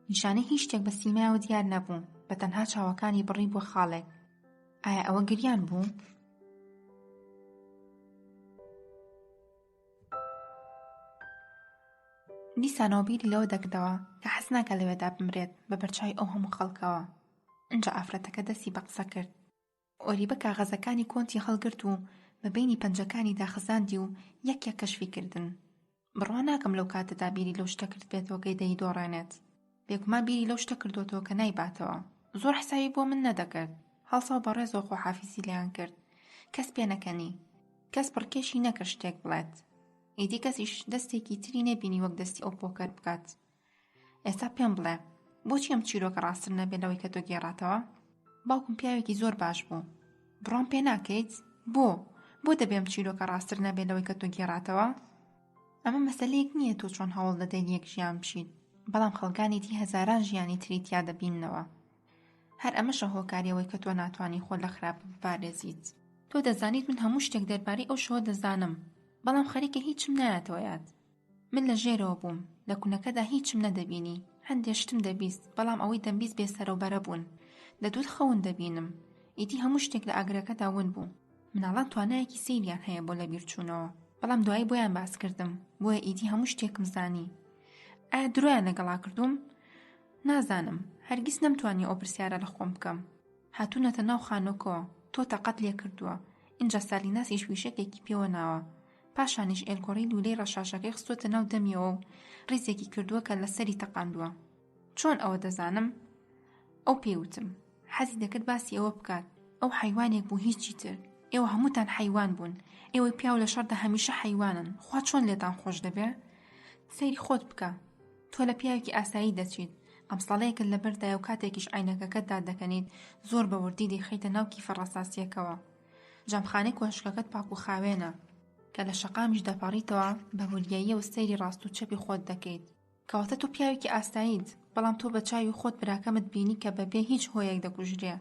نیشانەی هیچ شتێک بە سیمایەوە دیار نەبوو، بە تەنها چاوەکانی بڕی بووە خاڵێک. ئایا ئەوە گریان بوو؟ دیسانەوە بیری لەوە دەکردەوە کە حەز ناکە لەوێدا بمرێت بە بەرچاوی ئەو هەموو خەڵکەوە. ئەنجا ئافرەتەکە دەستی بە قسە کرد. ئۆریبە کاغەزەکانی کۆنتی هەڵگرت و بە بینی پەنجەکانی داخزاندی و یەک یەک کەشفی کردن. بڕوا ناکەم لەو کاتەدا بیری لەو شتە کرد بێتەوە کەی دەی دۆڕێنێت. بێگومان بیری لەو شتە کردوتەوە کە نایباتەوە. زۆر حسابی بۆ من نەدەکرد. هەڵسا و بەڕێزەوە خۆحافیزی لێیان کرد. کەس پێ نەکەنی. کەس پڕکێشی نەکرد شتێک بڵێت. ئیدی کەسیش دەستێکی تری نەبینی وەک دەستی ئەو پۆکەر بکات. ئێستا پێم بڵێ بۆچی ئەم چیرۆکە ڕاستتر نەبێت لەوەی کە تۆ گێڕاتەوە؟ باوکم پیاوێکی زۆر باش بوو. بڕۆم پێ ناکەیت؟ بۆ دەبێم چیرۆکە ڕاستتر نەبێت لەوەی کە تۆ گێڕاتەوە؟ ئەمە مەسەلەیەک نییە تۆ چۆن هەوڵ دەدەین یەک ژیان بشیت، بەڵام خەڵکانێتی هەزاران ژیانی تری تیا دەبیننەوە. هەر ئەمەشە هۆکاریەوەی کە تۆ ناتوانانی خۆت لە خراپ بپارێزیت. تۆ دەزانیت من هەموو شتێک دەربارەی ئەو شەوە دەزانم، بەڵام خەریکە هیچم نایەتەوە یاد. من لە ژێرەوە بووم، لە کوونەکەدا هیچم نەدەبینی. هەندێک شتم دەبیست، بەڵام ئەوەی دەمبیست بێسەرەوبەرە بوون. لە دوود خەون دەبینم. ئیدی هەموو شتێک لە ئاگرەکەدا ون بوو. مناڵان توانایەکی سەیریان هەیە بۆ لەبیرچوونەوە، بەڵام دوایی بۆیان باس کردم، بۆیە ئیدی هەموو شتێکم زانی. ئایا درۆیان لەگەڵا کردوم؟ نازانم. هەرگیز نەمتوانی ئەو پرسیارە لە خۆم بکەم. هاتوونەتە ناو خانۆکەوە، تۆ تەقەت لێ کردووە. ئینجا سالیناسی شویشەکێکی پێوە ناوە. پاشانیش ئێلگۆڕی لولەی ڕەشاشەکەی خستۆتە ناو دەمیەوە و ڕیزێکی کردووە کە لەسەری تەقاندووە. چۆن ئەوە دەزانم؟ ئەو پێوتم حەزی دەکرد باسی ئەوە بکات. ئەو حەیوانێک بوو، هیچی تر. ئێوە هەمووتان حەیوان بوون. ئێوەی پیاو لە شەڕدا هەمیشە حەیوانن. خوا چۆن لێتان خۆش دەبێ؟ سەیری خۆت بکە. تۆ لە پیاوێکی ئاسایی دەچیت. ئەمساڵەیەکت لەبەردایە و کاتێکیش عینەکەکەتدا دەکەنیت زۆر بە وردی دەیخەیتە ناو کیفە ڕەساسیەکەوە. جامخانەی کۆشکەکەت پاک و خاوێنە کە لە شەقامیش دەپەڕیتەوە بە وریاییە و سەیری ڕاست و چەپی خۆت دەکەیت. کەواتە تۆ پیاوێکی ئاستاییت، بەڵام تۆ بە چاوی خۆت براکەمت بینی کە بەبێ هیچ هۆیەک دەکوژرێ.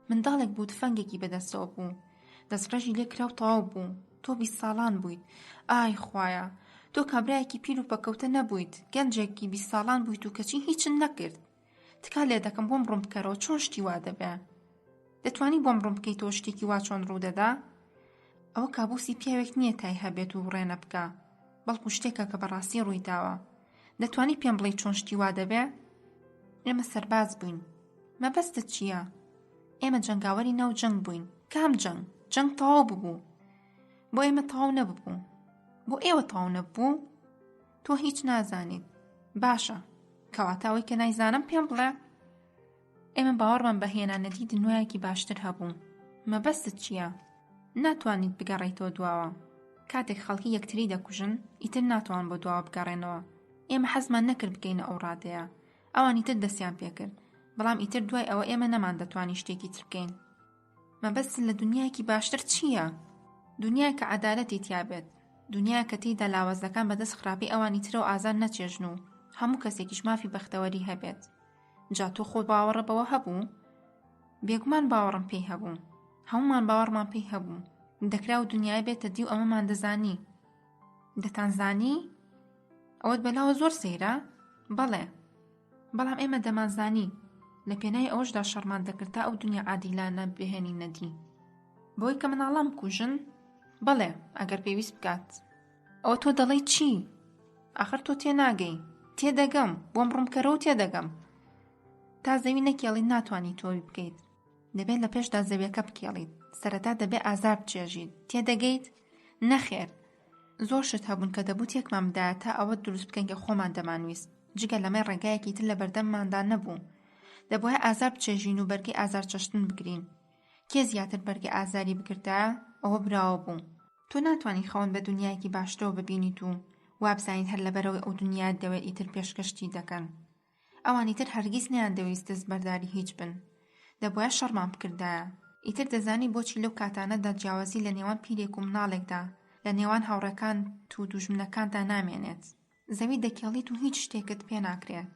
منداڵێک بوو، تفەنگێکی بەدەستەوە بوو، دەستڕێژی لێ کرا و تەواو بوو. تۆ 20 ساڵان بوویت. ئای خوایە، تۆ کابرایەکی پیر و پەکەوتە نەبوویت، گەنجێکی 20 ساڵان بوویت و کەچی هیچن نەکرد. تکا لێ دەکەم بۆم ڕوون بکەرەوە چۆن شتی وا دەبێ. دەتوانی بۆم ڕوون بکەیت تۆ شتێکی وا چۆن ڕوودەدا؟ ئەوە کابوسی پیاوێک نییە تای هەبێت و ڕێنە بکە، بەڵکو شتێکە کە بەڕاستی ڕووی داوە. دەتوانی پێم بڵێ چۆن شتی وا دەبێ؟ ئێمە سەرباز بووین. مەبەستت چییە؟ ئێمە جەنگاوەری ناو جەنگ بووین. کام جەنگ؟ جەنگ تەواو ببوو. بۆ ئێمە تەواو نەببوو. بۆ ئێوە تەواو نەبوو؟ تۆ هیچ نازانیت. باشە، کەواتە ئەوەی کە نایزانم پێم بڵێ. ئێمە باوەڕمان بە هێنانەتی دنیایەکی باشتر هەبوو. مەبەستت چییە؟ ناتوانیت بگەڕێیتەوە دواوە. کاتێک خەڵکی یەکتری دەکوژن، ئیتر ناتوان بۆ دواوە بگەڕێنەوە. ئێمە حەزمان نەکرد بکەینە ئەو ڕادەیە. ئەوانی تر دەستیان پێکرد، بەڵام ئیتر دوای ئەوە ئێمە نەمان دەتوانی شتێکی تر بکەین. مەبەستت لە دنیایەکی باشتر چییە؟ دنیای کە عەدالەتی تیا بێت، دنیای کە تێیدا لاوازەکان بەدەست خراپەی ئەوانی ترە و ئازار نەچێژن و هەموو کەسێکیش مافی بەختەوەری هەبێت. جا تۆ خۆت باوەڕە بەوە هەبوو؟ بێگومان باوەڕم پێی هەبوو. هەمومان باوەڕمان پێی هەبوو. دەکرا و دنیای بێتە دی و ئەمەمان دەزانی. دەتانزانی؟ ئەوەت بەلاوە زۆر سەیرە؟ بەڵێ، بەڵام ئێمە دەمانزانی. لە پێنای ئەوەشدا شەڕمان دەکرد تا ئەو دنیا عادیلانە بهێنی نەدی. بۆی کە مناڵان بکوژن؟ بەڵێ، ئەگەر پێویست بکات. ئەوە تۆ دەڵێی چی؟ ئاخر تۆ تێناگەی. تێدەگەم، بۆم ڕوونکەرەوە تێدەگەم. تا زەوی نەکێڵیت ناتوانی تۆی بکەیت. دەبێت لە پێشدا زەویەکە بکێڵیت. سەرەتا دەبێت ئازار بچێژیت. تێدەگەیت؟ نەخێر. زۆر شت هەبوون کە دەبوو تێکمان بدایە تا ئەوە دروست بکەین کە خۆمان دەمانویست. جگە لەمەی ڕێگایەکی تر لە بەردەمماندا نەبوو. دەبوایە ئازار بچێژین و بەرگی ئازار چەشتن بگرین. کێ زیاتر بەرگی ئازاری بگرتایە ئەوە براوە بوو. تۆ ناتوانانی خەون بە دنیایەکی باشترەوە ببینیت و وابزانیت هەر لەبەرەوەی ئەو دنیات دەوێت ئیتر پێشکەشتی دەکەن. ئەوانی تر هەرگیز نیان دەویست دەست بەرداری هیچ بن. دەبوایە شەڕمان بکردایە. ئیتر دەزانی بۆچی لەو کاتانەدا جیاوازی لە نێوان پیرێک و مناڵێکدا لە نێوان هاوڕێکان و دوژمنەکاندا نامێنێت. زەوی دەکێڵیت و هیچ شتێکت پێ ناکرێت.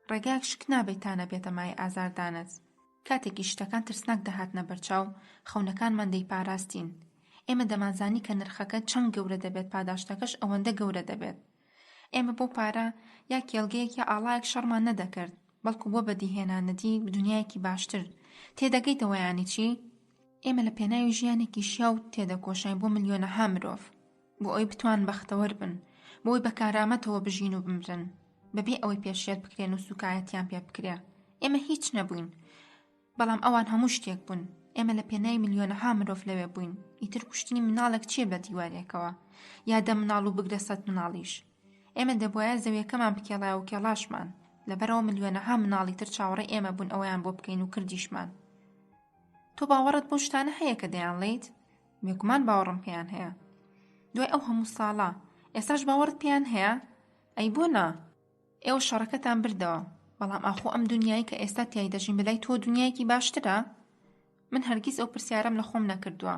ڕێگایەک شک نابێت تا نەبێتە مای ئازاردانت. کاتێکی شتەکان ترسناک دەهاتنە بەرچاو خەونەکانمان دەیپاراستین. ئێمە دەمانزانی کە نرخەکە چەند گەورە دەبێت، پاداشتەکەش ئەوەندە گەورە دەبێت. ئێمە بۆ پارە یا کێڵگەیەک یا ئاڵایەک شەڕمان نەدەکرد، بەڵکو بۆ بەدیهێنانەتی دنیایەکی باشتر. تێدەگەیتەوە یانی چی؟ ئێمە لە پێناوی ژیانێکی شیاو تێدەکۆشین بۆ ملیۆنەها مرۆڤ، بۆ ئەوی بتوان بەختەوەر بن، بۆ ئەوی بەکارامەتەوە بژین و بمرن، بەبێ ئەوەی پێشێت بکرێن و سوکایەتیان پێ بکرێ. ئێمە هیچ نەبووین، بەڵام ئەوان هەموو شتێک بوون. ئێمە لە پێناوی ملیۆنەها مرۆڤ لەوێ بووین. ئیتر کوشتنی مناڵێک چییە بە دیوارێکەوە؟ یا دە مناڵ و بگرە سەد مناڵیش. ئێمە دەبوایە زەویەکەمان بکێڵایە و کێڵاشمان، لەبەرەوە ملیۆنەها مناڵی تر چاوەڕێی ئێمە بوون ئەوەیان بۆ بکەین و کردیشمان. تۆ باوەڕت بۆ شتانە هەیە کە دەیان لێیت؟ بێگومان باوەڕم پێیان هەیە. دوای ئەو هەموو ساڵە ئێستاش باوەڕت پێیان هەیە؟ ئەی بۆ نا؟ ئێوە شەڕەکەتان بردەوە، بەڵام ئاخۆ ئەم دنیایی کە ئێستا تیای دەژین بەلای تۆ دنیایەکی باشترە؟ من هەرگیز ئەو پرسیارەم لە خۆم نەکردووە.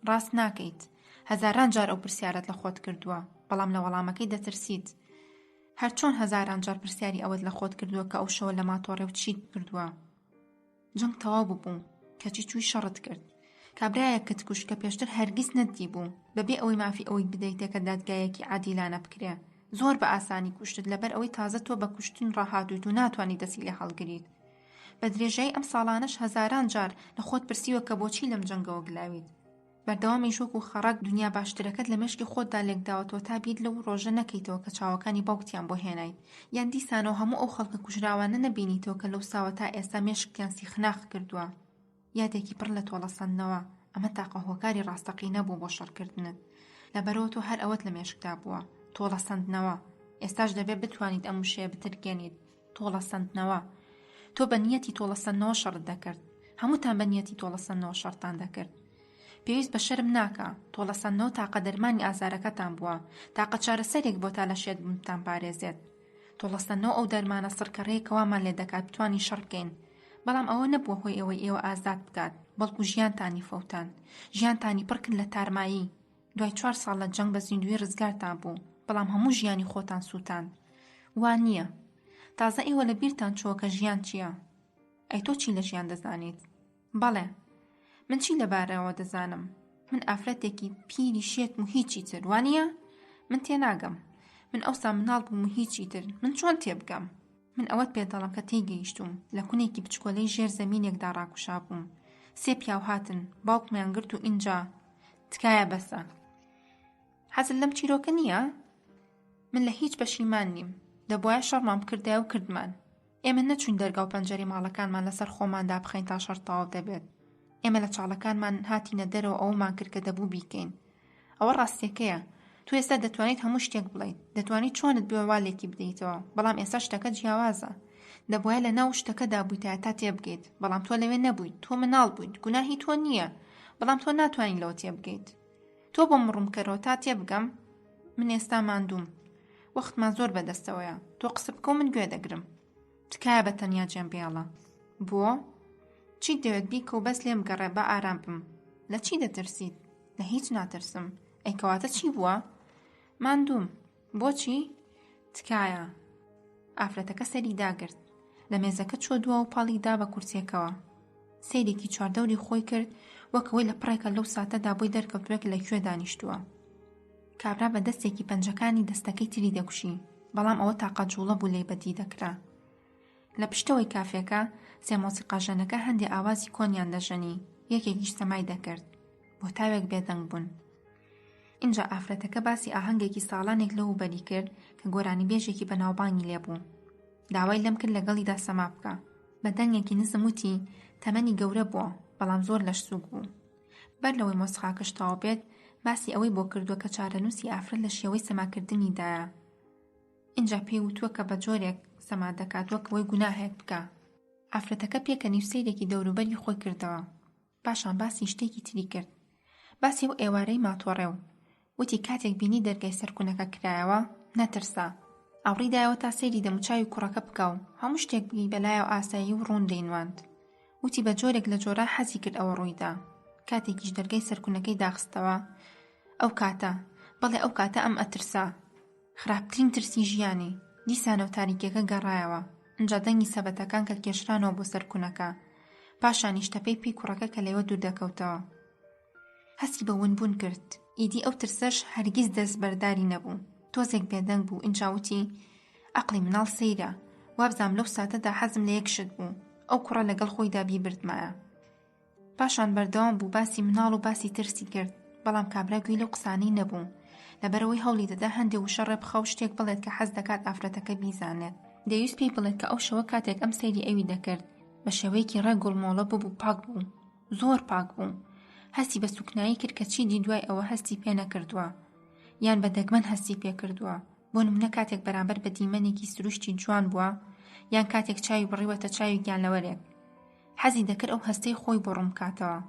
ڕاست ناکەیت. هەزاران جار ئەو پرسیارەت لە خۆت کردووە، بەڵام لە وەڵامەکەی دەترسیت. هەر چۆن هەزاران جار پرسیاری ئەوەت لە خۆت کردووە کە ئەو شەوە لە ماتۆڕێ و چیت کردووە؟ جەنگ تەواو بوو، کەچی توی شەڕت کرد. کابرایەکت کوشت کە پێشتر هەرگیز نەدی بوو، بەبێ ئەوەی مافی ئەوەی بدەیتە کە دادگایەکی عادیلانە بکرێ. زۆر بە ئاسانی کوشتت لەبەر ئەوەی تازە تۆ بە کوشتن ڕاهاتوویت و ناتوانی دەستی لێ هەڵگریت. بە درێژایی ئەم ساڵانەش هەزاران جار لە خۆت پرسیوە کە بۆچی لەم جەنگەوە گلاویت. بەردەوامی شۆک و خەڕک دنیا باشترەکەت لە مشکی خۆتدا لێکداوەتەوە تا بیت لەو ڕۆژە نەکەیتەوە کە چاوەکانی باوکتیان بۆ هێنایت، یان دیسانەوە هەموو ئەو خەڵکە کوژراوانە نەبینیتەوە کە لەو ساوە تا ئێستا مێشکیان سیخناخ کردووە. یادێکی پڕ لە تۆڵەسەندنەوە. ئەمە تاقە هۆکاری ڕاستەقی نەبوو بۆ شەڕکردنت، لەبەرەوە تۆ هەر ئەوەت لە مێشکدا بووە. تۆڵەسەندنەوە. ئێستاش دەبێت بتوانیت ئەم شێ بترگێنیت. تۆڵەسەندنەوە. تۆ بە نیەتی تۆڵەسەندنەوە شەڕت دەکرد. هەمووتان بە نیەتی تۆڵەسەندنەوە شەڕتان دەکرد. پێویست بە شەرم ناکە. تۆڵەسەندنەوە تاقە دەرمانی ئازارەکەتان بووە، تاقە چارەسەرێک بۆ تا لە شێت بمتان پارێزێت. تۆڵەسەندنەوە ئەو دەرمانە سڕکەڕەیەکەوامان لێ دەکات بتوانی شەڕ بکەین. بەڵام ئەوە نەبووە هۆی ئەوەی ئێوە ئازاد بکات، بەڵکو ژیانتانی فەوتان، ژیانتانی پڕکرد لە تارمایی. دوای 4 ساڵ لە جەنگ بە زیندوی ڕزگارتان بوو، بەڵام هەموو ژیانی خۆتان سووتان. وان نییە. تازە ئێوە لە بیرتان چووە کە ژیان چییە؟ ئەی تۆ چی لە ژیان دەزانیت؟ بەڵێ، من چی لەبارەوە دەزانم؟ من ئافرەتێکی پیری شێتم و هیچی تر، وانییە؟ من تێناگەم. من ئەوسا مناڵ بووم و هیچی تر، من چۆن تێبگەم؟ من ئەوەت پێ دەڵم کە تێیگەیشتوم، لە کونێکی بچکۆلەی ژێر زەمینێکدا ڕاکوشا بووم. 3 پیاو هاتن، باوکمیان گرت و ئینجا تکایە بەسە. حەزت لەم چیرۆکە نییە؟ من لە هیچ پەشیمان نیم. دەبوایە شەڕمان بکردایە و کردمان. ئێمە نەچوین دەرگا و پەنجەری ماڵەکانمان لەسەر خۆماندا بخەین تا شەڕ تەواو دەبێت. ئێمە لە چاڵەکانمان هاتینە دەرەوە ئەومان کرد کە دەبوو بیکەین. ئەوە ڕاستیەکەیە. تو ئێستا دەتوانیت هەموو شتێک بڵیت، دەتوانیت چۆنت بێوالێکی بدەیتەوە، بەڵام ئێستا شتەکە جیاوازە. دەبوایە لە ناو شتەکەدا بوویتە تا تێبگەیت، بەڵام تۆ لەوێ نەبوویت. تۆ مناڵ بوویت، گوناهی تۆ نییە، بەڵام تۆ ناتوانین لەوە تێبگەیت. تۆ بۆ مڕوم کەرەوە تا تێبگەم. من ئێستا ماندووم، وەختمان زۆر بەدەستەوەیە. تۆ قسە بکە و من گوێ دەگرم. تکایە بە تەنیا جێم بێڵە. بۆ؟ چی دەوێت بیکە و بەس لێم گەڕێ بە ئارام بم؟ لە چی دەترسیت؟ لە هیچ ناترسم. ئەی کەواتە چی بووە؟ ماندووم. بۆچی؟ تکایە. ئافرەتەکە سەری داگرت. لە مێزەکە چۆ دووە و پاڵی دا بە کورسێکەوە. سەیرێکی چواردەوری خۆی کرد وەکەوەی لە پڕێکە لەو ساتەدا بۆی دەرکەوتووە کە لەکوێ دانیشتووە. کابرا بە دەستێکی پەنجەکانی دەستەکەی تری دەکوشی، بەڵام ئەوە تاقە جوڵە بوو لێی بەدی دەکرا. لە پشتەوەی کافێکە سێ مۆسیقاژەنەکە هەندێ ئاوازی کۆنیان دەژەنی، یەکێکیش سەمای دەکرد. بۆ تاوێک بێدەنگ بوون. اینجا ئافرەتەکە باسی ئاهەنگێکی ساڵانێک لەوبەری کرد کە گۆرانی بێژێکی بەناوبانگی لێبوو. داوای لەم کرد لەگەڵیدا سەما بکە. بە دەنگێکی نزم وتی تەمەنی گەورە بووە، بەڵام زۆر لەش سووک بوو. بەر لەوەی مۆسیقاکەش تەواو بێت، باسی ئەوەی بۆ کردووە کە چارەنووسی ئافرەت لە شێوەی سەماکردنیدایە. اینجا پێی وتووە کە بە جۆرێک سەما دەکات وەکەوەی گوناهێک بکە. ئافرەتەکە پێکەنی و سەیرێکی دەوروبەری خۆی کردەوە. پاشان باسی شتێکی تری کرد. باسی ئەو ئێوارەی ماتۆڕێ و وتی کاتێک بینی دەرگای سەرکونەکە کرایەوە نەترسا. ئاوڕیدایەوە تا سەیری دەموچاوی کوڕەکە بکە و هەموو شتێک بگی بەلایە و ئاسایی و ڕوون دەینواند. وتی بە جۆرێک لە جۆرە حەزی کرد ئەوە ڕوویدا. کاتێکیش دەرگای سەرکونەکەی داخستەوە ئەو کاتە بەڵێ ئەو کاتە ئەم ئەترسا. خراپترین ترسی ژیانی. دیسانە و تاریکەکە گەڕایەوە. ئەنجا دەنگی سەبەتەکان کە کێشرانەوە بۆ سەرکونەکە. پاشانیش تەپەی پێی کوڕەکە کە لەوە دوور دەکەوتەوە. هەستی بە ونبوون کرد. ئیدی ئەو ترسەش هەرگیز دەست بەرداری نەبوو. تۆزێک بێدەنگ بوو. ئینجاوتی عەقڵی مناڵ سەیرە. وابزام لەو ساتەدا حەزم لە یەک شت بوو. ئەو کوڕە لەگەڵ خۆیدا بیبردمایە. پاشان بەردەوام بوو باسی مناڵ و باسی ترسی کرد. بەڵام کابرا گوێی لەو قسانەی نەبوو. لەبەرەوەی هەوڵی دەدا هەندێک وشە ڕێبخە و شتێک بڵێت کە حەز دەکات ئافرەتەکە بیزانێت. دەیویست پێی بڵێت کە ئەو شەوە کاتێک ئەم سەیری ئەوی دەکرد بە شێوەیەکی ڕێگوڵمۆڵە بوو پاک بوو. زۆر پاک بوو. هەستی بە سوکنایی کرد کە چیدی دوای ئەوە هەستی پێ نەکردووە. یان بە دەگمەن هەستی پێ کردووە. بۆ نمونە کاتێک بەرامبەر بە دیمەنێکی سروشتی جوان بووە یان کاتێک چاوی بڕیوەتە چاوی گیانلەوەرێک. حەزی دەکرد ئەو هەستەی خۆی بۆ ڕوون بکاتەوە.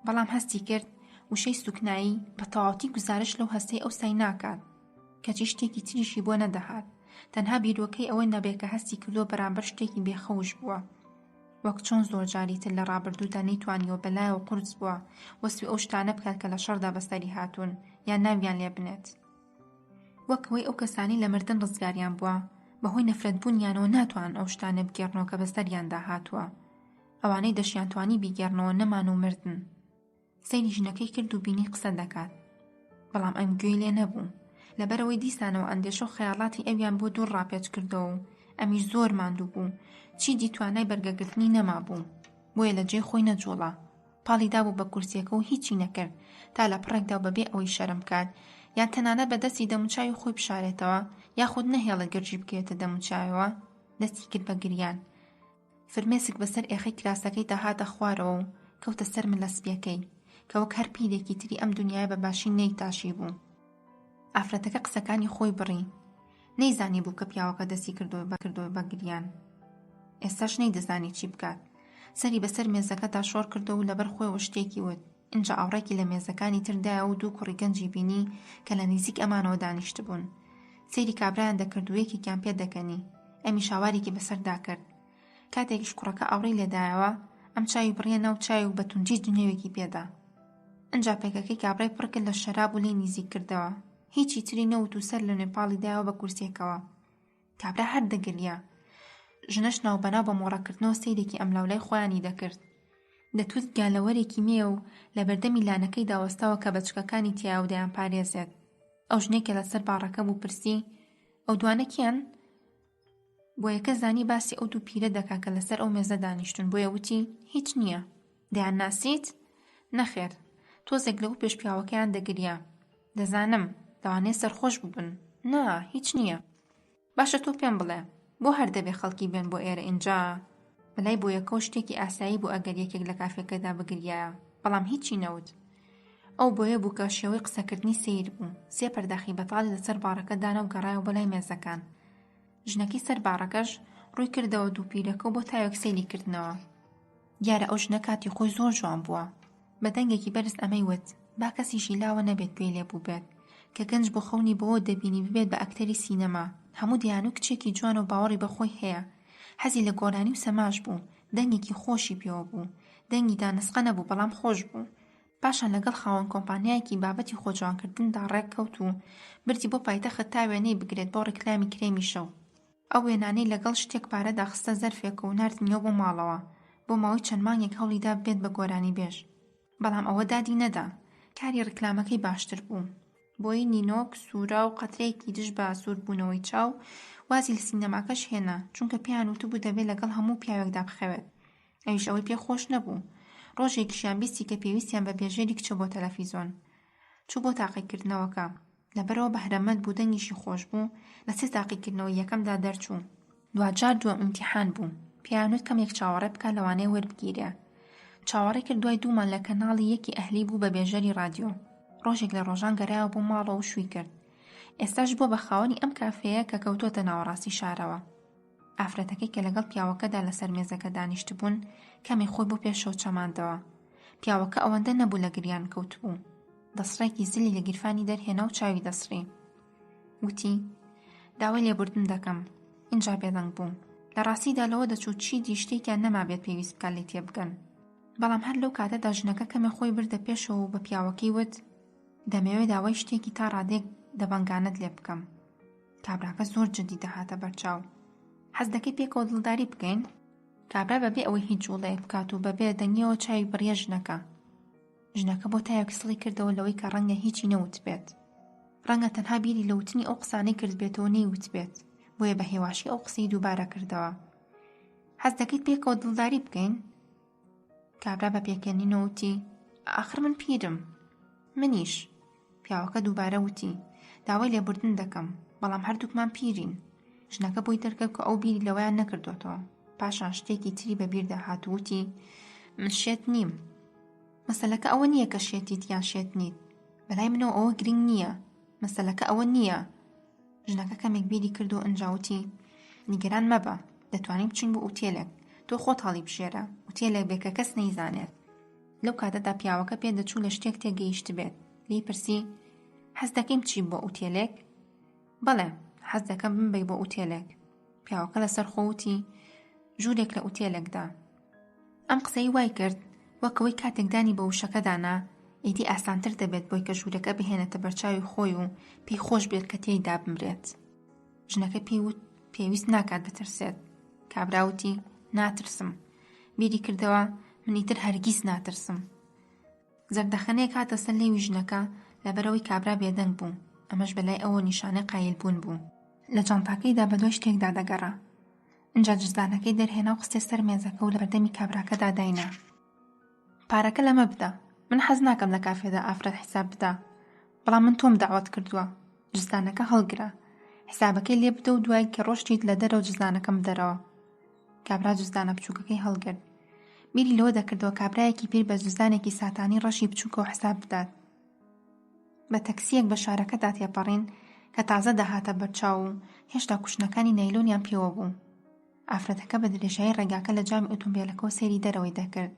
بەڵام هەستی کرد وشەی سوکنایی بە تەواوەتی گوزارش لەو هەستەی ئەو سای ناکات. کەچی شتێکی تریشی بۆ نەدەهات. تەنها بیرۆکەی ئەوەی نەبێت کە هەستی کردووە بەرامبەر شتێکی بێخەوش بووە. وەک چۆن زۆر جاریتر لە ڕابردوودا نەیتوانیەوە بەلایەوە قورس بووە وەسوی ئەو شتانە بکات کە لە شەڕدا بەسەری هاتوون یان ناویان لێ بنێت. وەکەوەی ئەو کەسانی لە مردن ڕزگاریان بووە بەهۆی نەفرەت بوونیانەوە ناتوان ئەو شتانە بگێڕنەوە کە بەسەریاندا هاتووە. ئەوانەی دەشیانتوانی بیگێڕنەوە نەمان و مردن. سەیری ژنەکەی کرد و بینی قسە دەکات. بەڵام ئەم گوێی لێ نەبوو. لەبەرەوەی دیسانەوە ئەندێشە و خەیاڵاتی ئەویان بۆ دوور ڕاپێچ کردەوە و ئەمیش زۆر ماندوو بوو. چیدی توانای بەرگەگرتنی نەما بوو. بۆیە لە جێ خۆی نەجوڵا. پاڵیدا بوو بە کورسیەکە و هیچی نەکرد تا لە پڕێکدا و بەبێ ئەوەی شەرم کات یان تەنانەت بە دەستی دەموچاوی خۆی بشارێتەوە یاخود نەهێڵە گرژی بکێتە دەموچاویەوە دەستی کرد بە گریان. فرمێسک بەسەر ئێخەی کراسەکەی داهاتە خوارەوە و کەوتە سەر ملەسپیەکەی کە وەک هەر پیرێکی تری ئەم دنیای بە باشی نەیتاشی بوو. ئافرەتەکە قسەکانی خۆی بڕی. نەیزانی بوو کە پیاوەکە دەستی کردووە بە گریان. ئێستاش نەیدەزانی چی بکات. سەری بەسەر مێزەکەدا شۆڕ کردەوە و لەبەر خۆیەوە شتێکی وت. اینجا ئاوڕێکی لە مێزەکانی تردایە و دوو کوڕی گەنجی بینی کە لە نزیک ئەمانەوە دانیشت بوون. سەیری کابرایان دەکرد و یەکێکیان پێ دەکەنی. ئەمی شاوارێکی بەسەردا کرد. کاتێکیش کوڕەکە ئاوڕێی لێدایەوە ئەم چاوی بڕیە ناو چاوی و بە توندی دنیاوێکی پێدا. ئەنجا پێکەکەی کابرای پڕ کرد لە شەراب و لێی نزیک کردەوە. هیچی تری نەوت و سەر لە نوێپاڵی دایەوە بە کورسێکەوە. کابرا هەر دەگریا. ژنەش ناوبەناو بە مۆڕەکردنەوە سەیرێکی ئەملاولای خۆیانی دەکرد. دەتوت گیانلەوەرێکی مێ و لە بەردەمی لانەکەی داوەستاوە کە بەچکەکانی تیا و دەیان پارێزێت. ئەو ژنێکە لەسەر باڕەکە بوو پرسی ئەو دوانە کیان؟ بۆ یەکە زانی باسی ئەو دوو پیرە دەکا کە لەسەر ئەو مێزە دانیشتون. بۆیە وتی هیچ نییە. دەیان ناسیت؟ نەخێر. تۆزێک لەو پێش پیاوەکەیان دەگریا. دەزانم دەوانێت سەرخۆش ببن. نا هیچ نییە. باشە تۆ پێم بڵێ بۆ هەر دەبێ خەڵکی بێن بۆ ئێرە ئینجا؟ بەلای بۆ یەکە شتێکی ئاسایی بوو ئەگەر یەکێک لە کافێکەدا بگریایە. بەڵام هیچی نەوت. ئەو بۆیە بوو کە شێوەی قسەکردنی سیر بوو. سێ پەرداخی بەتاڵی لەسەر باڕەکە دانا و گەڕایەوە بەلای مێزەکان. ژنەکەی سەر باڕەکەش ڕووی کردەوە دوو پیرەکە و بۆ تایەک سەیری کردنەوە. دیارە ئەو ژنە کاتی خۆی زۆر جوان بووە. بە دەنگێکی بەرز ئەمەی وت با کەسیشی لاوە نەبێت پێی لێ بوو بێت کە گەنج بۆ خەونی بەوە دەبینی ببێت بە ئەکتەری سینەما. هەموو دیان و کچێکی جوان و باوەڕی بەخۆی هەیە. حەزی لە گۆرانی و سەماش بوو. دەنگێکی خۆشی پێوە بوو. دەنگی دانسقە نەبوو بەڵام خۆش بوو. پاشان لەگەڵ خاوەن کۆمپانیایەکی بابەتی خۆجوانکردندا ڕێککەوت و بردی بۆ پایتەخت تا وێنەی بگرێت بۆ ڕێکلامی کرێمی شەو. ئەو وێنانەی لەگەڵ شتێک پارەدا خستە زەرفێکە و ناردنیەوە بۆ ماڵەوە. بۆ ماوەی چەند مانگێک هەوڵیدا بێت بە گۆرانی بێژ. بەڵام ئەوە دادی نەدا. کاری ڕکلامەکەی باشتر بوو. بۆی نینۆک، سوورە و قەترەیەکی دژ بە سووربوونەوەی چاو وازی لە سینەماکەش هێنا چونکە پێیان وتبوو دەبێت لەگەڵ هەموو پیاوێکدا بخەوێت. ئەویش ئەوەی پێ خۆش نەبوو. ڕۆژێکیشیان بیستی کە پێویستیان بە بێژێری کچە بۆ تەلەڤیزۆن. چوو بۆ تاقیکردنەوەکە. لەبەرەوە بەهرەمەند بوو دەنگیشی خۆش بوو لە سێ تاقیکردنەوەی یەکەمدا دەرچوو. دوجار دووەم ئیمتیحان بوو. پێیانوت کەمێک چاوەڕێ بکە لەوانەیە وەربگیرێ. چاوەڕێ کرد دوای دوومان لە کەناڵی یەکی ئەهلی بوو بە بێژەری رادیۆ. ڕۆژێک لە ڕۆژان گەڕایەوە بۆ ماڵەوە و شووی کرد. ئێستاش بۆ بە خاوەنی ئەم کافەیە کە کەوتۆتە ناوەڕاستی شارەوە. ئافرەتەکەی کە لەگەڵ پیاوەکەدا لەسەر مێزەکە دانیشتبوون کەمی خۆی بۆ پێشەوە چەماندەوە. پیاوەکە ئەوەندە نەبوو لە گریان کەوتبوو. دەسڕێکی زلی لە گیرفانی دەرهێنا و چاوی دەسڕی. وتی: داوای لێبوردن دەکەم. اینجا بێدەنگ بوو. لە ڕاستیدا لەوە دەچوو چیدی شتێکیان نەمابێت پێویست بکات لێ تێبگەن. بەڵام هەر لەو کاتەدا ژنەکە کەمێ خۆی بردە پێشەوە و بە پیاوەکەی وت: دەمەوێت داوای شتێکی تا ڕادێک دەبەنگانت لێ بکەم. کابراکە زۆر جددی دەهاتە بەرچاو. حەز دەکەی پێکەوە دڵداری بکەین؟ کابرا بەبێ ئەوەی هیچ جوڵەیەک بکات و بەبێ دەنگیەوە چاوی بڕیە ژنەکە. ژنەکە بۆ تایەک سڵی کردەوە لەوەی کە ڕەنگە هیچی نەوت بێت. ڕەنگە تەنها بیری لە وتنی ئەو قسانەی کرد بێتەوە نەیوت بێت. بۆیە بە هێواشی ئەو قسەی دووبارە کردەوە. حەز دەکەیت پێکەوە دڵداری بکەین؟ کابرا بە پێکەنینەوە وتی: ئاخر من پیرم. منیش. پیاوەکە دووبارە وتی: داوای لێبوردن دەکەم، بەڵام هەردووکمان پیرین. ژنەکە بۆی دەرکەوت کە ئەو بیری لەوەیان نەکردوێتەوە. پاشان شتێکی تری بەبیردا هاتووتی: من شێت نیم. مەسەلەکە ئەوە نییە کە شێتیت یان شێت نیت. بەلای منەوە ئەوە گرنگ نییە. مەسەلەکە ئەوە نییە. ژنەکە کەمێک بیری کرد و ئەنجاوتی: نیگەران مەبە، دەتوانین بچین بۆ ئوتێلێک. تۆ خۆت هەڵی بژێرە، ئوتێلێک بێ کە کەس نەیزانێت. لەو کاتەدا پیاوەکە پێدەچوو لە شتێک تێگەیشت بێت. لی پرسی: حەز دەکەیم بچین بۆ ئوتێلێک؟ بەڵێ، حەز دەکەم بمبەی بۆ ئوتێلێک. پیاوەکە لەسەر خۆوتی: ژوورێک لە ئوتێلێکدا. ئەم قسەی وای کرد وەکەوەی کاتێکدانی بە وشەکەدانا ئیدی ئاسانتر دەبێت بۆی کە ژوورەکە بهێنێتە بەرچاوی خۆی و پێی خۆش بێت کە تێیدا بمرێت. ژنەکە پێیوت پێویست ناکات بترسێت. کابراوتی: ناترسم. بیری کردەوە: منیتر هەرگیز ناترسم. زەردەخەنەیەک هاتە سەر لێوی ژنەکە لەبەرەوەی کابرا بێدەنگ بوو. ئەمەش بەلای ئەوە نیشانەی قایلبوون بوو. لە جانتاکەیدا بە دوای شتێکدا دەگەڕا. ئینجا جزدانەکەی دەرهێنا و خستێ سەر مێزەکە و لە بەردەمی کابراکەدا داینا. پارەکە لەمە بدە. من حەز ناکەم لە کافێدا ئافرەت حیساب بدە. بەڵام من تۆم داوات کردووە. جزدانەکە هەڵگرە. حیسابەکەی لێ بدە و دوای کە ڕۆشتیت لە دەرەوە جزدانەکەم دەرەوە. کابرا جزدانە بچووکەکەی هەڵگرت. بیری لەوە دەکردەوە کابرایەکی پیر بە جزدانێکی ساتانی ڕەشی بچووکە و حساب بدات. بە تەکسیەک بە شارەکەدا تێپەڕین کە تازە دەهاتە بەرچاو و هێشتا کوشنەکانی نایلۆنیان پێوە بوو. ئافرەتەکە بە درێژایی ڕێگاکە لە جامی ئۆتۆمبیلەکەەوە سەیری دەرەوەی دەکرد.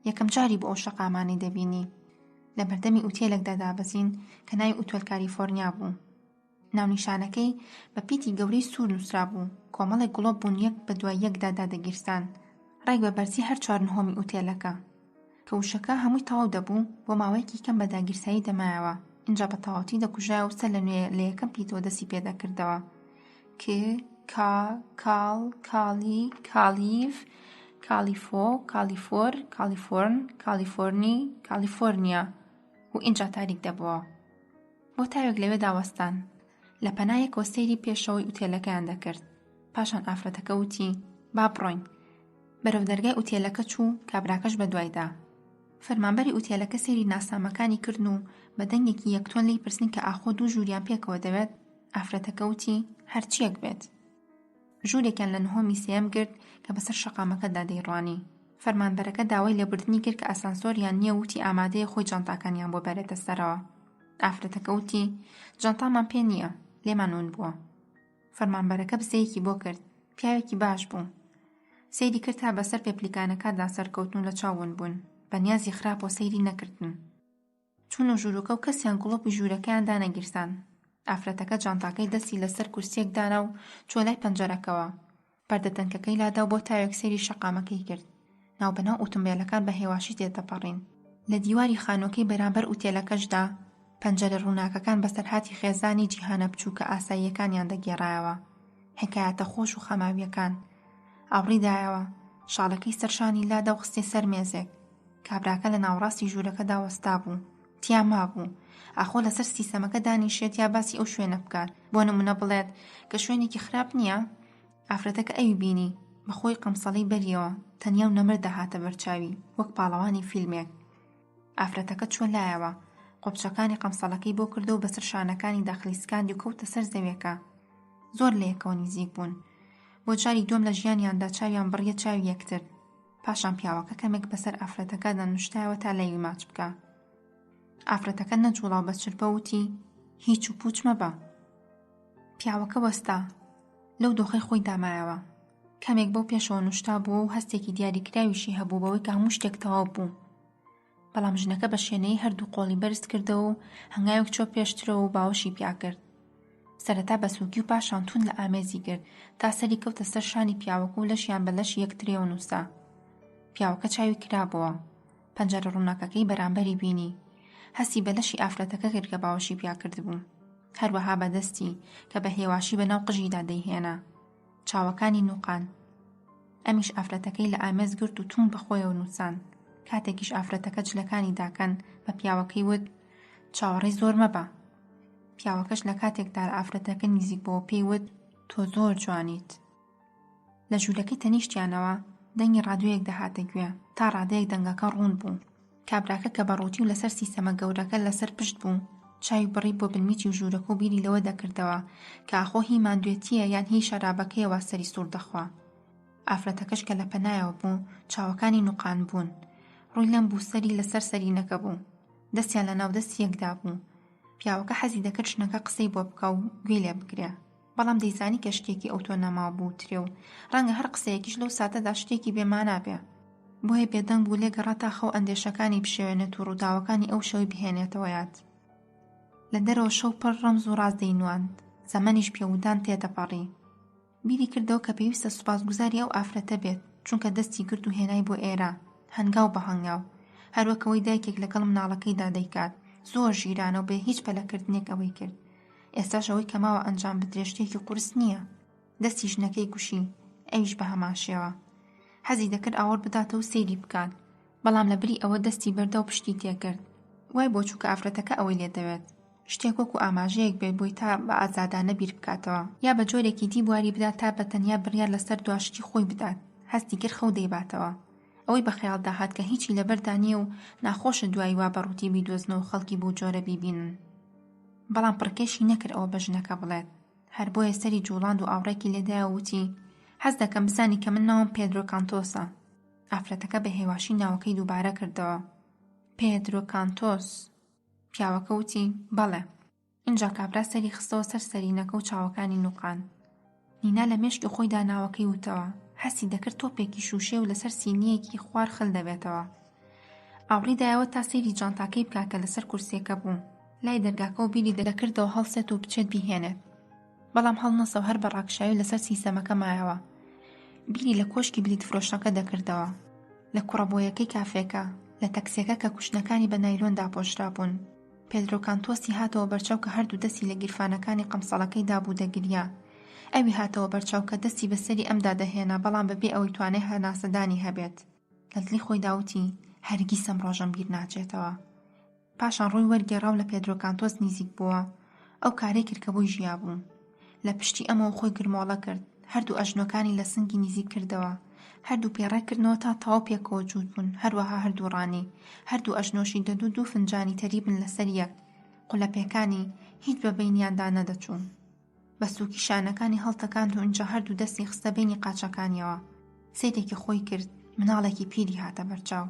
یەکەم جاری بۆ ئەو شەقامانەی دەبینی. لە بەردەمی ئوتێلێکدا دابەزین کە ناوی ئوتۆل کالیفۆرنیا بوو. ناونیشانەکەی بە پیتی گەورەی سوور نووسرا بوو. کۆمەڵێک گڵۆب بوون یەک بە دوای یەکدا دادەگیرسان. ڕێک بە بەرزی هەر 4 نهۆمی ئوتێلەکە. کە وشەکە هەمووی تەواو دەبوو بۆ ماوەیەکی کەم بە داگیرسایی دەمایەوە. اینجا بە تەواوەتی دەکوژایە و سەر لە نوێ لە یەکەم پیتەوە دەستی پێدەکردەوە. کالیف کالیفۆرن کالیفۆرنی کالیفۆرنیا و اینجا تاریک دەبەوە. بۆ تاوێک لەوێ داوەستان. لە پەنایەکەوە سەیری پێشەوەی ئوتێلەکەیان دەکرد. پاشان ئافرەتەکە وتی: با بڕۆین. بەرەو دەرگای ئوتێلەکە چوو. کابراکەش بە دوایدا. فەرمانبەری ئوتێلەکە سەیری ناسامەکانی کردن و بە دەنگێکی یەکتۆن لی پرسین کە ئاخۆ دوو ژووریان پێکەوە دەوێت. ئافرەتەکە وتی: هەرچیەک بێت. ژوورێکیان لە نهۆمی سێم گرت کە بەسەر شەقامەکەدا دەیڕوانی. فەرمانبەرەکە داوای لێبوردنی کرد کە ئاسانسۆریان نییە وتی ئامادەیە خۆی جانتاکانیان بۆ بەرێتە سەرەوە. ئافرەتەکە وتی: جانتامان پێ نییە، لێمان ون بووە. فەرمانبەرەکە بزەیەکی بۆ کرد. پیاوێکی باش بوو. سەیری کرد تا بەسەر پێپلیکانەکەدا سەرکەوتن و لە چاوون بوون. بەنیازی خراپەوە سەیری نەکردن. چوون و ژوورەکە و کەسیان گڵۆپی ژوورەکەیان دانەگیرسان. ئافرەتەکە جانتاکەی دەستی لەسەر کورسیەک دانا و چوە لای پەنجەرەکەوە. پەردە تەنکەکەی لادا و بۆ تاوێک سەیری شەقامەکەی کرد. ناوبەناو ئۆتۆمبیلەکان بە هێواشی تێدەپەڕین. لە دیواری خانووەکەی بەرامبەر ئوتێلەکەشدا پەنجەرە ڕووناکەکان بەسەرهاتی خێزانی جیهانە بچووکە ئاساییەکانیان دەگێڕایەوە. حکایەتە خۆش و خەماویەکان. ئاوڕیدایەوە. شاڵەکەی سەرشانی لادا و خستێ سەر مێزێک. کابراکە لە ناوڕاستی ژوورەکەدا وەستا بوو. تیا مابوو. ئاخۆ لەسەر سیسەمەکە دانیشێت یا باسی ئەو شوێنە بکات. بۆ نمونە بڵێت کە شوێنێکی خراپ نییە. ئافرەتەکە ئەوی بینی بەخۆی قەمسەڵی بەریەوە تەنیا و نەمر دەهاتە بەرچاوی وەک پاڵەوانی فیلمێک. ئافرەتەکە چۆن لایەوە. قۆپچەکانی قەمسەڵەکەی بۆ کردو و بەسەر شانەکانی داخلیسکاندی و کەوتە سەر زەویەکە. زۆر لە یەکەوە نزیک بوون. بۆ جاری دوم لە ژیانیاندا چاویان بڕیە چاوی یەکتر. پاشان پیاوەکە کەمێک بەسەر ئافرەتەکە دەنوشتایەوە تا لەیوی ماچ بکە. ئافرەتەکە نەجوڵاو بە چرپە وتی: هیچ و پوچ مەبە. پیاوەکە وەستا. لەو دۆخەی خۆی دامایەوە. کەمێک بەو پێشەوە نوشتا بووە و هەستێکی دیاریکراویشی هەبوو بەوەی کە هەموو شتێک تەواو بوو. بەڵام ژنەکە بە شوێنەی هەردوو قۆڵی بەرز کردەوە و هەنگاوێک چۆ پێشترەوە و باوەشی پیا کرد. سەرەتا بە سووکی و پاشان تون لە ئامێزی کرد تا سەری کەوتە سەر شانی پیاوەکە و لەشیان بە لەشی یەکترێوە نووسا. پیاوەکە چاوی کرابەوە. پەنجەرە ڕووناکەکەی بەرامبەری بینی. هەستی بە لەشی ئافرەتەکە کرد کە باوەشی پیا کردبوو. هەروەها بەدەستی کە بە هێواشی بەناو قژیدا دەیهێنا. چاوەکانی نوقان. ئەمیش ئافرەتەکەی لە ئامێز گرت و تون بەخۆیەوە نووسان. کاتێکیش ئافرەتەکە جلەکانی داکەن بە پیاوەکەی وت: چاوەڕێی زۆر مەبە. پیاوەکەش لە کاتێکدا ئافرەتەکە نزیک بۆ پێی وت: تۆ زۆر جوانیت. لە ژوورەکەی تەنیشتیانەوە دەنگی ڕادیۆیەک دەهاتە گوێ تا ڕادەیەک دەنگەکە ڕوون بوو. کابراکە کە بەڕووتی و لەسەر سیستەمە گەورەکە لەسەر پشت بوو چاوی بڕی بۆ بنمیتی و ژوورەکە و بیری لەوە دەکردەوە کە ئاخۆ هی ماندوێتیە یان هی شەرابەکەیەوە سەری سوور دەخوا. ئافرەتەکەش کە لە پەنایەوە بوو چاوەکانی نوقان بوون. ڕووی لەم بوو سەری لەسەر سەرینەکە بوو. دەستیان لە ناودەستی یەکدا بوو. پیاوەکە حەزی دەکرد ژنەکە قسەی بۆ بکە و گوێ لێ بگرێ. بەڵام دەیزانی کە شتێکی ئەو تۆ نەماوە بوو ترێ و ڕەنگە هەر قسەیەکیش لەو ساتەدا شتێکی بێمانا بێ. بۆیە بێدەنگ بوو لێگەڕا تا خەو ئەندێشەکانی بشێوێنێت و ڕووداوەکانی ئەو شەوی بهێنێتەوە یاد. لە دەرەوە شەو پڕ ڕەمز و ڕاز دەینوان. زەمەنیش پێودان تێدەپەڕی. بیری کردەوە کە پێویستە سوپاسگوزاری ئەو ئافرەتە بێت چونکە دەستی کرد و هێنای بۆ ئێرە هەنگاو بە هەنگاو هەروەکەوەی دایکێک لەگەڵ مناڵەکەیدا دەیکات. زۆر ژیرانە و بێ هیچ پەلەکردنێک ئەوەی کرد. ئێستاش ئەوەی کەماوە ئەنجام بدرێ شتێکی قورس نییە. دەستی ژنەکەی گوشی. ئەویش بە هەمان شێوە حەزی دەکرد ئاوەڕ بداتەوە و سەیری بکات. بەڵام لەبری ئەوە دەستی بەردە و پشتی تێکرد. وای بۆ چووکە ئافرەتەکە ئەوەی لێ دەوێت شتێک وەکو ئاماژەیەک بێت بۆی تا بە ئازادانە بیر بکاتەوە یا بە جۆرێکی دی بواری بدات تا بە تەنیا بڕیار لەسەر دواشتی خۆی بدات. هەستی کرد خەو دەیباتەوە. ئەوەی بە خەیاڵ داهات کە هیچی لەبەردا نییە و ناخۆشە دوایی وا بەڕووتی بیدۆزنەوە خەڵکی بۆ جۆرە بیبینن. بەڵام پڕکێشی نەکرد ئەوە بە ژنەکە بڵێت. هەر بۆیە سەری جوڵاند و ئاوڕێکی لێدایە وتی: حەز دەکەم بزانی کە من ناوم پێدرۆ کانتۆسە. ئافرەتەکە بە هێواشی ناوەکەی دووبارە کردەوە. پێدرۆ کانتۆس. پیاوەکە وتی: بەڵێ. اینجا کابرا سەری خستەوە سەر سەرینەکە و چاوەکانی نوقان. نینا لە مێشکی خۆیدا ناوەکەی وتەوە. حەسی دەکرد تۆپێکی شوشێ و لەسەر سینیەکی خوار خل دەبێتەوە. ئاوڕی دایەوە تا سەیری جانتاکەی بکاکە لەسەر کورسێکە بوو. لای دەرگاکە و بیری دەکردەوە هەڵسێت و بچێت بیهێنێت. بەڵام هەڵنەسەوە هەر بە ڕاکشاوی لەسەر سیستەمەکە مایەوە. بیری لە کۆشکی بلیت فرۆشەکە دەکردەوە. لە کوڕەبۆیەکەی کافێکە لە تەکسیەکە کە کوشنەکانی بە نایلۆن داپۆشرا بوون. پێدرۆ کانتۆسی هاتەوە بەرچاو کە هەردوو دەستی لە گیرفانەکانی قەمسەڵەکەی دابوو دەگریا. ئەوی هاتەوە بەرچاو کە دەستی بەسەری ئەمدا دەهێنا بەڵام بەبێ ئەوەی توانێ هەناسەدانی هەبێت. لە دڵی خۆی داوتی: هەرگیز ئەم ڕۆژەم بیر ناچێتەوە. پاشان ڕووی وەرگێڕاو لە پێدرۆ کانتۆس نزیک بووە. ئەو کارێک کرد کە بۆی ژیا بوو. لە پشتی ئەمەوە خۆی گرمۆڵە کرد. هەردوو ئەژنۆکانی لە سنگی نزیک کردەوە. هەردوو پێڕێکردنەوە تا تەواو پێکەوە جووت بوون. هەروەها هەردوو ڕانی. هەردوو ئەژنۆشی دەدوو دوو فنجانی تەری بن لەسەر یەک. قولەپێکانی هیچ بە بەینیاندا نەدەچوون. بە سووکی شانەکانی هەڵتەکاند و اینجا هەردوو دەستی خستە بینی قاچەکانیەوە. سێدێکی خۆی کرد. مناڵێکی پیری هاتە بەرچاو.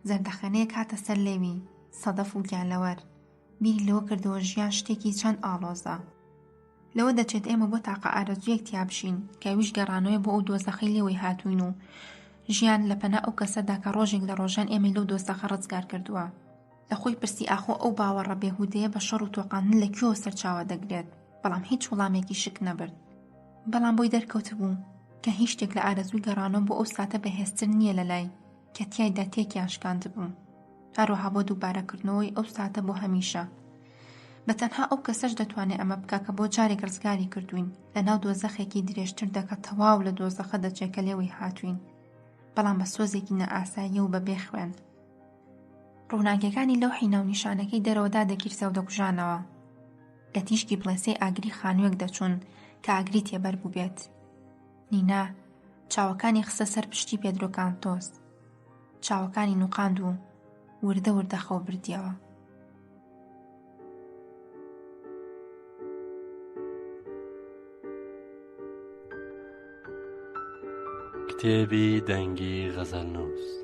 زەردەخەنەیەک هاتە سەر لێوی. سەدەف و گیانلەوەر. بیری لەوە کردەوە ژیان شتێکی چەند ئاڵۆزە. لەوە دەچێت ئێمە بۆ تاقە ئارەزوویەک تیابشین کە ویش گەڕانەوەی بۆ ئەو دۆزەخەی لێوەی هاتوین و ژیان لە پەنا ئەو کەسەدا کە ڕۆژێک لە ڕۆژان ئێمە لەو دۆزەخە ڕزگار کردووە. لە خۆی پرسی ئاخۆ ئەو باوەڕە بێهودەیە بە شەڕ و تۆقاندن لەکوێوە سەرچاوە دەگرێت. بەڵام هیچ وەڵامێکی شک نەبرد. بەڵام بۆی دەرکەوت بوو کە هیچ شتێک لە ئارەزووی گەڕانەوە بۆ ئەو ساتە بەهێزتر نییە لەلای کە تیایدا تێکیان شکاند بوو. هەروەها بۆ دووبارەکردنەوەی ئەو ساتە بۆ هەمیشە. بەتەنها ئەو کەسەش دەتوانێت ئەمە بکا کە بۆ جارێک ڕزگاری کردوین لە ناو دۆزەخێکی درێژتر دەکە تەواو لە دۆزەخە دەچێکە لێوەی هاتوین. بەڵام بە سۆزێکی نەئاساییە و بەبێ خوێن. ڕووناکیەکانی لەوحی ناونیشانەکەی دەرەوەدا دەگیرسە و دەکوژانەوە. لە تیشکی بڵێسەی ئاگری خانوویەک دەچوون کە ئاگری تێبەر بوو بێت. نینا چاوەکانی خستە سەر پشتی پێدرۆ کانتۆس. چاوەکانی نوقاند و وردە وردە خەو بردیەوە. کتێبی دەنگی غەزەلنووس